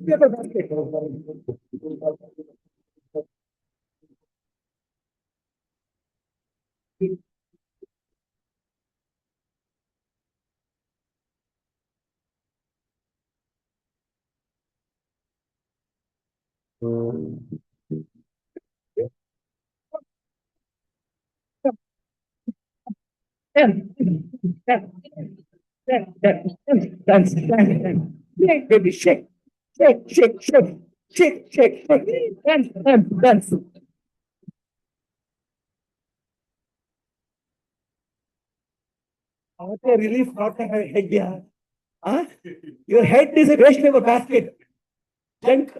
paper basket. Dance, dance. Shake, baby, shake. Shake, shake, shake. Shake, shake, shake. Dance, dance, dance. What a relief not to have a head, yeah. Huh? Your head is a waste paper basket. Junk.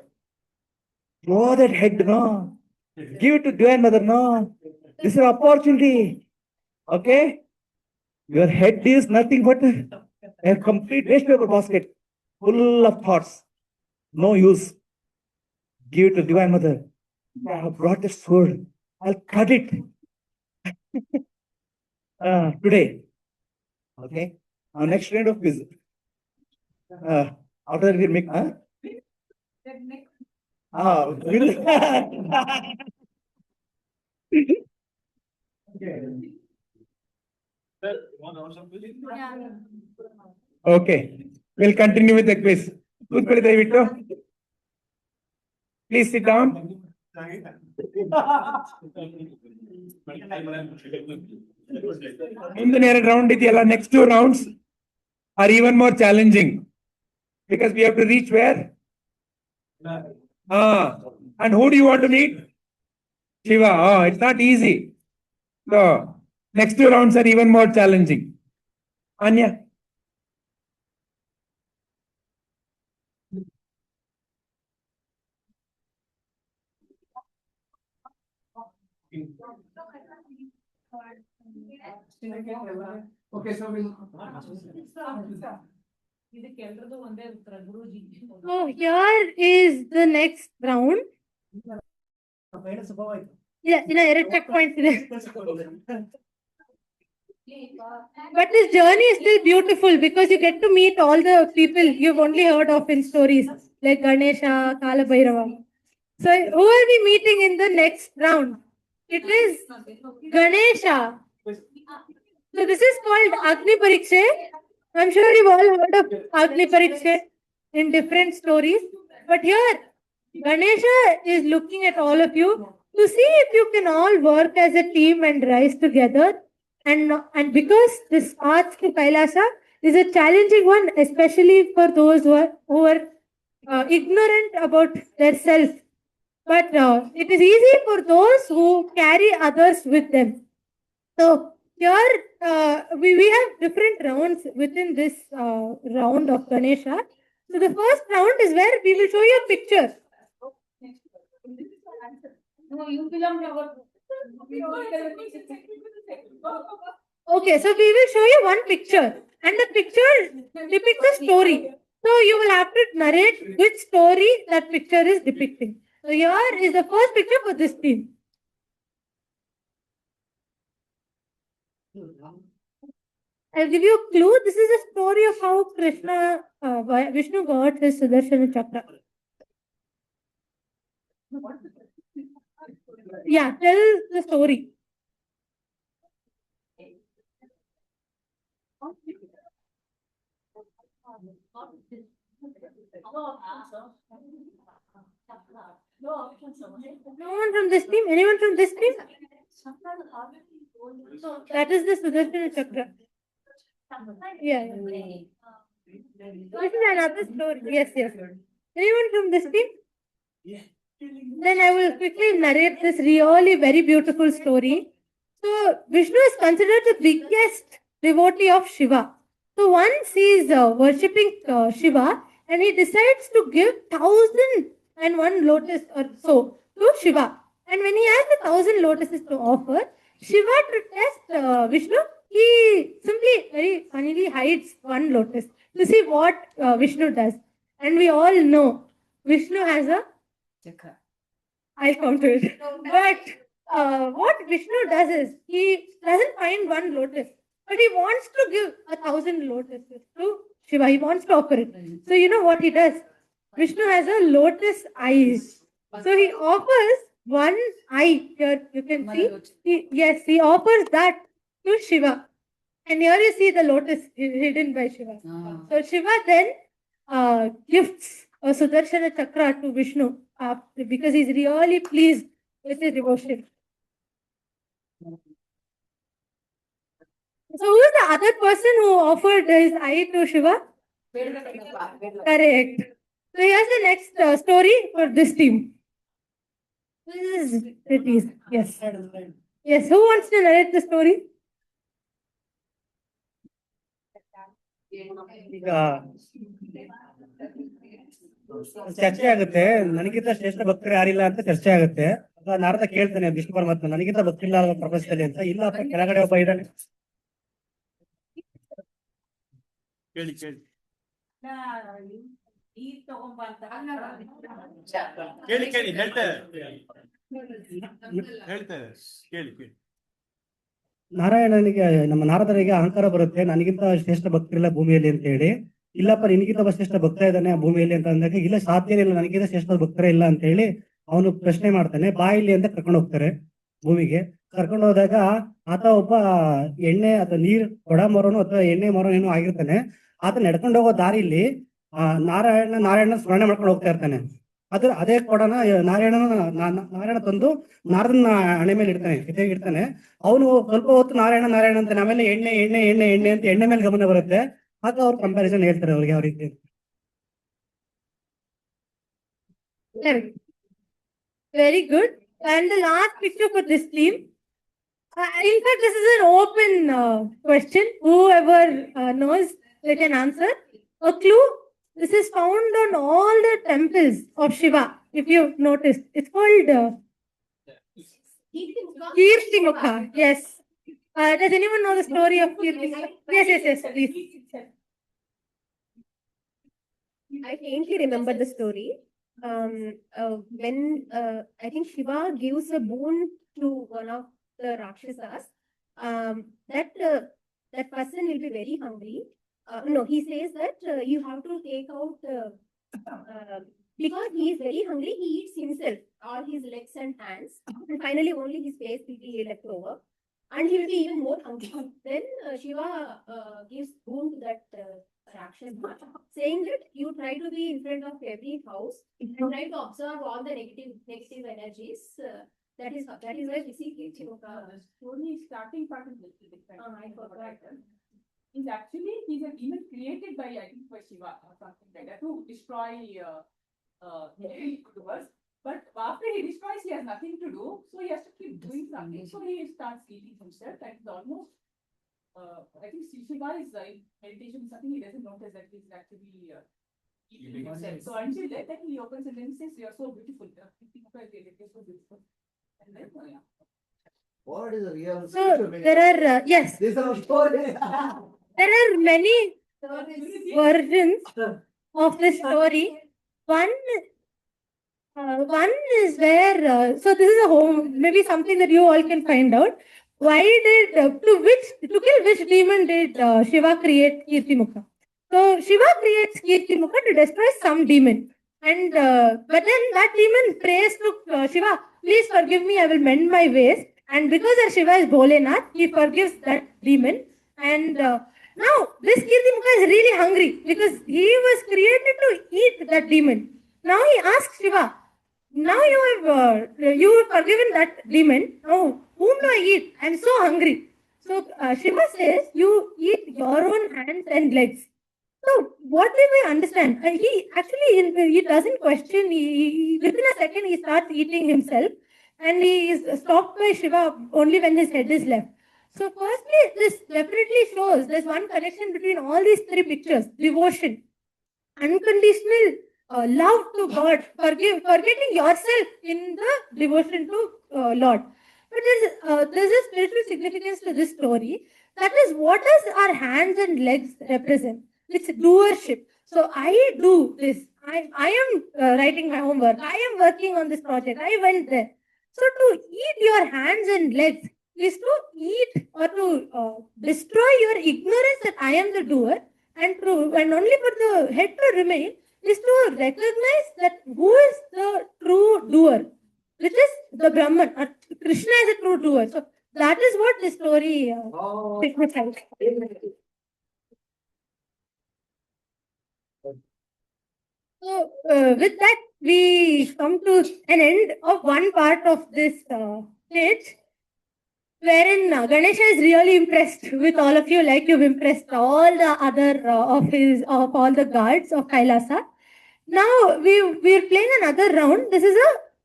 Throw that head, no. Give it to grandmother, no. This is an opportunity. Okay? Your head is nothing but a complete waste paper basket full of thoughts. No use. Give it to divine mother. I have brought a sword. I'll cut it today. Okay? Our next round of quiz. After that, we'll make. Okay. We'll continue with the quiz. ಕೂತ್ಕೊಳ್ಳಿ ದಯವಿಟ್ಟು. Please sit down. ಮುಂದಿನ ಎರಡು round ಇದೆಯಲ್ಲ, next two rounds are even more challenging because we have to reach where? And who do you want to meet? Shiva. It's not easy. So next two rounds are even more challenging. Anya. Okay, so we'll. So here is the next round. Yeah, checkpoint. But this journey is still beautiful because you get to meet all the people you've only heard of in stories like Ganesha, Kala Bhairava. So who are we meeting in the next round? It is Ganesha. So this is called Agni Pariksha. I'm sure you've all heard of Agni Pariksha in different stories. But here, Ganesha is looking at all of you to see if you can all work as a team and rise together. And because this path to Kailasa is a challenging one, especially for those who are ignorant about their self. But it is easy for those who carry others with them. So here we have different rounds within this round of Ganesha. So the first round is where we will show you a picture. No, you belong to our. Okay, so we will show you one picture, and the picture depicts a story. So you will have to narrate which story that picture is depicting. So here is the first picture for this team. I'll give you a clue. This is a story of how Vishnu got his Sudarshana Chakra. Yeah, tell the story. No one from this team? Anyone from this team? No, that is the Sudarshana Chakra. Yeah. This is another story. Yes. Anyone from this team? Then I will quickly narrate this really very beautiful story. So Vishnu is considered the biggest devotee of Shiva. So once he is worshipping Shiva, and he decides to give 1,001 lotus or so to Shiva. And when he has the 1,000 lotuses to offer, Shiva to test Vishnu, he simply very funnily hides one lotus to see what Vishnu does. And we all know Vishnu has a I'll come to it. But what Vishnu does is he doesn't find one lotus, but he wants to give 1,000 lotuses to Shiva. He wants to offer it. So you know what he does? Vishnu has a lotus eyes. So he offers one eye. Here you can see. He offers that to Shiva. And here you see the lotus hidden by Shiva. So Shiva then gifts a Sudarshana Chakra to Vishnu because he's really pleased with his devotion. So who is the other person who offered his eye to Shiva? Correct. So here's the next story for this team. This is pretty. Yes. Yes. Who wants to narrate the story? ಈಗ ಚರ್ಚೆ ಆಗುತ್ತೆ ನನಗಿಂತ ಶ್ರೇಷ್ಠ ಭಕ್ತರು ಯಾರಿಲ್ಲ ಅಂತ ಚರ್ಚೆ ಆಗುತ್ತೆ ನಾರದ ಕೇಳ್ತಾನೆ ವಿಷ್ಣು ಪರಮಾತ್ಮ ನನಗಿಂತ ಭಕ್ತಿಲ್ಲ ಅಲ್ವಾ ಪ್ರಪಂಚದಲ್ಲಿ ಅಂತ ಇಲ್ಲಪ್ಪ ಕೆಳಗಡೆ ಒಬ್ಬ ಇದ್ದಾನೆ ಕೇಳಿ ಹೇಳ್ತಾರೆ ಕೇಳಿ ನಾರಾಯಣನಿಗೆ ನಮ್ಮ ನಾರದನಿಗೆ ಅಹಂಕಾರ ಬರುತ್ತೆ ನನಗಿಂತ ಶ್ರೇಷ್ಠ ಭಕ್ತರಿಲ್ಲ ಭೂಮಿಯಲ್ಲಿ ಅಂತ ಹೇಳಿ ಇಲ್ಲಪ್ಪ ನಿನಗಿಂತ ಒಬ್ಬ ಶ್ರೇಷ್ಠ ಭಕ್ತ ಇದ್ದಾನೆ ಆ ಭೂಮಿಯಲ್ಲಿ ಅಂತ ಅಂದಾಗ ಇಲ್ಲ ಸಾಧ್ಯನೇ ಇಲ್ಲ ನನಗಿಂತ ಶ್ರೇಷ್ಠ ಭಕ್ತರೇ ಇಲ್ಲ ಅಂತ ಹೇಳಿ ಅವನು ಪ್ರಶ್ನೆ ಮಾಡ್ತಾನೆ ಬಾ ಇಲ್ಲಿ ಅಂತ ಕರ್ಕೊಂಡು ಹೋಗ್ತಾರೆ ಭೂಮಿಗೆ ಕರ್ಕೊಂಡು ಹೋದಾಗ ಆತ ಒಬ್ಬ ಎಣ್ಣೆ ಅಥವಾ ನೀರ್ ಕೊಡ ಮರನು ಅಥವಾ ಎಣ್ಣೆ ಮರನು ಏನೋ ಆಗಿರ್ತಾನೆ ಆತ ನಡ್ಕೊಂಡು ಹೋಗೋ ದಾರಿಲಿ ನಾರಾಯಣ ಸ್ಮರಣೆ ಮಾಡ್ಕೊಂಡು ಹೋಗ್ತಾ ಇರ್ತಾನೆ ಅದೇ ಕೊಡನ ನಾರಾಯಣ ತಂದು ನಾರದನ ಹಣೆ ಮೇಲೆ ಇಡ್ತಾನೆ ಅವನು ಸ್ವಲ್ಪ ಹೊತ್ತು ನಾರಾಯಣ ಅಂತಾನೆ ಆಮೇಲೆ ಎಣ್ಣೆ ಅಂತ ಎಣ್ಣೆ ಮೇಲೆ ಗಮನ ಬರುತ್ತೆ ಆಗ ಅವ್ರು ಕಂಪ್ಯಾರಿಸನ್ ಹೇಳ್ತಾರೆ ಅವ್ರಿಗೆ ಯಾವ ರೀತಿ Very good. And the last picture for this team. In fact, this is an open question. Whoever knows, they can answer. A clue. This is found on all the temples of Shiva. If you've noticed, it's called Kirtimukha. Yes. Does anyone know the story of Kirtimukha? Yes, please. I faintly remember the story. When I think Shiva gives a boon to one of the Rakshasas, that person will be very hungry. No, he says that you have to take out because he is very hungry, he eats himself, all his legs and hands, and finally only his face will be left over, and he will be even more hungry. Then Shiva gives boon to that Rakshasa, saying that you try to be in front of every house and try to observe all the negative energies That is why we see Kirtimoka. The story starting part is little different. I forgot. He's actually a demon created by I think by Shiva or something like that to destroy evil doers. But after he destroys, he has nothing to do, so he has to keep doing something. So he starts eating himself, and it's almost. I think Shiva is in meditation. Something he doesn't notice that he's actually eating himself. So until then he opens and then he says, "You are so beautiful. You're so beautiful." And then, yeah. What is the real? So there are yes, These are stories. there are many versions of this story. One is where so this is a home maybe something that you all can find out. Why did to kill which demon did Shiva create Kirtimukha? So Shiva creates Kirtimukha to destroy some demon, and but then that demon prays to Shiva, please forgive me, I will mend my ways. And because our Shiva is Bholenath, he forgives that demon. And now this Kirtimukha is really hungry because he was created to eat that demon. Now he asks Shiva, now you have forgiven that demon. Now whom do I eat? I am so hungry. So Shiva says, you eat your own hands and legs. So what did we understand? He actually he doesn't question. Within a second he starts eating himself, and he is stopped by Shiva only when his head is left. So firstly, this definitely shows there's one connection between all these three pictures: devotion, unconditional love to God, forgetting yourself in the devotion to Lord. But there's a spiritual significance to this story. That is, what does our hands and legs represent? It's doership. So I do this. I am writing my homework. I am working on this project. I went there. So to eat your hands and legs is to eat or to destroy your ignorance that I am the doer, and only for the head to remain is to recognize that who is the true doer, which is the Brahman, or Krishna is a true doer. So that is what the story signifies. So with that, we come to an end of one part of this stage, wherein Ganesha is really impressed with all of you, like you've impressed all the other of all the guards of Kailasa. Now we're playing another round. This is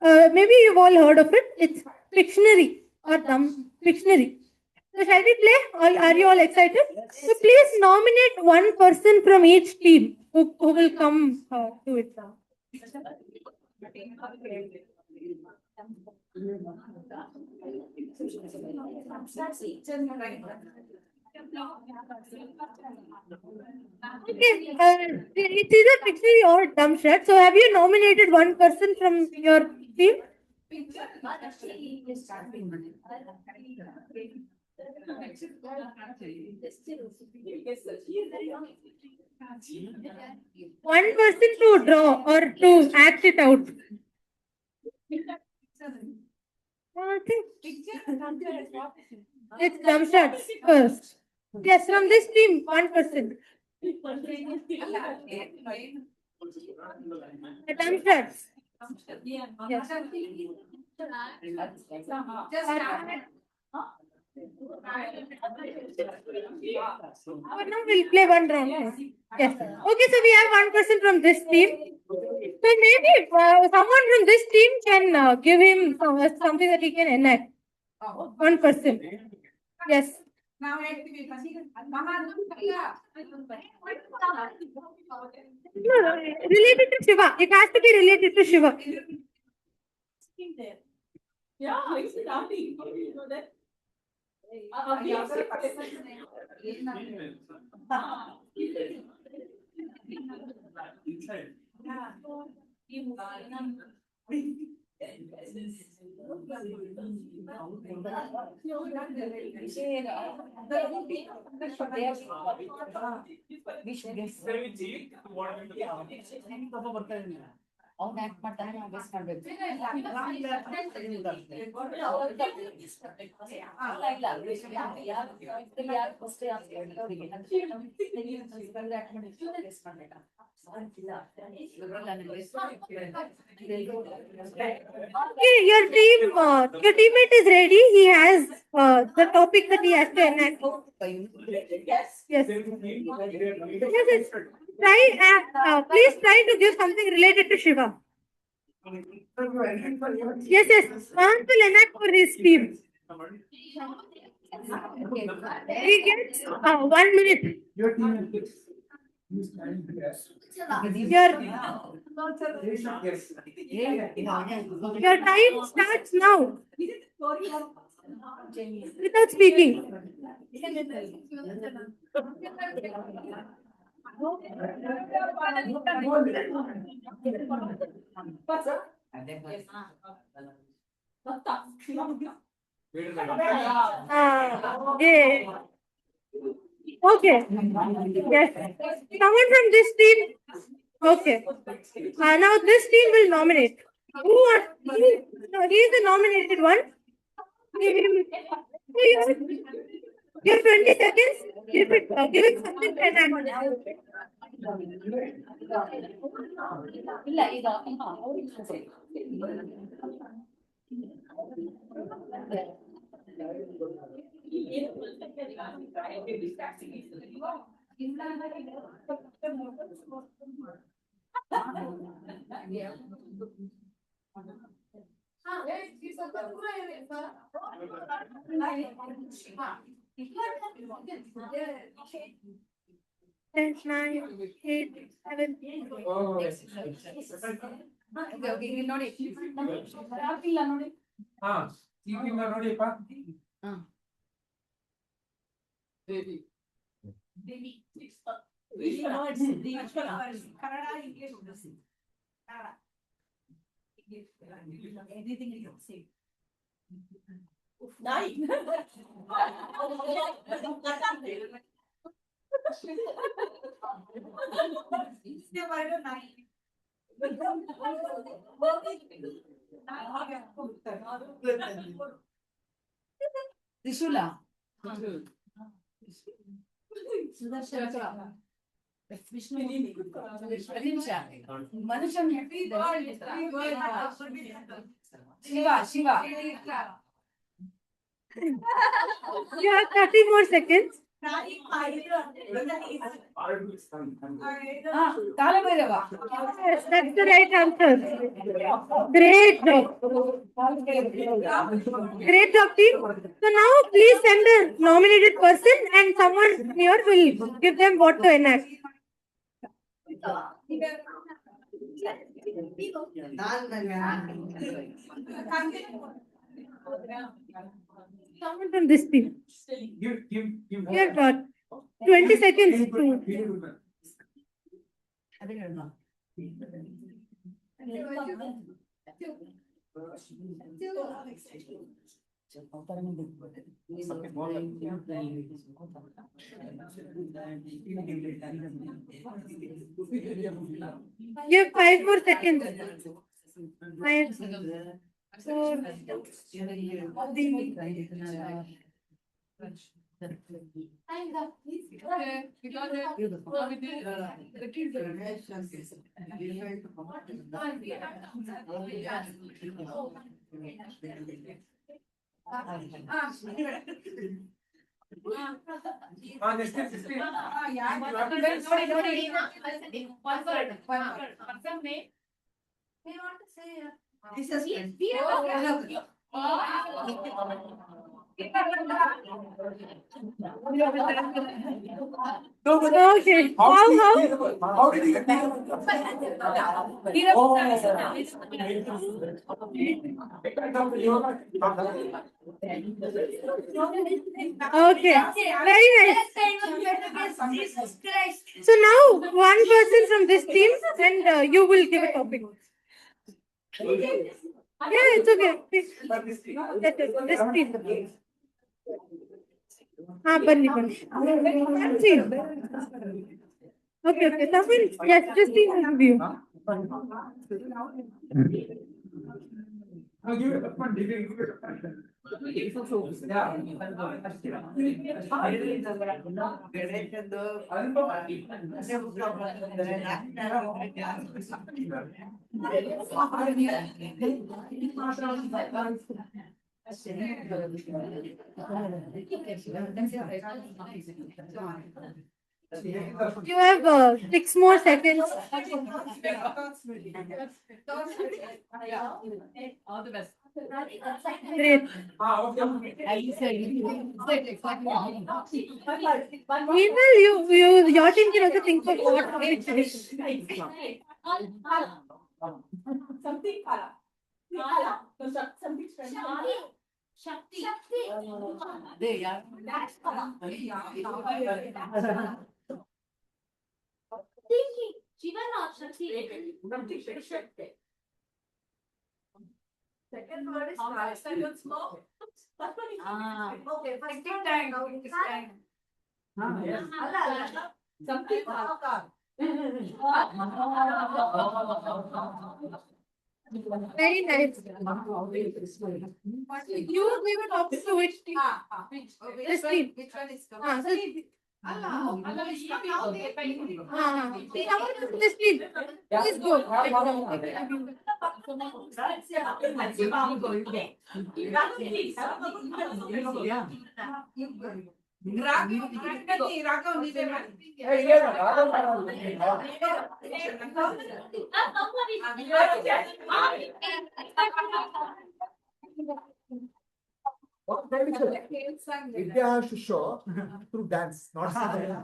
a maybe you've all heard of it. It's Pictionary or Pictionary. So shall we play? Are you all excited? So please nominate one person from each team who will come to it now. Okay, it's either Pictionary or Dumb Shot. So have you nominated one person from your team? One person to draw or to act it out. I think it's Dumb Shots first. Yes, from this team, one person. Dumb Shots. Yes. For now, we'll play one round. Yes. Okay, so we have one person from this team. So maybe someone from this team can give him something that he can enact. One person. Yes. No, related to Shiva. It has to be related to Shiva. Yeah, it's starting. You know that? ಅವ್ನ act ಮಾಡ್ತಾನೆ ನಾವು guess ಮಾಡ್ಬೇಕು. Okay, your teammate is ready. He has the topic that he has to enact. Yes. Yes. Yes. Try, please try to give something related to Shiva. Yes, yes. Mohan will enact for his team. He gets 1 minute. Your team is Your time starts now. Without speaking. Yeah. Okay. Yes. Someone from this team. Okay. Now this team will nominate. Who are? No, he is the nominated one. Give him. Give 20 seconds. Give it something and ಇಲ್ಲ ಈಗ Ten, 9, 8, 7. ನೋಡಿ ನೋಡಿ ಹಾ ಈಗ ನೋಡಿಯಪ್ಪ. ತ್ರಿಶೂಲ ಸುದರ್ಶನ ವಿಷ್ಣು ನಿಮಿಷ ಮನುಷ್ಯನ Shiva Shiva You have 30 more seconds. Kalabhairava. Yes, that's the right answer. Great job. Great job, team. So now please send a nominated person and someone here will give them what to enact. Someone from this team. Here, got 20 seconds to. Give 5 more seconds. 5, 4, Okay. How did he get Okay. Very nice. So now one person from this team and you will give a topic. Yeah, it's okay. This team. Bunny. Okay, okay. Someone, yes, just the interview. I'll give it a fun. Give it a fun. You have 6 more seconds. All the best. Great. Meanwhile, your team can also think of what topic to discuss. Something Shakti. There, yeah. Second word is last time once more. Okay, first time. Yes. Something. Very nice. You we were talking to which team? This team. Which one is So, Someone from this team. Please go. Vidya has to show through dance, not singing.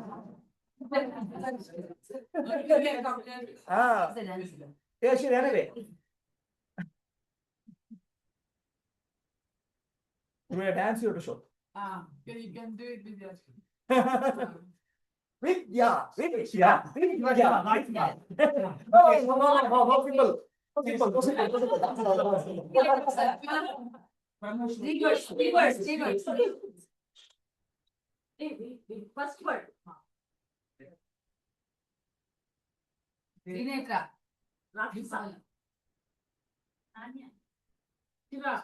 Ah, yeah, she ran away. Through a dance, you have to show. You can do it with your. Vidya. No, simple. Reverse. First word. Sinetra. Rakhisala. Shiva.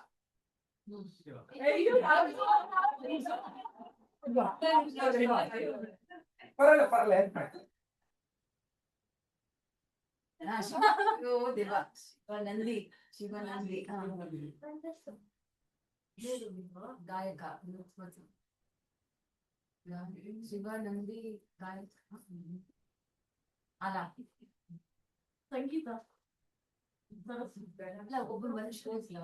Shivanandi. Gayaka. Shivanandi. Gayaka. Ala. Sangeeta. ಒಬ್ಬರು ಬಂದು ಶೋಸ್ಲ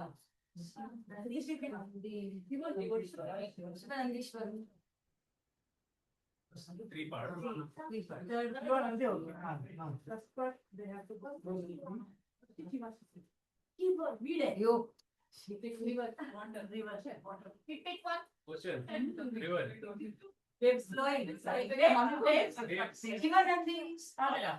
ಶಿವನಂದೀಶ್ವರ Three parts. Yo. River. Pick one. Ocean. River. Waves flowing. Shivanandi. Sagara.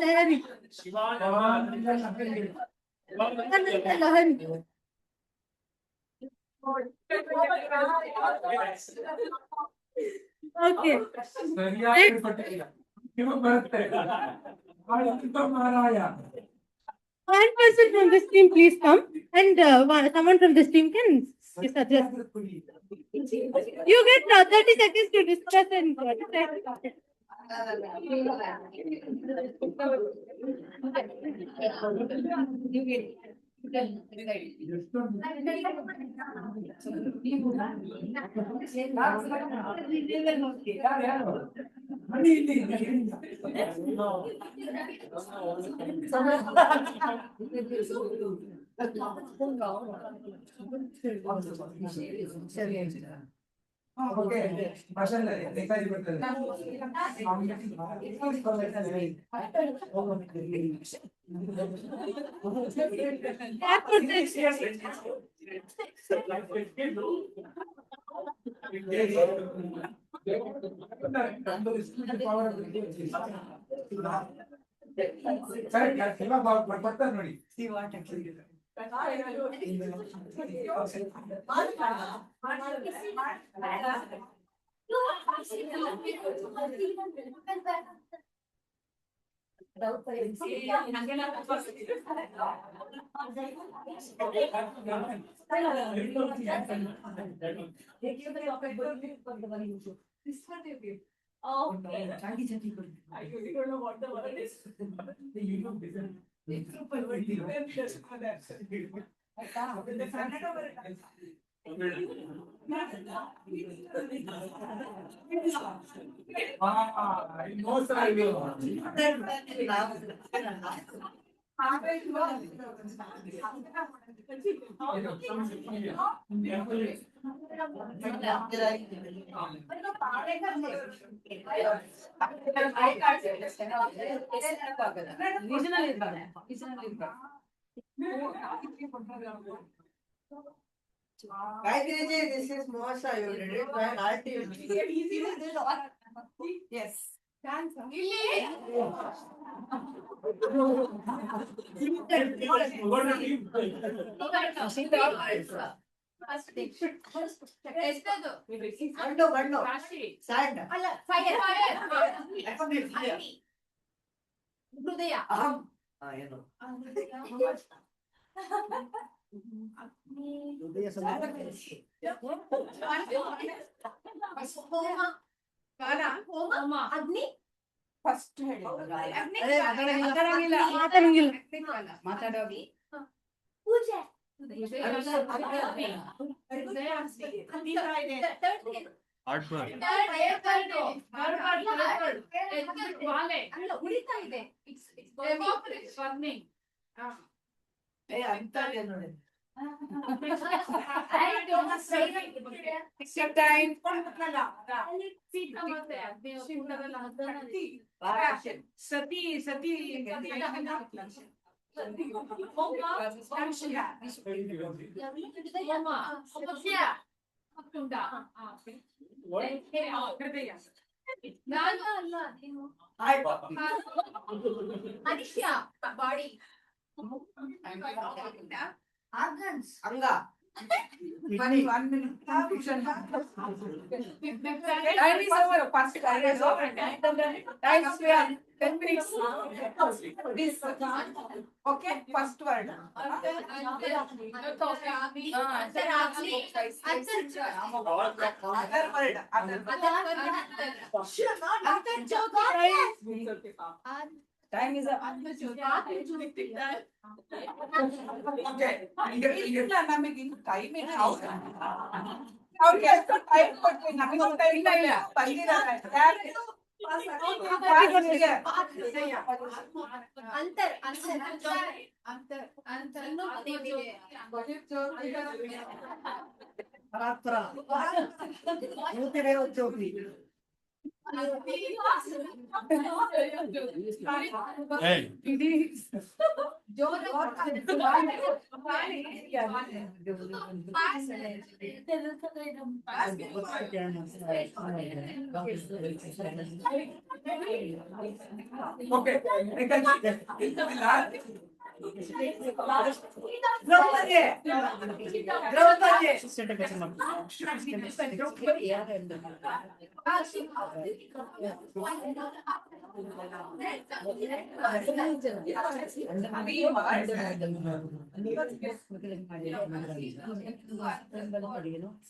Allegadu. Shivananda Lahari. Okay. One person from this team, please come, and someone from this team can suggest. You get 30 seconds to discuss and Okay, ಬರ್ತಾರೆ ನೋಡಿ. This is Mosha. You did it right. Yes. Kashi. Sand. Fire. Hridaya. Homa. Agni. First head. Puja. Heartburn. Burning. Time. Sati. Anisha. Body. Organs. Anga. Money. 1 minute. Time is over. First time is over. Time is 10 minutes. This. Okay. First word. Time is up. Okay. ನಮಗೆ ಇನ್ನು time ಇದೆ ಅವ್ರಿಗೆ ಎಷ್ಟು time ಕೊಟ್ವಿ ನಮಗೊಂದು time ಇಲ್ಲ ಬಂದಿದ್ದಾರೆ Hey.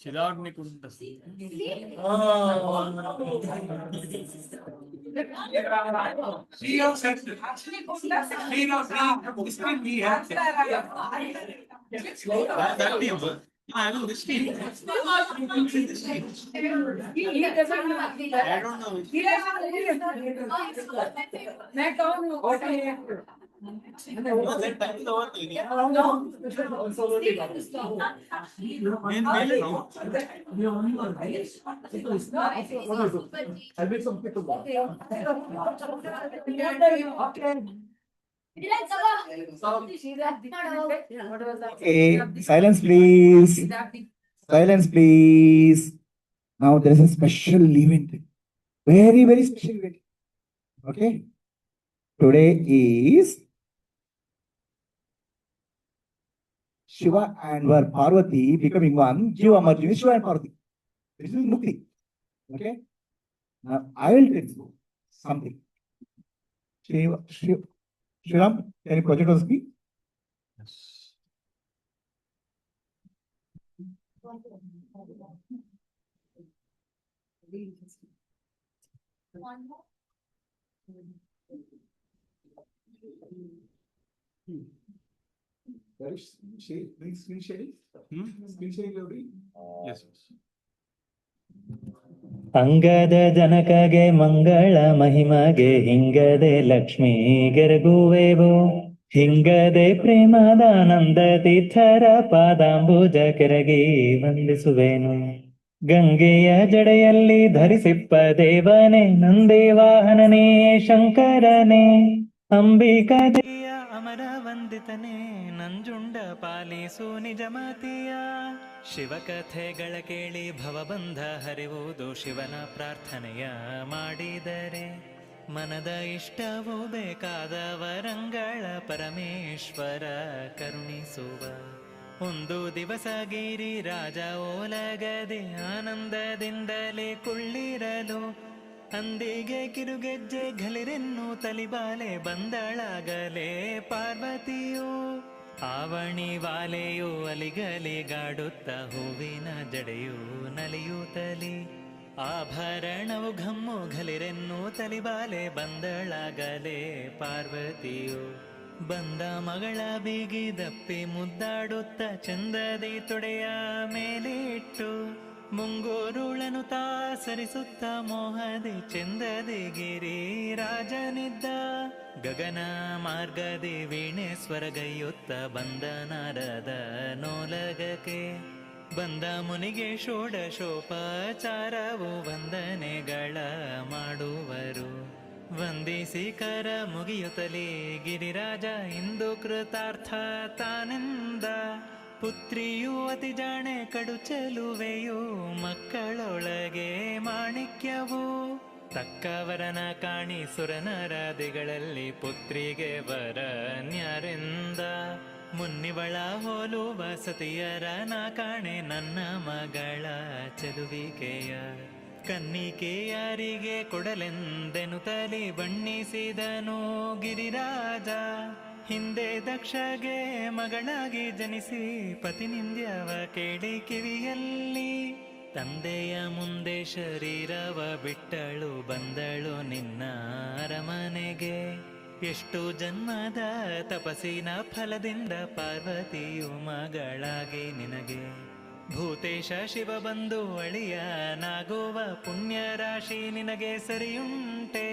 చిరాగ్ని Kunta I know this team. He doesn't know. I don't know. He doesn't know. No, that time is over. Okay, silence please. Silence please. Now there is a special event. Very, very special event. Okay. Today is Shiva and our Parvati becoming one. Jiva merging with Shiva and Parvati. This is Mukti. Okay. Now I will tell you something. Shriram, can you project on screen? Yes. Screen sharing? Screen sharing already? Yes. ಅಂಗದ ಜನಕಗೆ ಮಂಗಳ ಮಹಿಮಗೆ ಹಿಂಗದೆ ಲಕ್ಷ್ಮೀ ಗೆರಗುವೆವು ಹಿಂಗದೆ ಪ್ರೇಮದಾನಂದ ತೀರ್ಥರ ಪಾದಾಂಬುಜ ಕೆರಗಿ ವಂದಿಸುವೆನು ಗಂಗೆಯ ಜಡೆಯಲ್ಲಿ ಧರಿಸಿಪ್ಪ ದೇವನೇ ನಂದಿ ವಾಹನನೇ ಶಂಕರನೇ ಅಂಬಿಕಾ ದೇವಿಯ ಅಮರ ವಂದಿತನೇ ನಂಜುಂಡ ಪಾಲಿಸು ನಿಜಮತಿಯ ಶಿವಕಥೆಗಳ ಕೇಳಿ ಭವಬಂಧ ಹರಿವುದು ಶಿವನ ಪ್ರಾರ್ಥನೆಯ ಮಾಡಿದರೆ ಮನದ ಇಷ್ಟವೂ ಬೇಕಾದ ವರಂಗಳ ಪರಮೇಶ್ವರ ಕರುಣಿಸುವ ಒಂದು ದಿವಸ ಗಿರಿ ರಾಜ ಓಲಗದೆ ಆನಂದದಿಂದಲೇ ಕುಳ್ಳಿರಲು ಅಂದಿಗೆ ಕಿರುಗೆಜ್ಜೆ ಘಲಿರೆನ್ನು ತಲಿಬಾಲೆ ಬಂದಳಾಗಲೇ ಪಾರ್ವತಿಯು ಆವಣಿ ವಾಲೆಯು ಅಲಿಗಲಿಗಾಡುತ್ತ ಹೂವಿನ ಜಡೆಯು ನಲಿಯುತ್ತಲಿ ಆಭರಣವು ಘಮ್ಮು ಘಲಿರೆನ್ನು ತಲಿಬಾಲೆ ಬಂದಳಾಗಲೇ ಪಾರ್ವತಿಯು ಬಂದ ಮಗಳ ಬೀಗಿದಪ್ಪಿ ಮುದ್ದಾಡುತ್ತ ಚಂದದಿ ತೊಡೆಯ ಮೇಲೆ ಇಟ್ಟು ಮುಂಗೋರುಳನು ತಾ ಸರಿಸುತ್ತ ಮೋಹದಿ ಚಂದದಿ ಗಿರಿ ರಾಜನಿದ್ದ ಗಗನ ಮಾರ್ಗದಿ ವೀಣೆ ಸ್ವರಗೈಯುತ್ತ ಬಂದ ನಾರದ ನೋಲಗಕ್ಕೆ ಬಂದ ಮುನಿಗೆ ಷೋಡಶೋಪಚಾರವು ವಂದನೆಗಳ ಮಾಡುವರು ವಂದಿಸಿ ಕರ ಮುಗಿಯುತ್ತಲೇ ಗಿರಿರಾಜ ಇಂದು ಕೃತಾರ್ಥ ತಾನೆಂದ ಪುತ್ರಿಯು ಅತಿ ಜಾಣೆ ಕಡು ಚೆಲುವೆಯು ಮಕ್ಕಳೊಳಗೆ ಮಾಣಿಕ್ಯವು ತಕ್ಕವರನ ಕಾಣಿ ಸುರನರಾದಿಗಳಲ್ಲಿ ಪುತ್ರಿಗೆ ವರನ್ಯಾರೆಂದ ಮುನ್ನಿವಳ ಹೋಲುವ ಸತಿಯರನ ಕಾಣೆ ನನ್ನ ಮಗಳ ಚೆಲುವಿಕೆಯ ಕನ್ನಿಕೆಯರಿಗೆ ಕೊಡಲೆಂದೆನು ತಲಿ ಬಣ್ಣಿಸಿದನು ಗಿರಿರಾಜ ಹಿಂದೆ ದಕ್ಷಗೆ ಮಗಳಾಗಿ ಜನಿಸಿ ಪತಿನಿಂದ್ಯವ ಕೇಳಿ ಕಿವಿಯಲ್ಲಿ ತಂದೆಯ ಮುಂದೆ ಶರೀರವ ಬಿಟ್ಟಳು ಬಂದಳು ನಿನ್ನ ಅರಮನೆಗೆ ಎಷ್ಟು ಜನ್ಮದ ತಪಸ್ಸಿನ ಫಲದಿಂದ ಪಾರ್ವತಿಯು ಮಗಳಾಗಿ ನಿನಗೆ ಭೂತೇಶ ಶಿವ ಬಂದು ಅಳಿಯನಾಗುವ ಪುಣ್ಯ ರಾಶಿ ನಿನಗೆ ಸರಿಯುಂಟೆ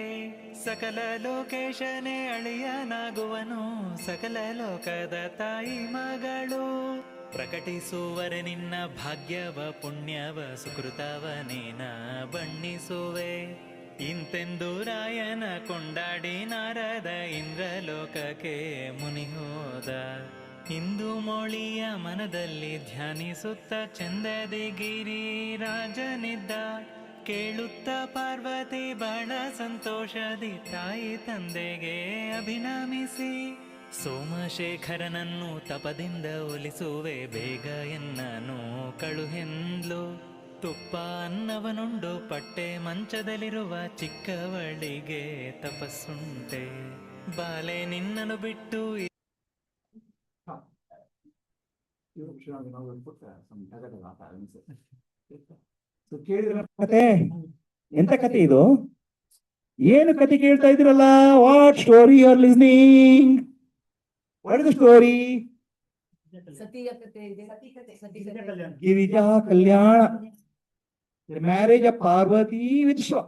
ಸಕಲ ಲೋಕೇಶನೇ ಅಳಿಯನಾಗುವನು ಸಕಲ ಲೋಕದ ತಾಯಿ ಮಗಳು ಪ್ರಕಟಿಸುವರೆ ನಿನ್ನ ಭಾಗ್ಯವ ಪುಣ್ಯವ ಸುಕೃತವನೇನ ಬಣ್ಣಿಸುವೆ ಇಂತೆಂದು ರಾಯನ ಕೊಂಡಾಡಿ ನಾರದ ಇಂದ್ರಲೋಕಕ್ಕೆ ಮುನಿ ಹೋದ ಇಂದು ಮೋಳಿಯ ಮನದಲ್ಲಿ ಧ್ಯಾನಿಸುತ್ತ ಚಂದದಿ ಗಿರಿ ರಾಜನಿದ್ದ ಕೇಳುತ್ತ ಪಾರ್ವತಿ ಬಹಳ ಸಂತೋಷದಿ ತಾಯಿ ತಂದೆಗೆ ಅಭಿನಮಿಸಿ ಸೋಮಶೇಖರನನ್ನು ತಪದಿಂದ ಒಲಿಸುವೆ ಬೇಗ ಎನ್ನನು ಕಳುಹೆಂದ್ಲು ತುಪ್ಪ ಅನ್ನವನುಂಡು ಪಟ್ಟೆ ಮಂಚದಲ್ಲಿರುವ ಚಿಕ್ಕವಳಿಗೆ ತಪಸ್ಸುಂಟೆ ಬಾಲೆ ನಿನ್ನನ್ನು ಬಿಟ್ಟು ಕತೆ ಎಂತ ಕತೆ ಇದು ಏನು ಕತೆ ಕೇಳ್ತಾ ಇದ್ರಲ್ಲ what story you are listening what is the story Girija Kalyana marriage of Parvati with Shiva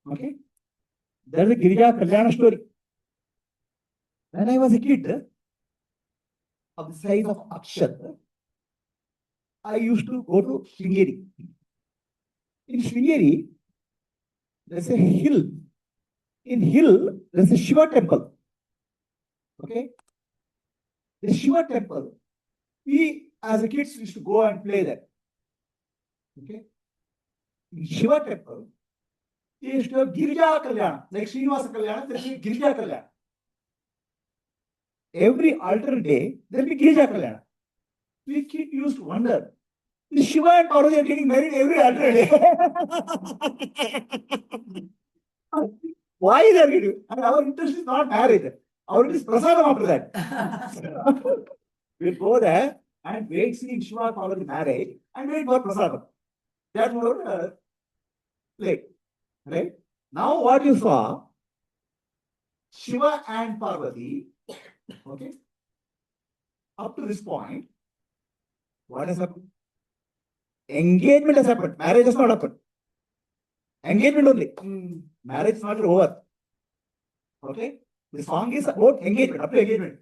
okay that is Girija Kalyana story when I was a kid of the size of Akshat, I used to go to Sringeri. In Sringeri, there's a hill. In hill, there's a Shiva temple. Okay? The Shiva temple, we as a kids used to go and play there. Okay? in Shiva temple, they used to have Girija Kalyana, like Srinivasa Kalyana, there will be Girija Kalyana. Every alternate day, there will be Girija Kalyana. We kid used to wonder, the Shiva and Parvati are getting married every alternate day. Why they are getting? And our interest is not marriage. Our interest is prasadam after that. We'll go there and wait seeing Shiva follow the marriage and wait for prasadam. That's our play. Right? Now what you saw, Shiva and Parvati, okay, up to this point, what has happened? Engagement has happened. Marriage has not happened. Engagement only. Marriage is not over. Okay? The song is about engagement, up to engagement.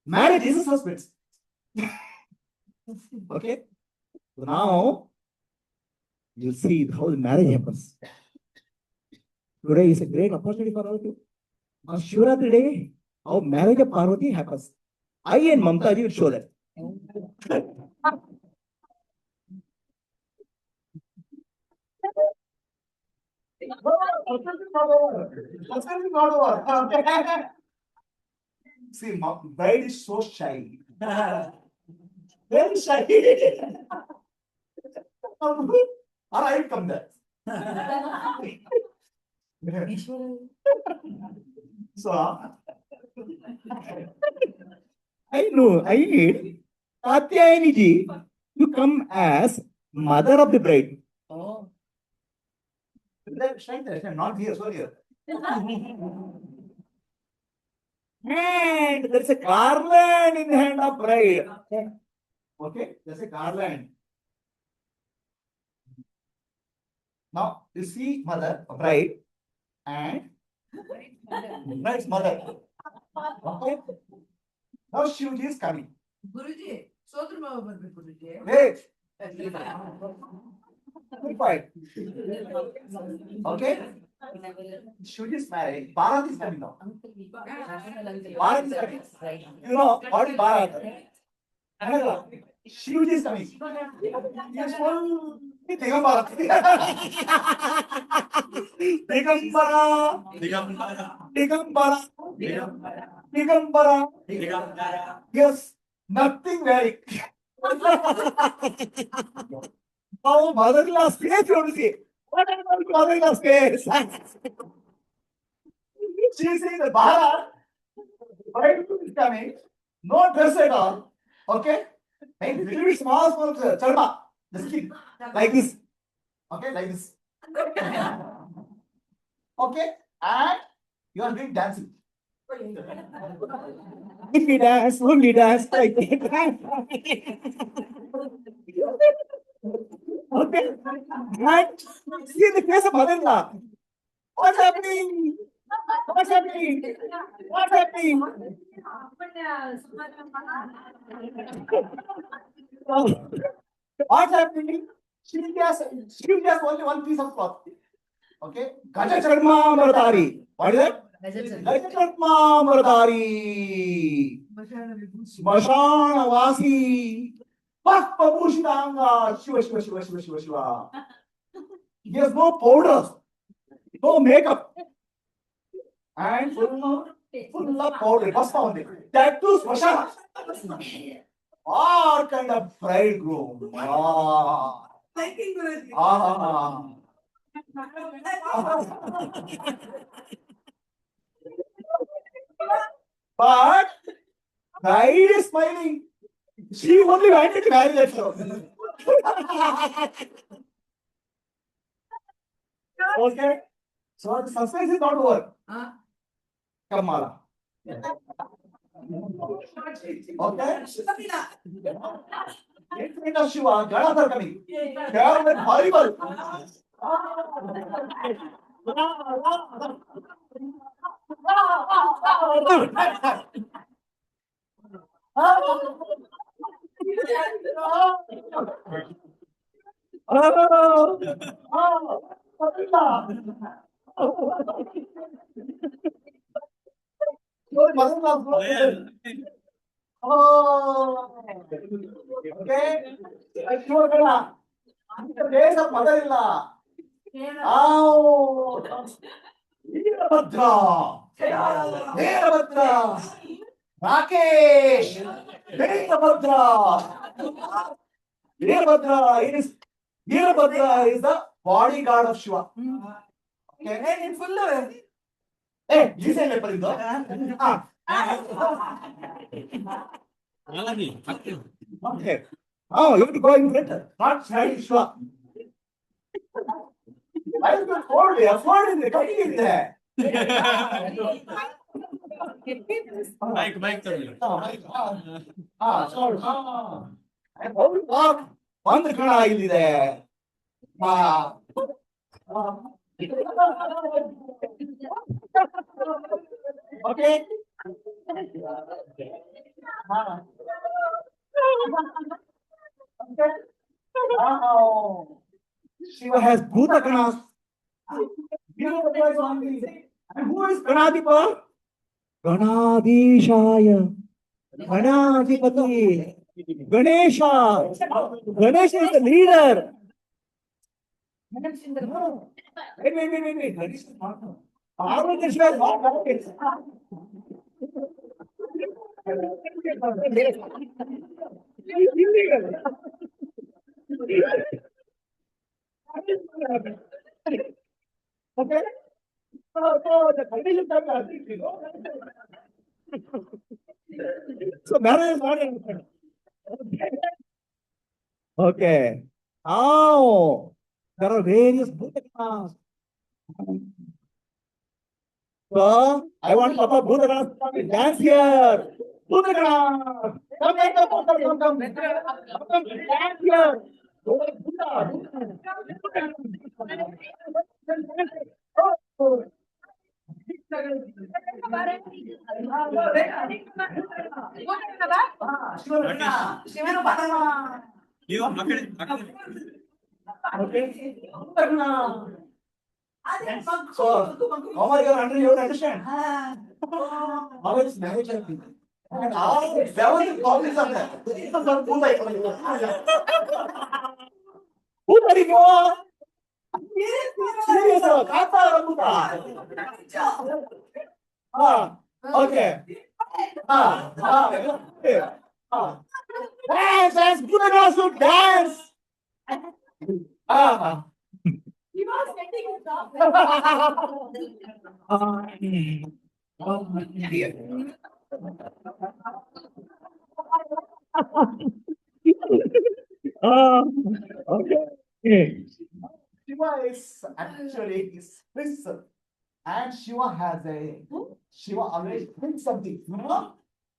Marriage is a suspense. Okay? So now, you'll see how the marriage happens. Today is a great opportunity for all of you. On Shivaratri day, how marriage of Parvati happens. I and Mamtaji will show that. See, bride is so shy. Very shy. Or I will come there. So, I know, I need Katyayani ji to come as mother of the bride. Oh. Not here, sorry. And there's a garland in the hand of bride. Okay, there's a garland. Now, you see mother, bride, and bride's mother. Okay. Now Shivji is coming. Guruji, Sotrama Guruji. Wait. Fine. Okay. Shivji is married. Bharat is coming now. Bharat is coming. You know what is Bharat? Shivji is coming. Yes, well, Digambara. Digambara. Digambara. Digambara. Digambara. Yes, nothing very. Oh, mother-in-law's face, you want to see? What about mother-in-law's face? She saying the Bharat, bride is coming, no dress at all. Okay? A little bit small charma, the skin, like this. Okay, like this. Okay, and you are doing dancing. If we dance, only dance like that. Okay, and see the face of mother-in-law. What's happening? What's happening? What's happening? What's happening? She has only one piece of cloth. Okay? Gaja Charma Maradari. What is that? Gaja Charma Maradari. Smashana Vasi. Pakpa Bhushitanga. Shiva, Shiva, Shiva, Shiva, Shiva, Shiva. He has no powders, no makeup. And full of powder. That too, Smashana. What kind of bridegroom? But bride is smiling. She only wanted to marry that fellow. Okay. So the suspense is not over. Kamala. Okay. In front of Shiva, Ganas are coming. They are very horrible. Okay. Days of mother-in-law. Oh, Veerabhadra. Veerabhadra. Rakesh. Veerabhadra. Veerabhadra is the bodyguard of Shiva. Okay. Hey, listen, Leopoldo. Okay. Oh, you have to go in front, not slide Shiva. I will afford it. Afford it. Cutting it there. Mike, ಒಂದು ಕಣ ಇಲ್ಲಿದೆ. Okay. Shiva has Bhuta Ganas. And who is Ganadipa? Ganadishaya. Ganadipati. Ganesha. Ganesha is the leader. Wait. Ganesha is not. Parvati is not Ganadipati. Okay. So the condition that so marriage is not important. Okay. Now there are various Bhutaganas. So I want Papa Bhutaganas to dance here. Bhutaganas. Come. Dance here. So, how are you understand? How is marriage happening? And all seven copies of that. Who are you? Okay. Dance, Bhutaganas to dance. He was getting his job. Okay. Shiva is actually is Prince, and Shiva always brings something.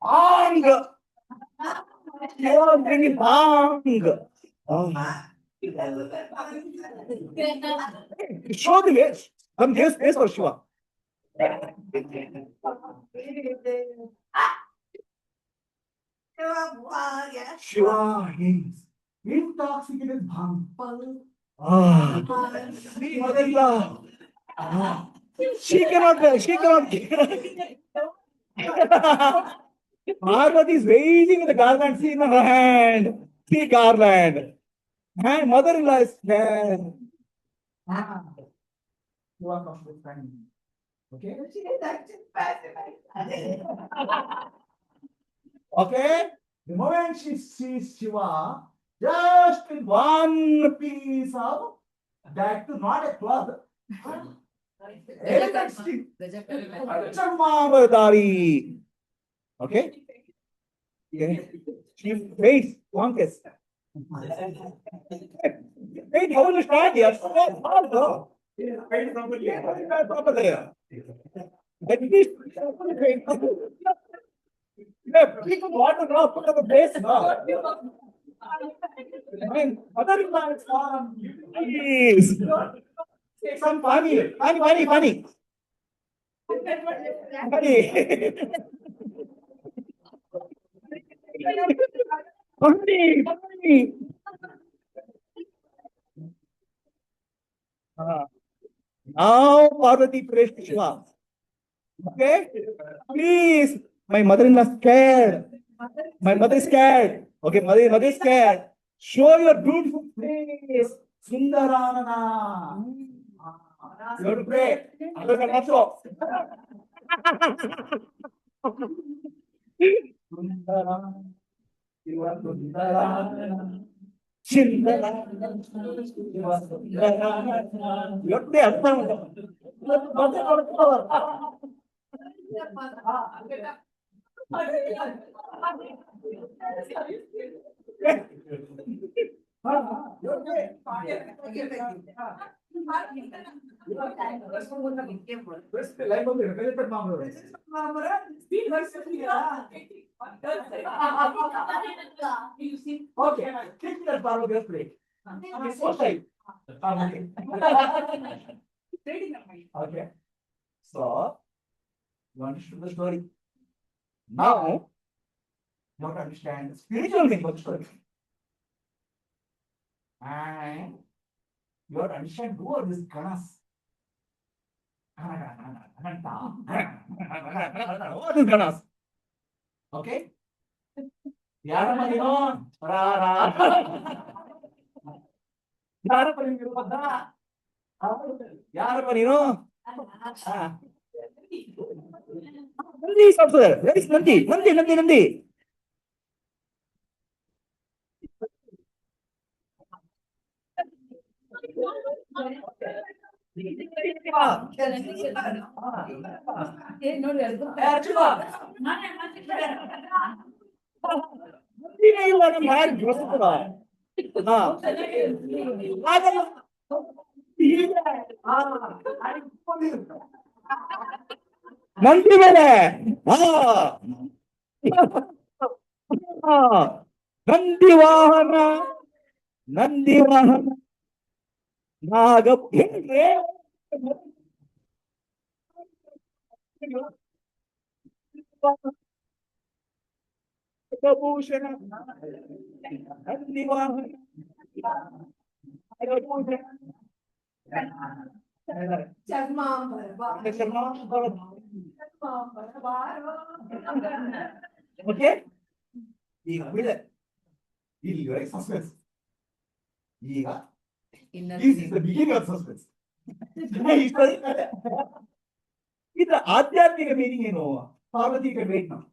Bang! Shiva bringing bang. Show the way. Come here, space for Shiva. Shiva is intoxicated bhang. Mother-in-law. She cannot. Parvati is waiting with the garland in her hand. See garland. And mother-in-law is there. You are comfortable friend. Okay? Okay? The moment she sees Shiva, just with one piece of that, not a cloth. Elegant stick. Okay? Okay. She waits, conquers. Wait, how will you start here? Wait properly. At least, people want to know, put up a base now. Mother-in-law is gone. Please. Some funny. Funny. Now Parvati prays to Shiva. Okay? Please. My mother-in-law is scared. My mother is scared. Okay, mother is scared. Show your beautiful face. Sundaranana. You have to pray. Otherwise, also. Sundaranana. You are Sundaranana. Sundaranana. You are Sundaranana. You have to pray. Okay, kick that bar of your plate. Okay. Okay. So, you understood the story. Now, you have to understand the spiritual meaning of the story. And you have to understand who are these ganas. Who are these ganas? Okay? Yarama nino, rara. Yarapa nino, padda. Yarapa nino. Nandi is also there. Where is Nandi? Nandi. Nandi mere. Nandi Vahana. Nandi Vahana. Nagap. Nandi Vahana. Okay? Suspense. This is the beginning of suspense. It's the Adhyatmika meaning, you know. Parvati can wait now.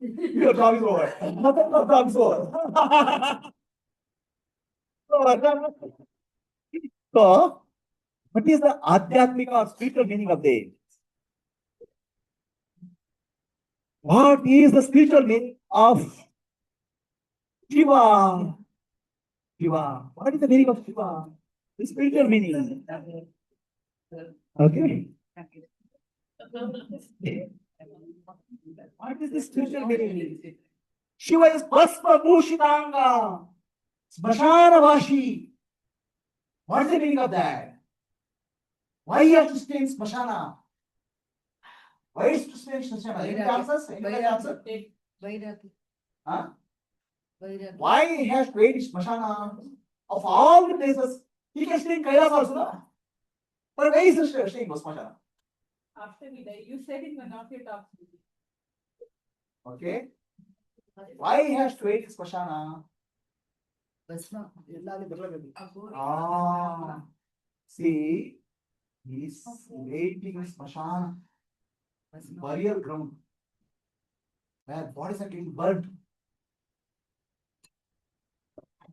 Your job is over. Nothing of job is over. So, what is the Adhyatmika or spiritual meaning of the? What is the spiritual meaning of Shiva? Shiva. What is the meaning of Shiva? The spiritual meaning. Okay. What is the spiritual meaning? Shiva is Bhasma Bhushitanga. Smashanavashi. What is the meaning of that? Why you have to stay in Smashana? Why is to stay in Smashana? Any answers? Anybody answer? Huh? Why he has to wait in Smashana? Of all the places, he can stay in Kailas also, no? But why is he staying in Smashana? After we die, you said in one of your talks. Okay. Why he has to wait in Smashana? See, he is waiting in Smashana, burial ground, where bodies are getting burnt.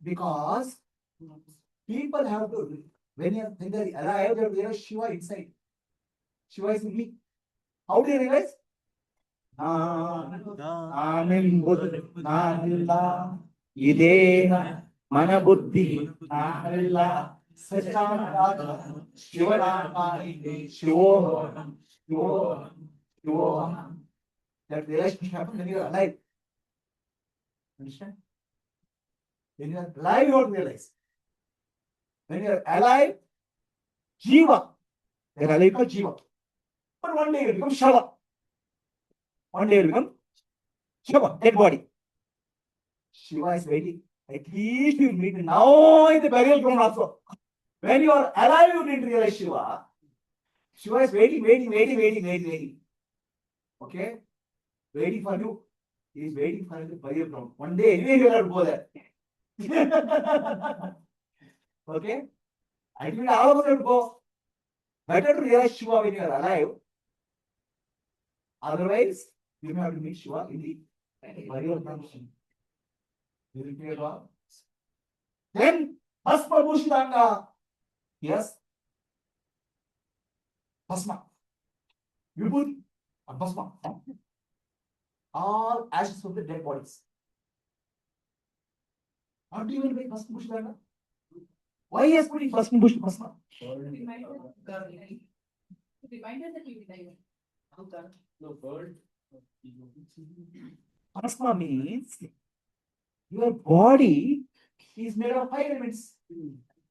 Because people have to, when they're alive, they have Shiva inside. Shiva is in me. How do you realize? Amin Buddha Ideha Manabuddhi Nahilla Sachanada Shivanamani Shivoham Shivoham. That realization happens when you are alive. Understand? When you are alive, you don't realize. When you are alive, Jiva. They are alive for Jiva. But one day you become Shava. One day you become Shava, dead body. Shiva is waiting. At least you meet now in the burial ground also. When you are alive, you didn't realize Shiva. Shiva is waiting. Okay? Waiting for you. He is waiting for the burial ground. One day, anyway, you will have to go there. Okay? Ultimately, all of us have to go. Better to realize Shiva when you are alive. Otherwise, you may have to meet Shiva in the burial function. You will pay God. Then, Bhasma Bhushitanga. Yes. Bhasma. Vibhuti or Bhasma. All ashes of the dead bodies. How do you even make Bhasma Bhushitanga? Why he has put in Bhasma Bhushitanga? Reminder that you die. Bhasma means your body is made of 5 elements.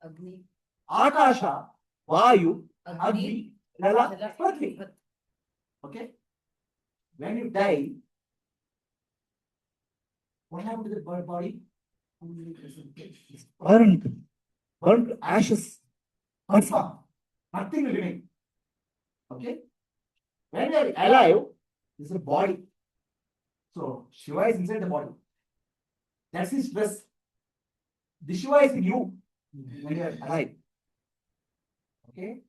Agni. Akasha, Vayu, Agni, Jala, Prithvi. Okay? When you die, what happened to the body? It's burned. Burned to ashes. Bhasma. Nothing will remain. Okay? When you are alive, this is a body. So, Shiva is inside the body. That's his dress. The Shiva is in you when you are alive. Okay?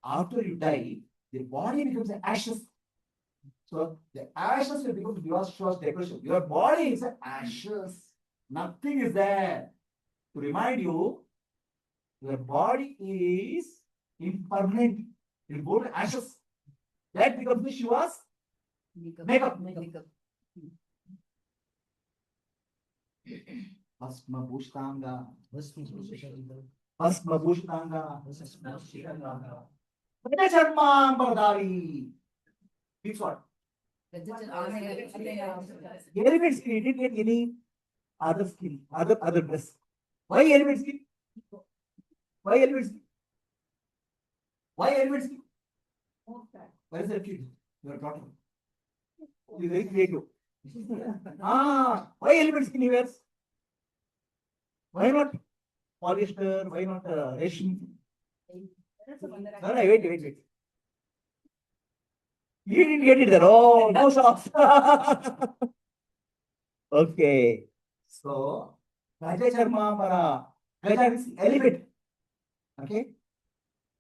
After you die, the body becomes ashes. So, the ashes will become Shiva's decoration. Your body is ashes. Nothing is there. To remind you, your body is impermanent. It will go to ashes. That becomes the Shiva's makeup. Bhasma Bhushtanga. Bhasma Bhushtanga. Charma Bardari. Means what? Elephant skin, it didn't get any other skin, other dress. Why elephant skin? Why elephant skin? Why elephant skin? Where is that kid? Your daughter. He is very creative. Why elephant skin he wears? Why not polyester? Why not resin? No, wait. You didn't get it there. Oh, no shops. Okay. So, Gaja Charma Mara. Gaja is elephant. Okay.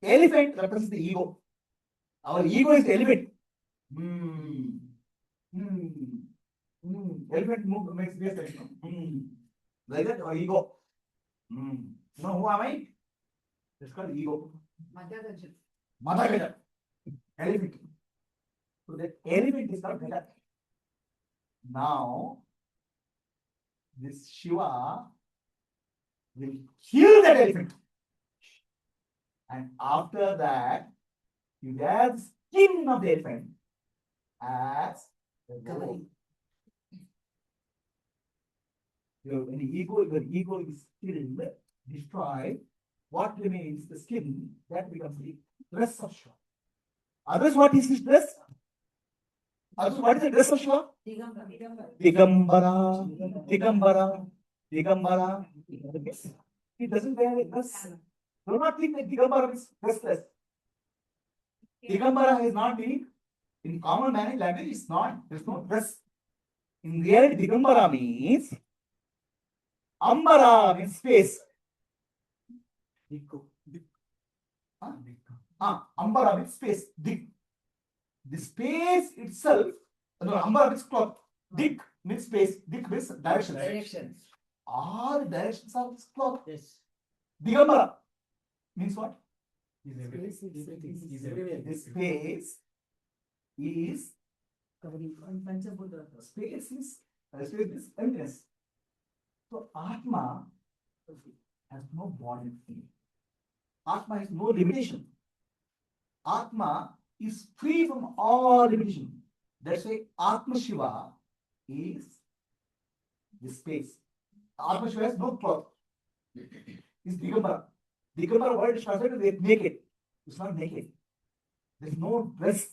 Elephant represents the ego. Our ego is the elephant. Elephant makes this. Like that, our ego. Know who am I? It's called ego. Madhagaja. Elephant. So that elephant is called Gaja. Now, this Shiva will kill that elephant. And after that, you wear the skin of the elephant as the robe. Your ego is killed, destroyed. What remains? The skin that becomes the dress of Shiva. Others, what is his dress? Others, what is the dress of Shiva? Digambara. He doesn't wear a dress. Do not think that Digambara is dressless. Digambara is not meaning in common language, it's not, there's no dress. In reality, Digambara means Ambara means space. Ambara means space. Dik. The space itself, no, Ambara means cloth. Dik means space. Dik means direction. All directions of this cloth. Yes. Digambara means what? This space is space is emptiness. So Atma has no body. Atma has no limitation. Atma is free from all limitation. That's why Atma Shiva is the space. Atma Shiva has no cloth. It's Digambara. Digambara word is translated as naked. It's not naked. There's no dress.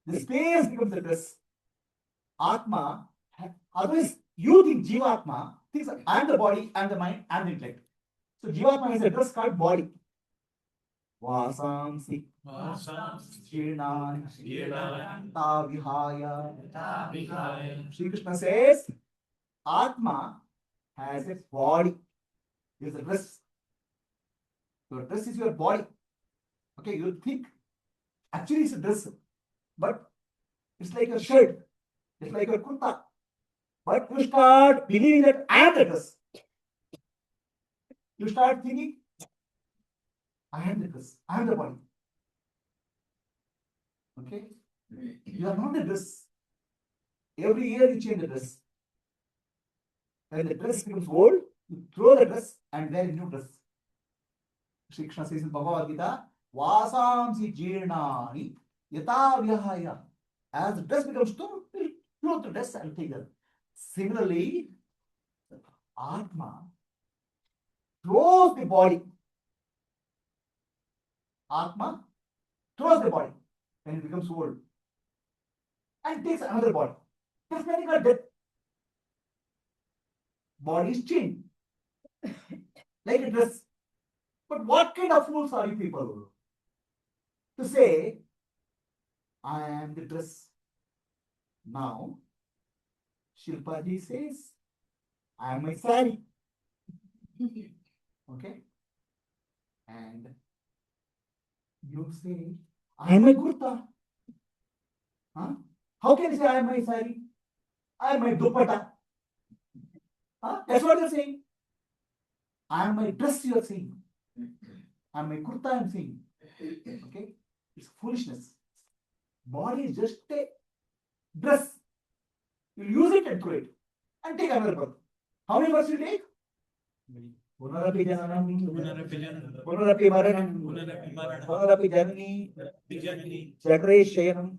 The space becomes the dress. Atma, otherwise you think Jivatma thinks I am the body, I am the mind, I am the intellect. So Jivatma has a dress called body. Vasamsi Shirnan Tavihaya. Shri Krishna says Atma has a body. There is a dress. Your dress is your body. Okay, you think actually it's a dress, but it's like a shirt, it's like a kurta. But you start believing that I am the dress. You start thinking, I am the dress, I am the body. Okay? You are not the dress. Every year you change the dress. When the dress becomes old, you throw the dress and wear a new dress. Shri Krishna says in Bhagavad Gita, Vasamsi jirnani yata vihaya. As the dress becomes too, throw the dress and take the. Similarly, Atma throws the body. Atma throws the body when it becomes old and takes another body. That's when you got death. Body is changed like a dress. But what kind of fools are you people to say, I am the dress? Now, Shilpaji says, I am my sari. Okay? And you say, I am my kurta. Huh? How can you say I am my sari? I am my dupatta. Huh? That's what you're saying. I am my dress, you are saying. I am my kurta, I am saying. Okay? It's foolishness. Body is just a dress. You use it and throw it. And take another birth. How many births you take? Punarapi jananam, punarapi maranam, punarapi janani, jatre shayanam.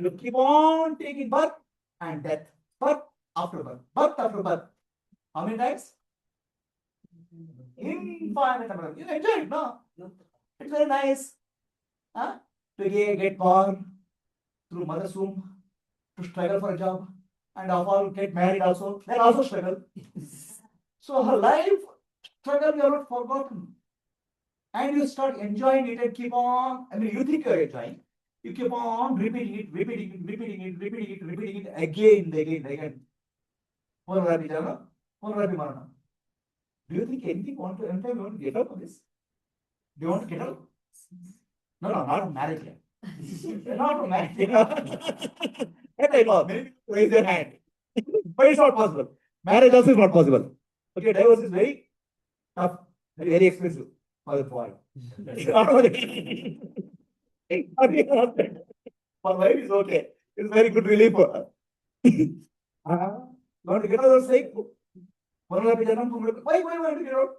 You keep on taking birth and death. Birth after birth. Birth after birth. How many times? Infinite number. You enjoy it, no? It's very nice. Huh? To get born through mother's womb, to struggle for a job, and of all get married also, then also struggle. So her life struggle you are not forgotten. And you start enjoying it and keep on, I mean you think you are enjoying, you keep on repeating it again and again. Punarapi jana, punarapi marana. Do you think anything want to get out of this? Do you want to get out? No, not marriage yet. Not marriage. And I know, maybe raise your hand. But it's not possible. Marriage also is not possible. Okay, divorce is very tough, very expensive for the boy. For wife is okay. It's very good relief. You want to get out of saying? Why want to get out?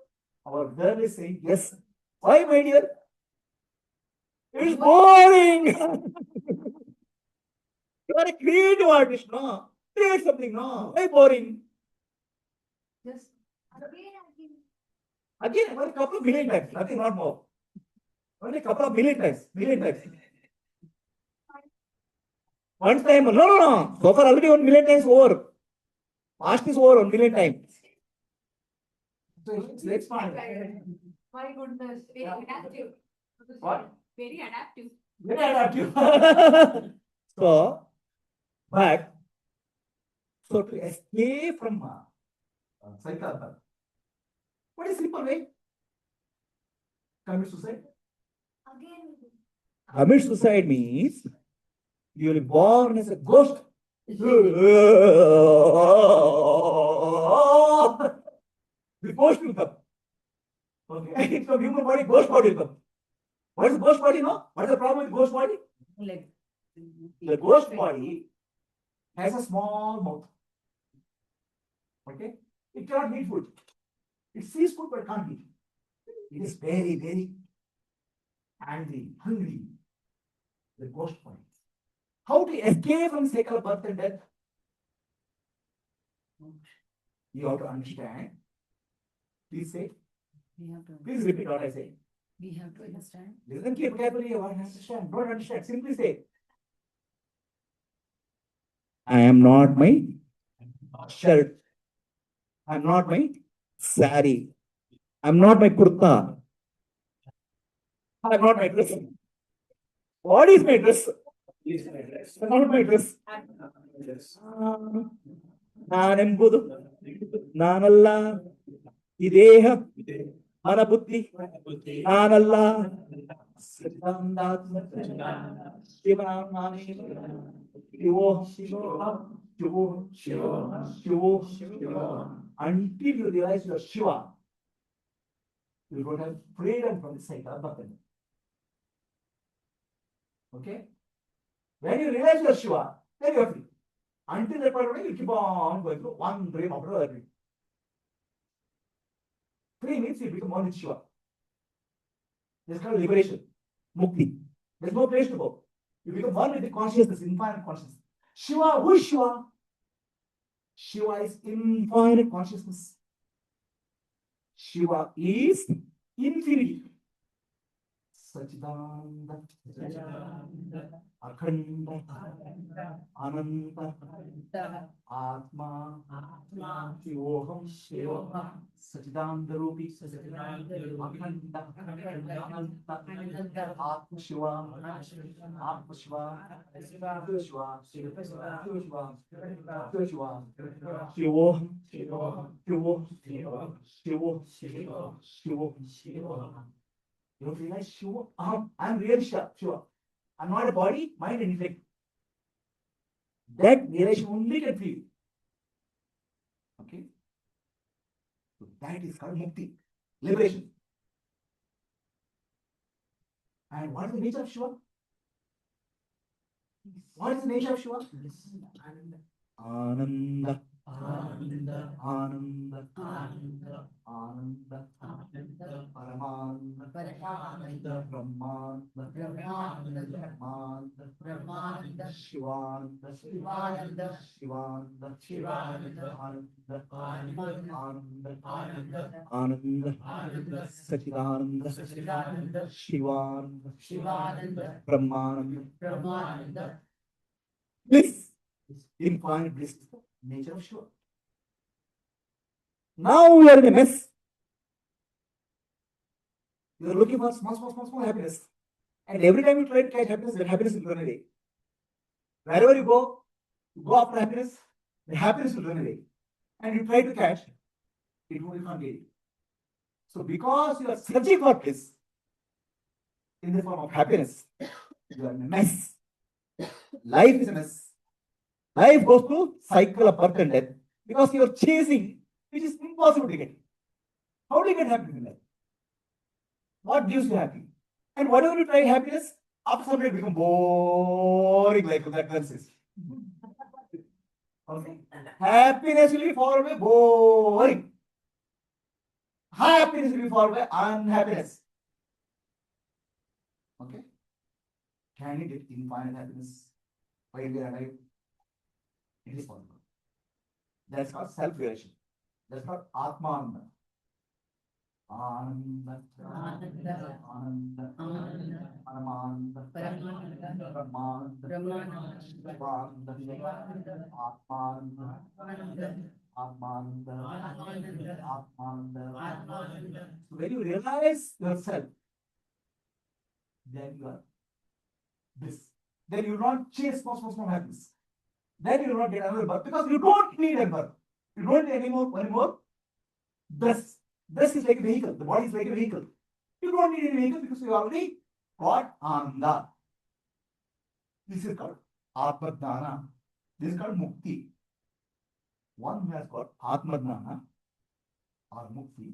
Our girl is saying yes. Why, my dear? It's boring. You are a creative artist, no? Create something, no? Why boring? Just Again, only a couple of million times, nothing, not more. Only a couple of million times. One time, no. So far already 1 million times over. Past is over 1 million times. So let's find. my goodness, very adaptive. What? Very adaptive. Very adaptive. So to escape from cycle, what is simple way? Commit suicide. Commit suicide means you will be born as a ghost. The ghost will come. Okay. From human body, ghost body will come. What is ghost body? No? What is the problem with ghost body? The ghost body has a small mouth. Okay? It cannot eat food. It sees food but can't eat. It is very, very angry, hungry. The ghost body. How to escape from cycle of birth and death? You have to understand. Please say. Please repeat what I say. We have to understand. Listen carefully. What understand? Don't understand. Simply say. I am not my shirt. I am not my sari. I am not my kurta. I am not my dress. What is my dress? Not my dress. ನಾನೆಂಬುದು ನಾನಲ್ಲ ಈ ದೇಹ ಮನ ಬುದ್ಧಿ ನಾನಲ್ಲ ಸಚ್ಚಿದಾನಂದಾತ್ಮ ಶಿವನಾಮಾನಿ ಶಿವೋಹಂ ಶಿವೋಹಂ ಶಿವೋಹಂ. Until you realize you are Shiva, you don't have freedom from the cycle of birth. Okay? When you realize you are Shiva, then you are free. Until that point, you keep on going through one dream after another dream. Free means you become one with Shiva. There's kind of liberation, mukti. There's no place to go. You become one with the consciousness, infinite consciousness. Shiva, who is Shiva? Shiva is infinite consciousness. Shiva is infinity. Sachidananda, Akhanda, Ananta, Atma, Shivoham, Sachidananda Rupi, Akhanda, Ananta, Atma Shiva, Atma Shiva, Shiva, Shiva, Shiva, Shiva, Shivoham, Shivoham. You realize Shiva, I'm really Shiva. I'm not a body, mind, and intellect. That realization only can free you. Okay? So that is called mukti, liberation. And what is the nature of Shiva? What is the nature of Shiva? Ananda. Ananda, Ananda, Ananda, Ananda, Paramanda, Paramanda, Brahmanda, Brahmanda, Brahmanda, Brahmanda, Shivanda, Shivanda, Shivanda, Shivanda, Ananda, Ananda, Ananda, Ananda, Ananda, Sachidananda, Sachidananda, Shivanda, Shivananda, Brahmananda, Brahmananda. Bliss, infinite bliss. Nature of Shiva. Now we are in a mess. You are looking for small happiness. And every time you try to catch happiness, that happiness will run away. Wherever you go after happiness, the happiness will run away. And you try to catch, it will not get you. So because you are searching for bliss in the form of happiness, you are in a mess. Life is a mess. Life goes through cycle of birth and death because you are chasing, which is impossible to get. How do you get happiness in life? What gives you happiness? And whatever you try happiness, after some time it becomes boring, like that girl says. Okay? Happiness will be followed by boring. Happiness will be followed by unhappiness. Okay? Can you get infinite happiness while we are alive? It is possible. That's called self-realization. That's called Atmananda. Ananda, Ananda, Ananda, Ananda, Paramanda, Paramanda, Brahmanda, Brahmanda, Shivanda, Atmananda, Atmananda, Atmananda, Atmananda. So when you realize yourself, then you are this. Then you will not chase small happiness. Then you will not get another birth because you don't need a birth. You don't need any more dress. Dress is like a vehicle. The body is like a vehicle. You don't need any vehicle because you already got Ananda. This is called Atmadana. This is called Mukti. One who has got Atmadana or Mukti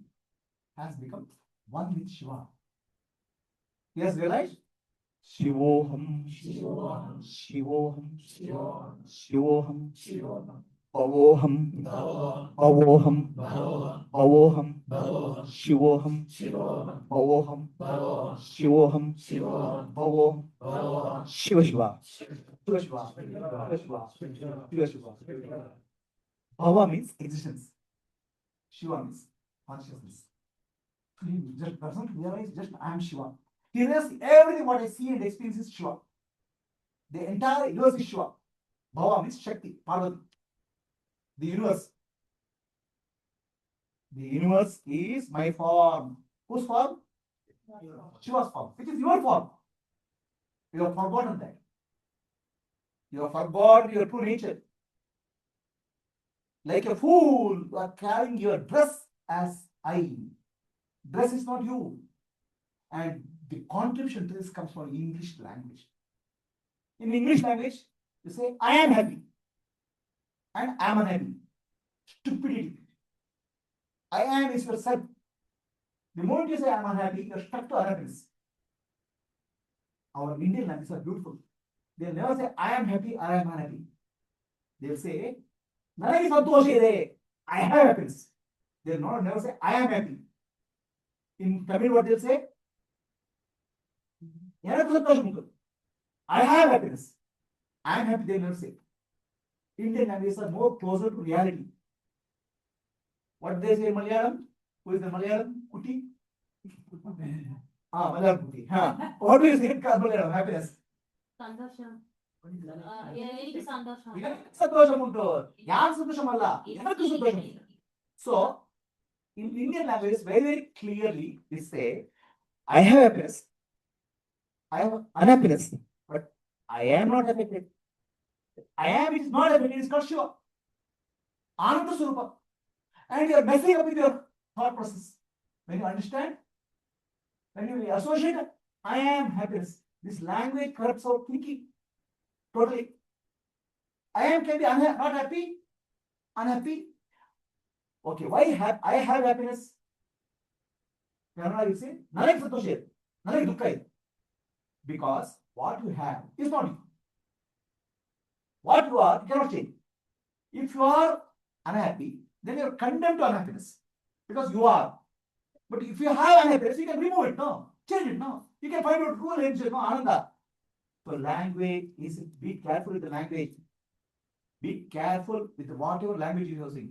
has become one with Shiva. He has realized Shivoham, Shivoham, Shivoham, Shivoham, Shivoham, Pavoham, Pavoham, Pavoham, Shivoham, Pavoham, Shivoham, Pavoham, Shiva Shiva, Shiva Shiva, Shiva Shiva. Bhava means existence. Shiva means consciousness. He just doesn't realize just I am Shiva. He realizes everything what I see and experience is Shiva. The entire universe is Shiva. Bhava means Shakti, Parvati. The universe. The universe is my form. Whose form? Shiva's form, which is your form. You have forgotten that. You have forgotten your true nature. Like a fool, you are carrying your dress as I. Dress is not you. And the contribution to this comes from English language. In English language, you say, I am happy and I am unhappy. Stupidity. I am is your self. The moment you say I am unhappy, you are stuck to unhappiness. Our Indian languages are beautiful. They'll never say I am happy, I am unhappy. They'll say, ನನಗೆ ಸಂತೋಷ ಇದೆ, I have happiness. They'll not never say I am happy. In Tamil, what they'll say? எனக்கு சந்தோஷம் உண்டு. I have happiness. I am happy, they'll never say. Indian languages are more closer to reality. What they say in Malayalam? Who is the Malayalam? Kuti? Malayalam Kuti. What do you say in Malayalam? Happiness. ಸಂತೋಷ ಉಂಟು ಯಾರು ಸಂತೋಷಮಲ್ಲ ಎಲ್ಲರಿಗೂ ಸಂತೋಷ. So in Indian language very very clearly we say I have happiness, I have unhappiness, but I am not affected. I am is not affected, it's not sure. Ananda Swarupa. And you are messing up with your thought process. When you understand, when you associate I am happiness, this language corrupts our thinking totally. I am can be not happy, unhappy. Okay, why I have happiness? Kannada you say, ನನಗೆ ಸಂತೋಷ ಇದೆ, ನನಗೆ ದುಃಖ ಇದೆ. Because what you have is not you. What you are, you cannot change. If you are unhappy, then you are condemned to unhappiness. Because you are. But if you have unhappiness, you can remove it, no? Change it, no? You can find out true nature, no? Ananda. So language is, be careful with the language. Be careful with whatever language you are using.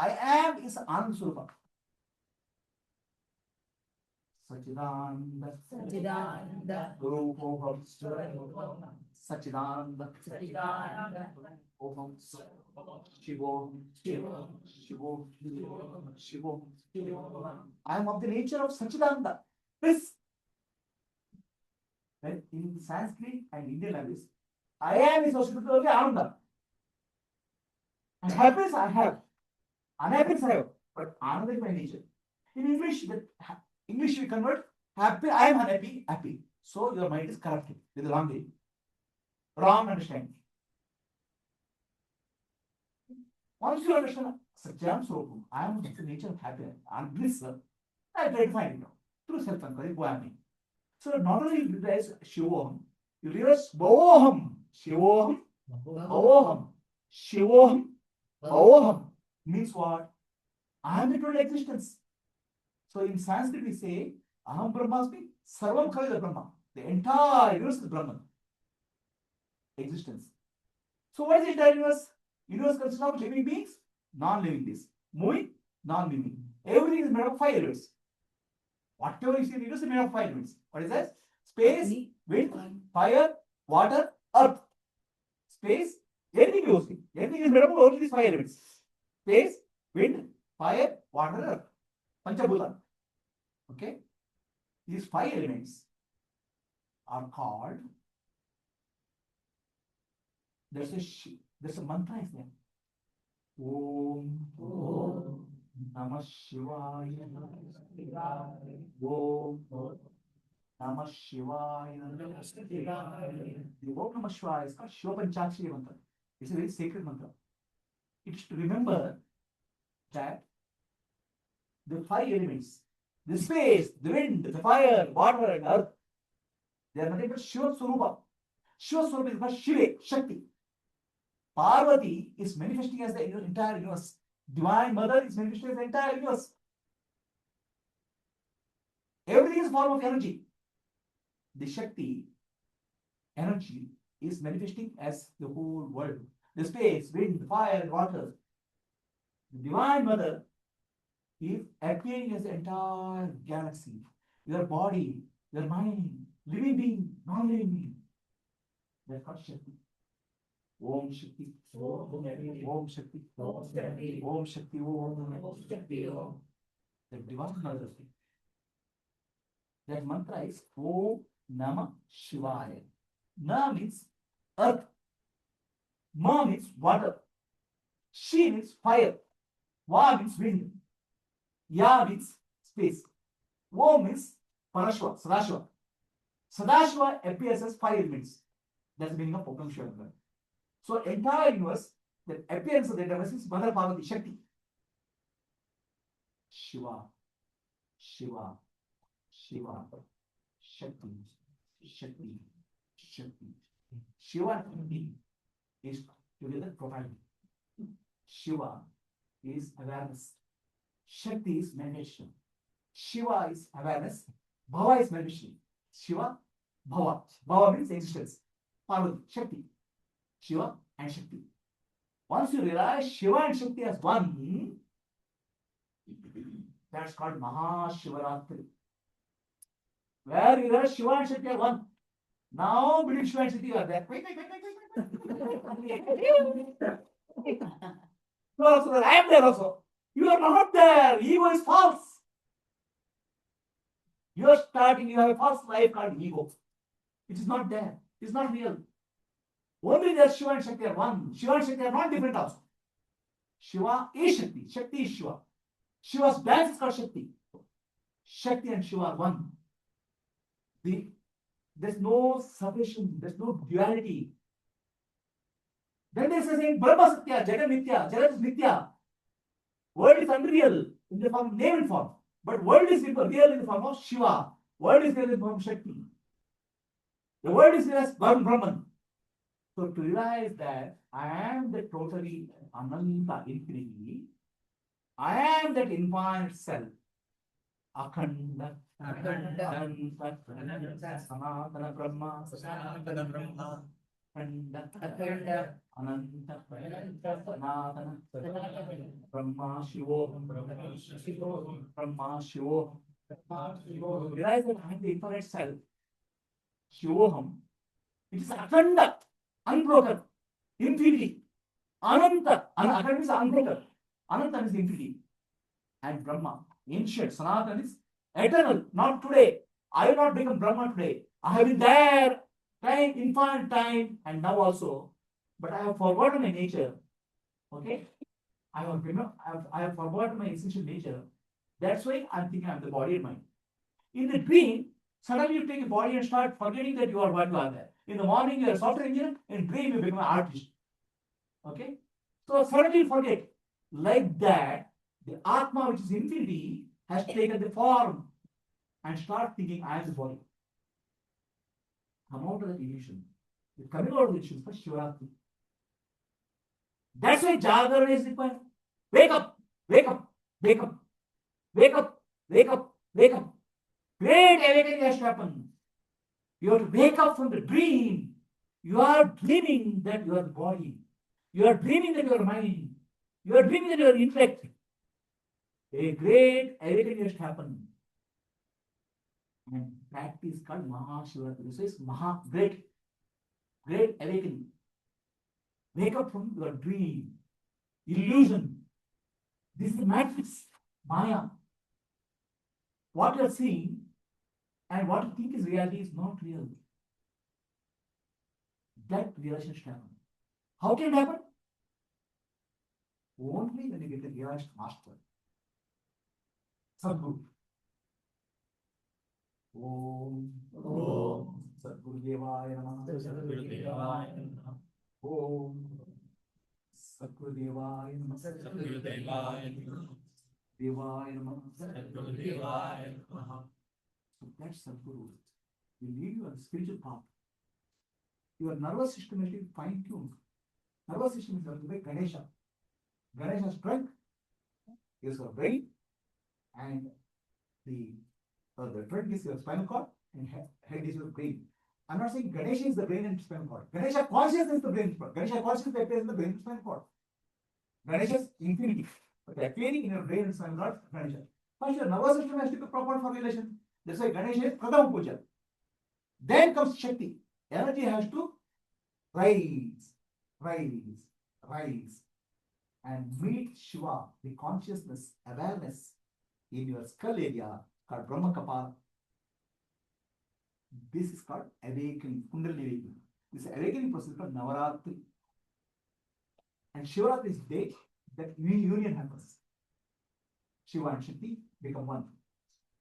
I am is Ananda Swarupa. Sachidananda. Sachidananda. Rupam. Sachidananda. Sachidananda. Om Shivom. Shivom. Shivom. Shivom. I am of the nature of Sachidananda. This. When in Sanskrit and Indian language, I am is associated with Ananda. And happiness I have. Unhappiness I have. But Ananda is my nature. In English, English we convert happy, I am unhappy, happy. So your mind is corrupted with the wrong way. Wrong understanding. Once you understand Satyam Swarup, I am the nature of happiness and bliss, I try to find it out through self-inquiry, go at me. So not only you realize Shivoham, you realize Bhavoham, Shivoham, Bhavoham, Shivoham, Bhavoham means what? I am the total existence. So in Sanskrit we say Aham Brahmasmi, Sarvam Khalida Brahma. The entire universe is Brahman. Existence. So what is the entire universe? Universe consists of living beings, non-living beings. Moving, non-moving. Everything is made of 5 elements. Whatever you see in the universe is made of 5 elements. What is that? Space, wind, fire, water, earth. Space, anything you see. Anything is made up of only these 5 elements. Space, wind, fire, water, earth. Panchabhuta. Okay? These 5 elements are called, there's a mantra is there. Om Namah Shivaya. Om Namah Shivaya. The Om Namah Shivaya is called Shiva Panchakshari mantra. It's a very sacred mantra. It's to remember that the 5 elements, the space, the wind, the fire, water, and earth, they are nothing but Shiva Swarupa. Shiva Swarupa is called Shiva, Shakti. Parvati is manifesting as the entire universe. Divine Mother is manifesting as the entire universe. Everything is a form of energy. The Shakti, energy, is manifesting as the whole world. The space, wind, fire, water. The Divine Mother is appearing as the entire galaxy. Your body, your mind, living being, non-living being. That's called Shakti. Om Shakti. Om Shakti. Om Shakti. Om Shakti. The Divine Mother. That mantra is Om Namah Shivaya. Na means earth. Ma means water. Shi means fire. Va means wind. Ya means space. Om means Parashva, Sadashiva. Sadashiva appears as 5 elements. That's the meaning of Om Shiva. So entire universe, the appearance of the universe is Mother Parvati, Shakti. Shiva, Shiva, Shiva, Shakti, Shakti, Shakti. Shiva and Shakti is together profound. Shiva is awareness. Shakti is meditation. Shiva is awareness. Bhava is meditation. Shiva, Bhava. Bhava means existence. Parvati, Shakti. Shiva and Shakti. Once you realize Shiva and Shakti as one, that's called Mahashivaratri. Where you realize Shiva and Shakti are one. Now between Shiva and Shakti you are there. You are also there. I am there also. You are not there. Ego is false. You are starting, you have a false life called ego. It is not there. It is not real. Only there Shiva and Shakti are one. Shiva and Shakti are not different also. Shiva is Shakti. Shakti is Shiva. Shiva's dance is called Shakti. Shakti and Shiva are one. There's no separation. There's no duality. Then there's a saying Brahma Satya, Jagat Nitya, Jagat is Nitya. World is unreal in the form of name and form. But world is real in the form of Shiva. World is real in the form of Shakti. The world is real as Brahman. So to realize that I am the totally Ananta infinity, I am that infinite self, Akhanda, Ananta, Sanatana Brahma, Akhanda, Ananta, Sanatana, Brahma Shivoham, Brahma Shivoham. Realize that I am the infinite self, Shivoham. It is Akhanda, unbroken, infinity. Ananta, Akhanda is unbroken. Ananta is infinity. And Brahma, ancient, Sanatana is eternal, not today. I will not become Brahma today. I have been there, time, infinite time, and now also. But I have forgotten my nature. Okay? I have forgotten my essential nature. That's why I'm thinking I'm the body and mind. In the dream, suddenly you take a body and start forgetting that you are what you are there. In the morning, you are a software engineer. In dream, you become an artist. Okay? So suddenly you forget. Like that, the Atma, which is infinity, has taken the form and start thinking, I am the body. Come out of that illusion. The coming out of the illusion is for Shivaratri. That's why Jagarana is required. Wake up, wake up, wake up, wake up, wake up, wake up. Great awakening has to happen. You have to wake up from the dream. You are dreaming that you are the body. You are dreaming that you are mind. You are dreaming that you are intellect. A great awakening has to happen. And practice called Mahashivaratri. So it's great awakening. Wake up from your dream, illusion. This is the matrix, Maya. What you are seeing and what you think is reality is not real. That realization should happen. How can it happen? Only when you get the realized master. Sadguru. Om Sadgurudevaya Namaha. Om Sadgurudevaya Namaha. Devaya Namaha. So that's Sadguru. Will lead you on the spiritual path. Your nervous system is fine-tuned. Nervous system is like Ganesha. Ganesha's trunk is your brain, and the trunk is your spinal cord, and head is your brain. I'm not saying Ganesha is the brain and spinal cord. Ganesha consciousness is the brain. Ganesha consciousness appears in the brain and spinal cord. Ganesha is infinity. But appearing in your brain and spinal cord, Ganesha. First, your nervous system has to be proper for relation. That's why Ganesha is Pradama Puja. Then comes Shakti. Energy has to rise, and meet Shiva, the consciousness, awareness in your skull area called Brahma Kapala. This is called awakening, Kundalini awakening. This awakening process is called Navaratri. And Shivaratri is the day that union happens. Shiva and Shakti become one.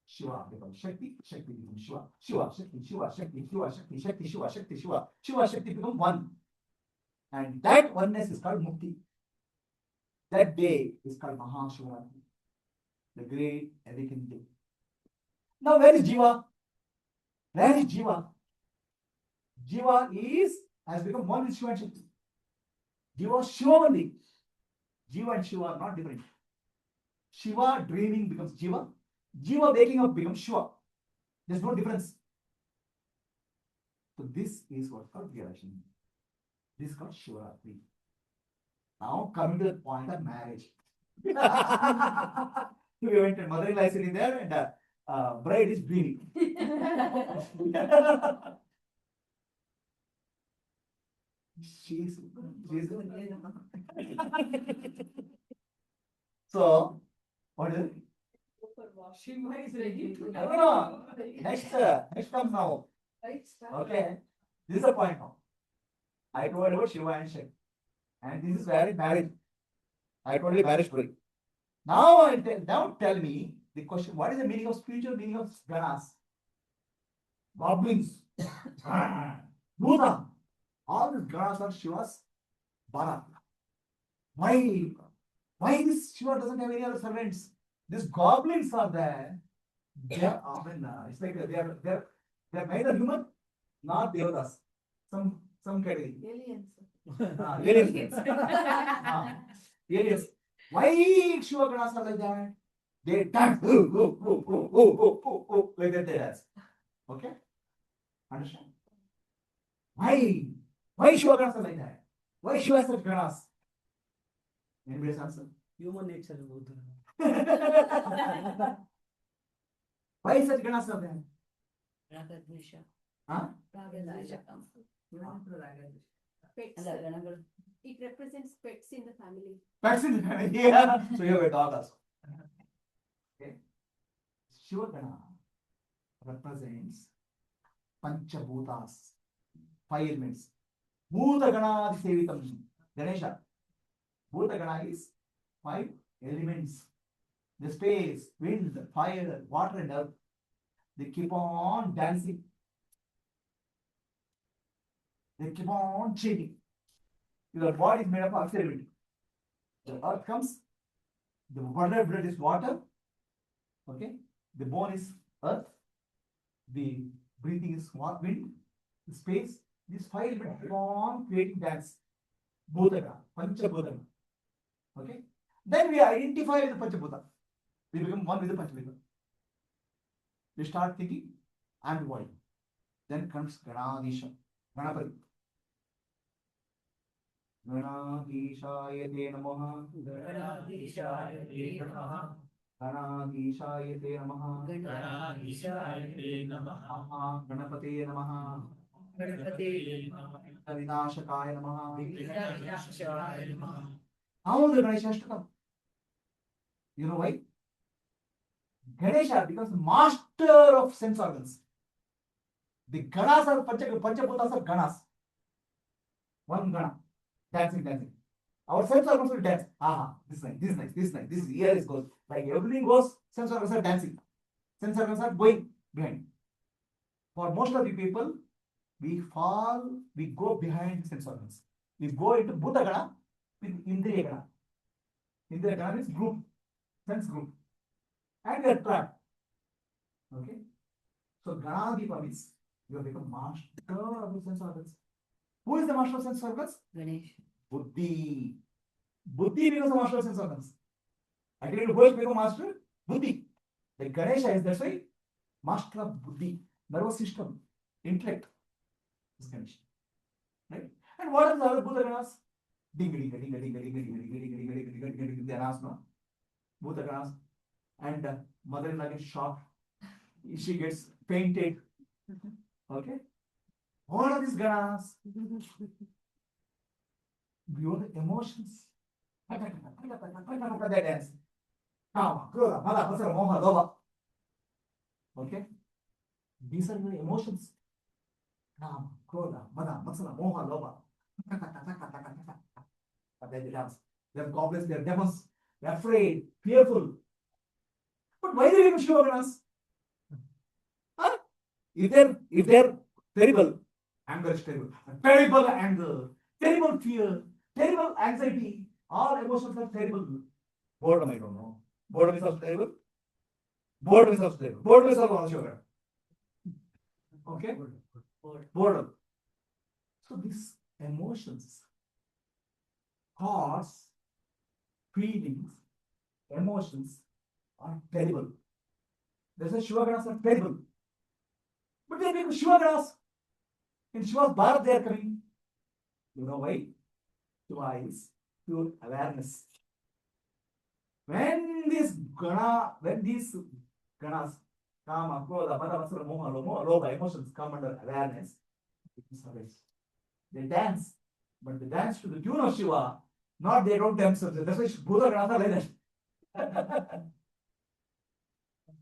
Shiva becomes Shakti, Shakti becomes Shiva, Shiva, Shakti, Shiva, Shakti, Shiva, Shakti, Shakti, Shiva, Shakti, Shiva, Shiva, Shakti become one. And that oneness is called Mukti. That day is called Mahashivaratri, the great awakening day. Now, where is Jiva? Where is Jiva? Jiva has become one with Shiva and Shakti. Jiva is Shiva only. Jiva and Shiva are not different. Shiva dreaming becomes Jiva. Jiva waking up becomes Shiva. There's no difference. So this is what's called realization. This is called Shivaratri. Now coming to the point of marriage. We went and mother-in-law is sitting there and bride is dreaming. she's So what is it? Shiva is ready to No. Next comes now. Okay. This is the point now. I told about Shiva and Shakti. And this is where marriage. I told you marriage story. Now tell me the question, what is the meaning of spiritual meaning of ganas? Goblins. Bhuta. All these ganas are Shiva's bara. Why this Shiva doesn't have any other servants? These goblins are there. They are, it's like they are neither human nor devatas. Some category. aliens. Aliens. Aliens. Why Shiva ganas are like that? They dance. Like that they dance. Okay? Understand? Why Shiva ganas are like that? Why Shiva has such ganas? Anybody's answer? Human nature. Why such ganas are there? Huh? Pets. It represents pets in the family. Pets in the family. Yeah. So you have a dog also. Okay. Shiva Gana represents Panchabhutas, 5 elements. Bhuta Gana Sevitam. Ganesha. Bhuta Gana is 5 elements. The space, wind, fire, water and earth. They keep on dancing. They keep on changing. Your body is made up of element. The earth comes, the blood is water. Okay. The bone is earth. The breathing is wind. The space. These 5 elements keep on creating dance. Bhutaka, Panchabhutaka. Okay. Then we identify with the Panchabhuta. We become one with the Panchabhuta. We start thinking, I am the body. Then comes Ganadisha, Ganapati. Ganadishaya te namaha. Ganadishaya te namaha. Ganadishaya te namaha. Ganadishaya te namaha. Ganapate namaha. Ganapate namaha. Vinashakaya namaha. Vinashakaya namaha. How the Ganesha has to come? You know why? Ganesha becomes master of sense organs. The ganas are Panchabhutas are ganas. One gana. Dancing. Our sense organs will dance. This nice. This ear is goes. Like everything goes, sense organs are dancing. Sense organs are going behind. For most of the people, we go behind the sense organs. We go into Bhuta Gana with Indriya Gana. Indriya Gana is group, sense group. And we are trapped. Okay? So Ganadipa means you have become master of the sense organs. Who is the master of sense organs? Ganesh. Buddhi. Buddhi becomes the master of sense organs. Again, who has become master? Buddhi. The Ganesha is that's why master of Buddhi, nervous system, intellect. Is Ganesha. Right? And what are the other Bhuta Ganas? Dinga. They are asked now. Bhuta Ganas. And mother-in-law gets shocked. She gets fainted. Okay? All of these ganas, your emotions. They dance. Kama, Krodha, Mada, Vasara, Moha, Lobha. Okay? These are your emotions. Kama, Krodha, Mada, Vasara, Moha, Lobha. But they dance. They are goblins, they are demons. They are afraid, fearful. But why do you become Shiva Ganas? If they're terrible, anger is terrible. Terrible anger, terrible fear, terrible anxiety, all emotions are terrible. Boredom, I don't know. Boredom is also terrible. Boredom is also terrible. Boredom is also sugar. Okay? Boredom. So these emotions, thoughts, feelings, emotions are terrible. That's why Shivaganas are terrible. But they become Shivaganas. In Shiva's Bharat they are coming. You know why? Shiva is pure awareness. When these ganas, kama, krodha, pada, vasara, moha, lobha, emotions come under awareness, it is awareness. They dance, but they dance to the tune of Shiva, not they don't themselves. That's why Bhuta ganas are like that.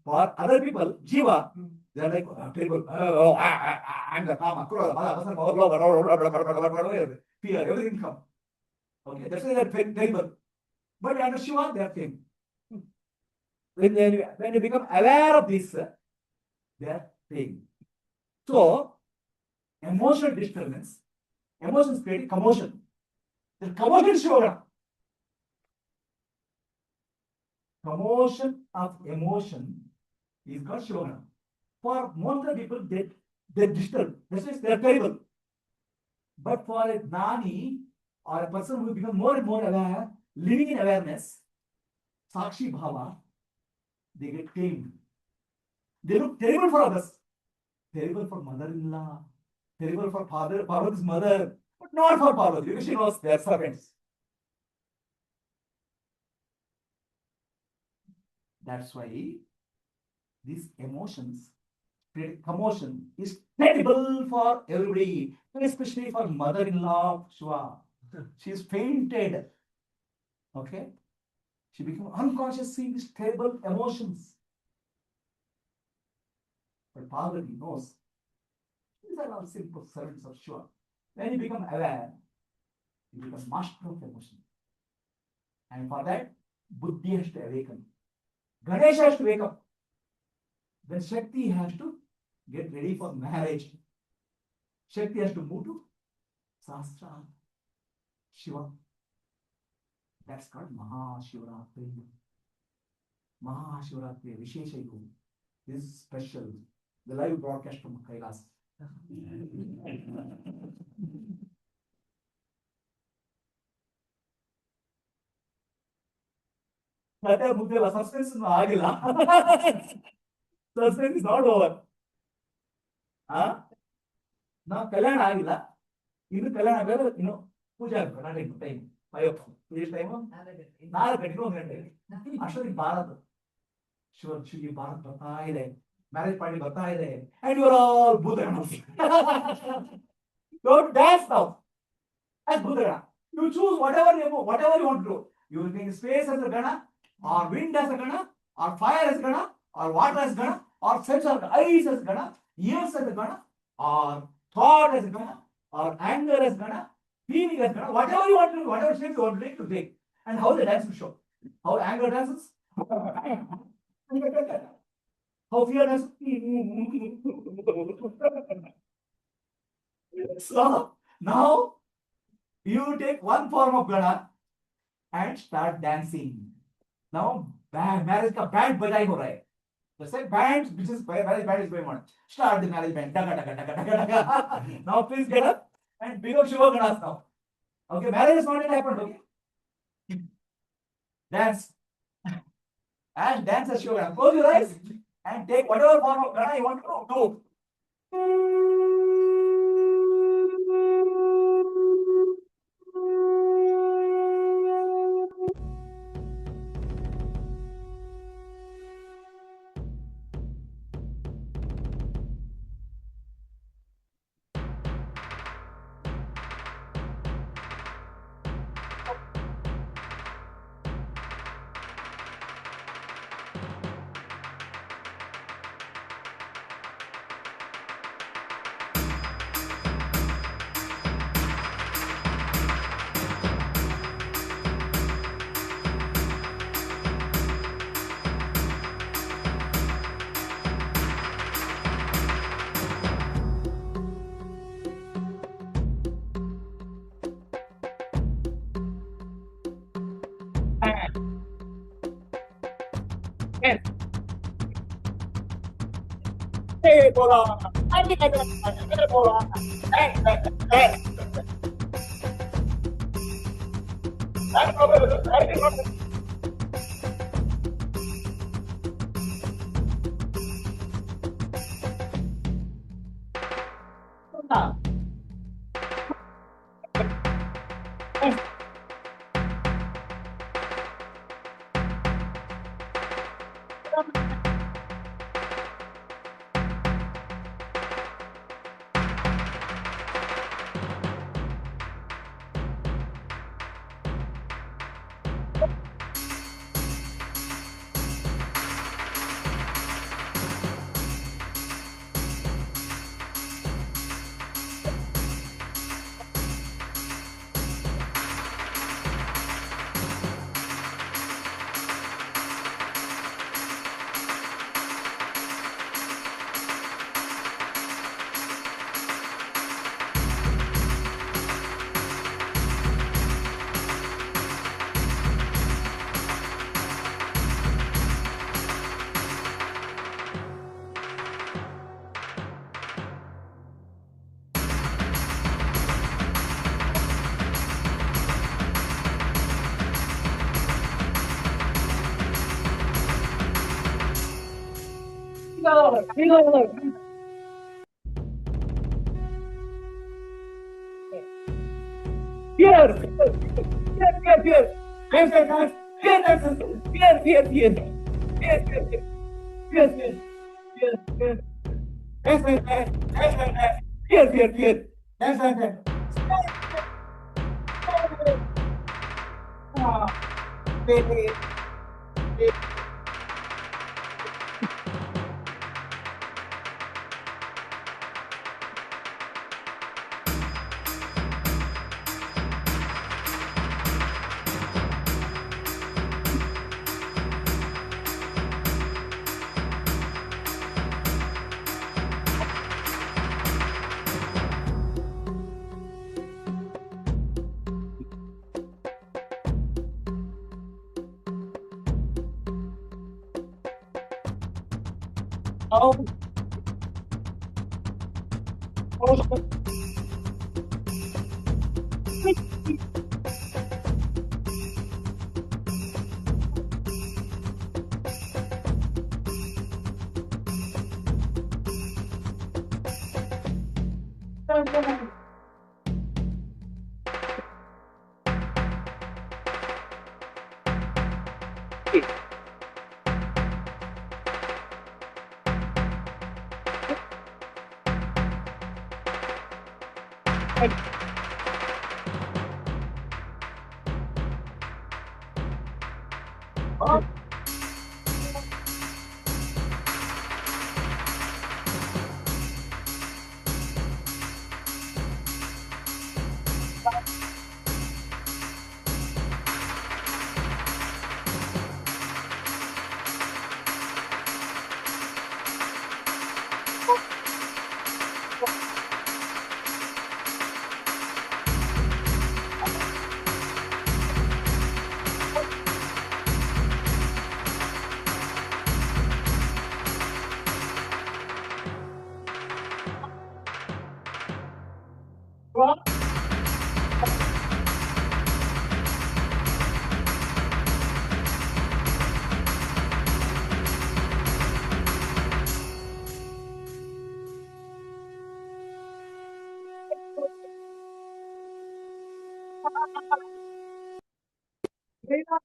For other people, Jiva, they are like terrible. Anger, kama, krodha, pada, vasara, moha, lobha, fear, everything come. Okay, that's why they are terrible. But under Shiva, they are tame. When you become aware of this, they are tame. So, emotional disturbance, emotions create commotion. The commotion is Shiva. Commotion of emotion is called Shiva. For most of the people, they disturb. That means they are terrible. But for a Gnani or a person who becomes more and more aware, living in awareness, Sakshi Bhava, they get tamed. They look terrible for others. Terrible for mother-in-law. Terrible for Parvati's mother. But not for Parvati, because she knows they are servants. That's why these emotions, commotion is terrible for everybody, especially for mother-in-law Shiva. She is fainted. Okay? She became unconscious seeing these terrible emotions. But Parvati knows these are all simple servants of Shiva. When you become aware, you become master of emotion. And for that, Buddhi has to awaken. Ganesha has to wake up. Then Shakti has to get ready for marriage. Shakti has to move to Sastra, Shiva. That's called Mahashivaratri. Mahashivaratri, Vishesha Yuga. This is special. The live broadcast from Kailas. Suspense is suspense is not over. Huh? Now Kalyan Agila. In the Kalyan Agila, Puja, time. 5 Puja time. Nara Gati, Ashwari Bharat. Sure, Shri Bharat Bata, marriage party Bata, and you are all Buddha. Don't dance now. As Buddha. You choose whatever you want to do. You will take space as a Gana, or wind as a Gana, or fire as a Gana, or water as a Gana, or sense of eyes as a Gana, ears as a Gana, or thought as a Gana, or anger as a Gana, feeling as a Gana, whatever you want to do, whatever shape you want to take. And how the dance will show. How anger dances. How fear dances. So now you take one form of Gana and start dancing. Now marriage ka band bajai ho raha hai. The same band which is marriage band is going on. Start the marriage band. Daga, daga, daga, daga, daga. Now please get up and become Shiva Ganas now. Okay, marriage has not yet happened. Okay, dance and dance as Shiva Ganas. Close your eyes and take whatever form of Gana you want to do.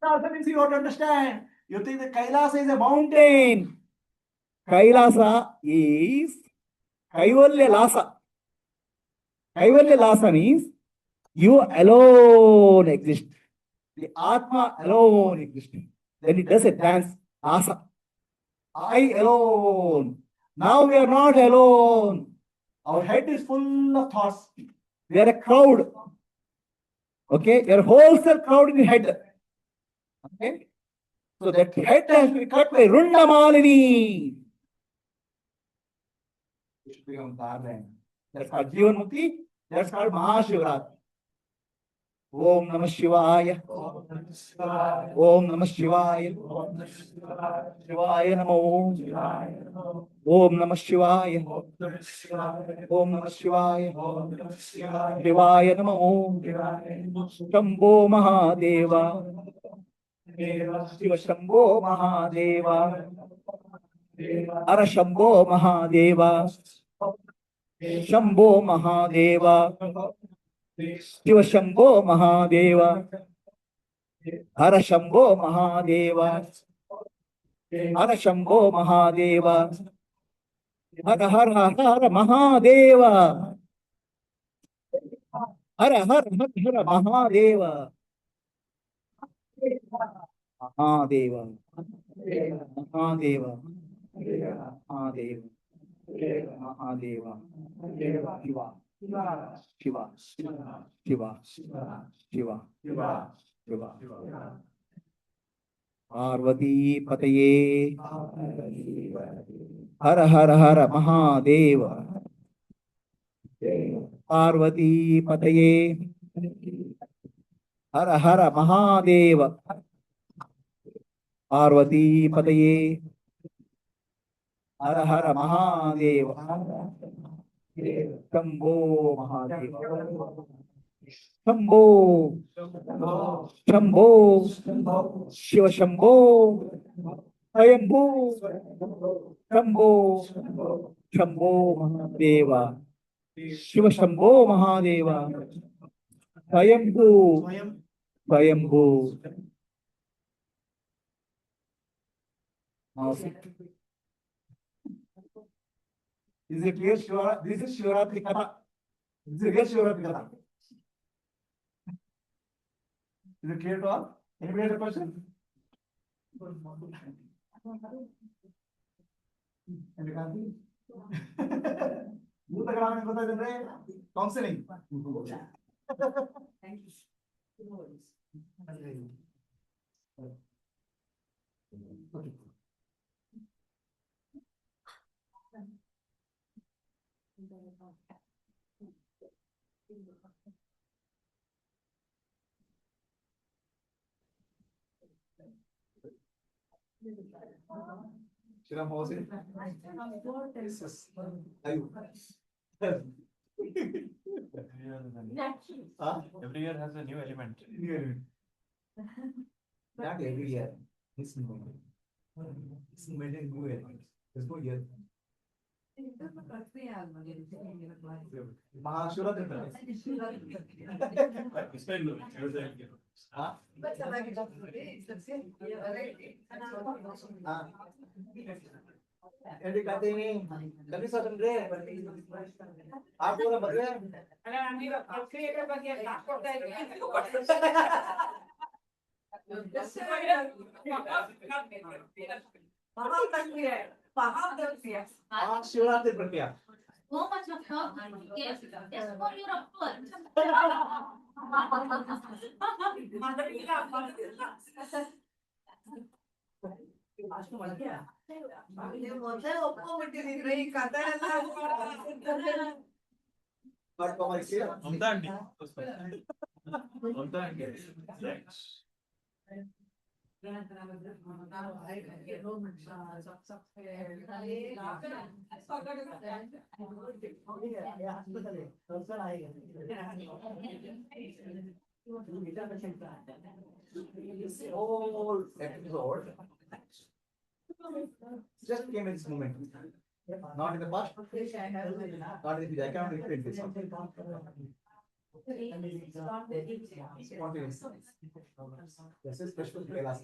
Kailasa means you have to understand. You think that Kailasa is a mountain. Kailasa is Kaivalya Lasa. Kaivalya Lasa means you alone exist. The Atma alone exists. Then it does a dance, Lasa. I alone. Now we are not alone. Our head is full of thoughts. We are a crowd. Okay, we are a wholesale crowd in the head. Okay, so that head has to be cut by Rundamalini. It should become Darling. That's called Jivan Mukti. That's called Mahashivaratri. Om Namah Shivaya. Om Namah Shivaya. Shivaya Namo. Om Namah Shivaya. Om Namah Shivaya. Shivaya Namo. Shambho Mahadeva. Shiva Shambho Mahadeva. Hara Shambho Mahadeva. Shambho Mahadeva. Shiva Shambho Mahadeva. Hara Shambho Mahadeva. Hara Shambho Mahadeva. Hara Hara Hara Mahadeva. Hara Hara Hara Mahadeva. Mahadeva. Mahadeva. Mahadeva. Mahadeva. Shiva. Shiva. Shiva. Shiva. Shiva. Parvati Pataye. Hara Hara Hara Mahadeva. Parvati Pataye. Hara Hara Mahadeva. Parvati Pataye. Hara Hara Mahadeva. Shambho Mahadeva. Shambho. Shambho. Shiva Shambho. Swayambhu. Shambho. Shambho Mahadeva. Shiva Shambho Mahadeva. Swayambhu. Swayambhu. Is it clear, Shivaratri? This is Shivaratri Katha. This is real Shivaratri Katha. Is it clear to all? Anybody have a question? Counseling. Thank you. Okay. Shiram Hose. Every year has a new element. Not every year. This moment. This moment is new element. There's no year. Mahashivratri. Jadi kata ini, kami satu deh. Aku orang bagian. Shivaratri berpihak. So much of love and care just for your approval. This whole episode just came in this moment. Not in the past. Not in the future. I cannot repeat this. Spontaneous. This is special class.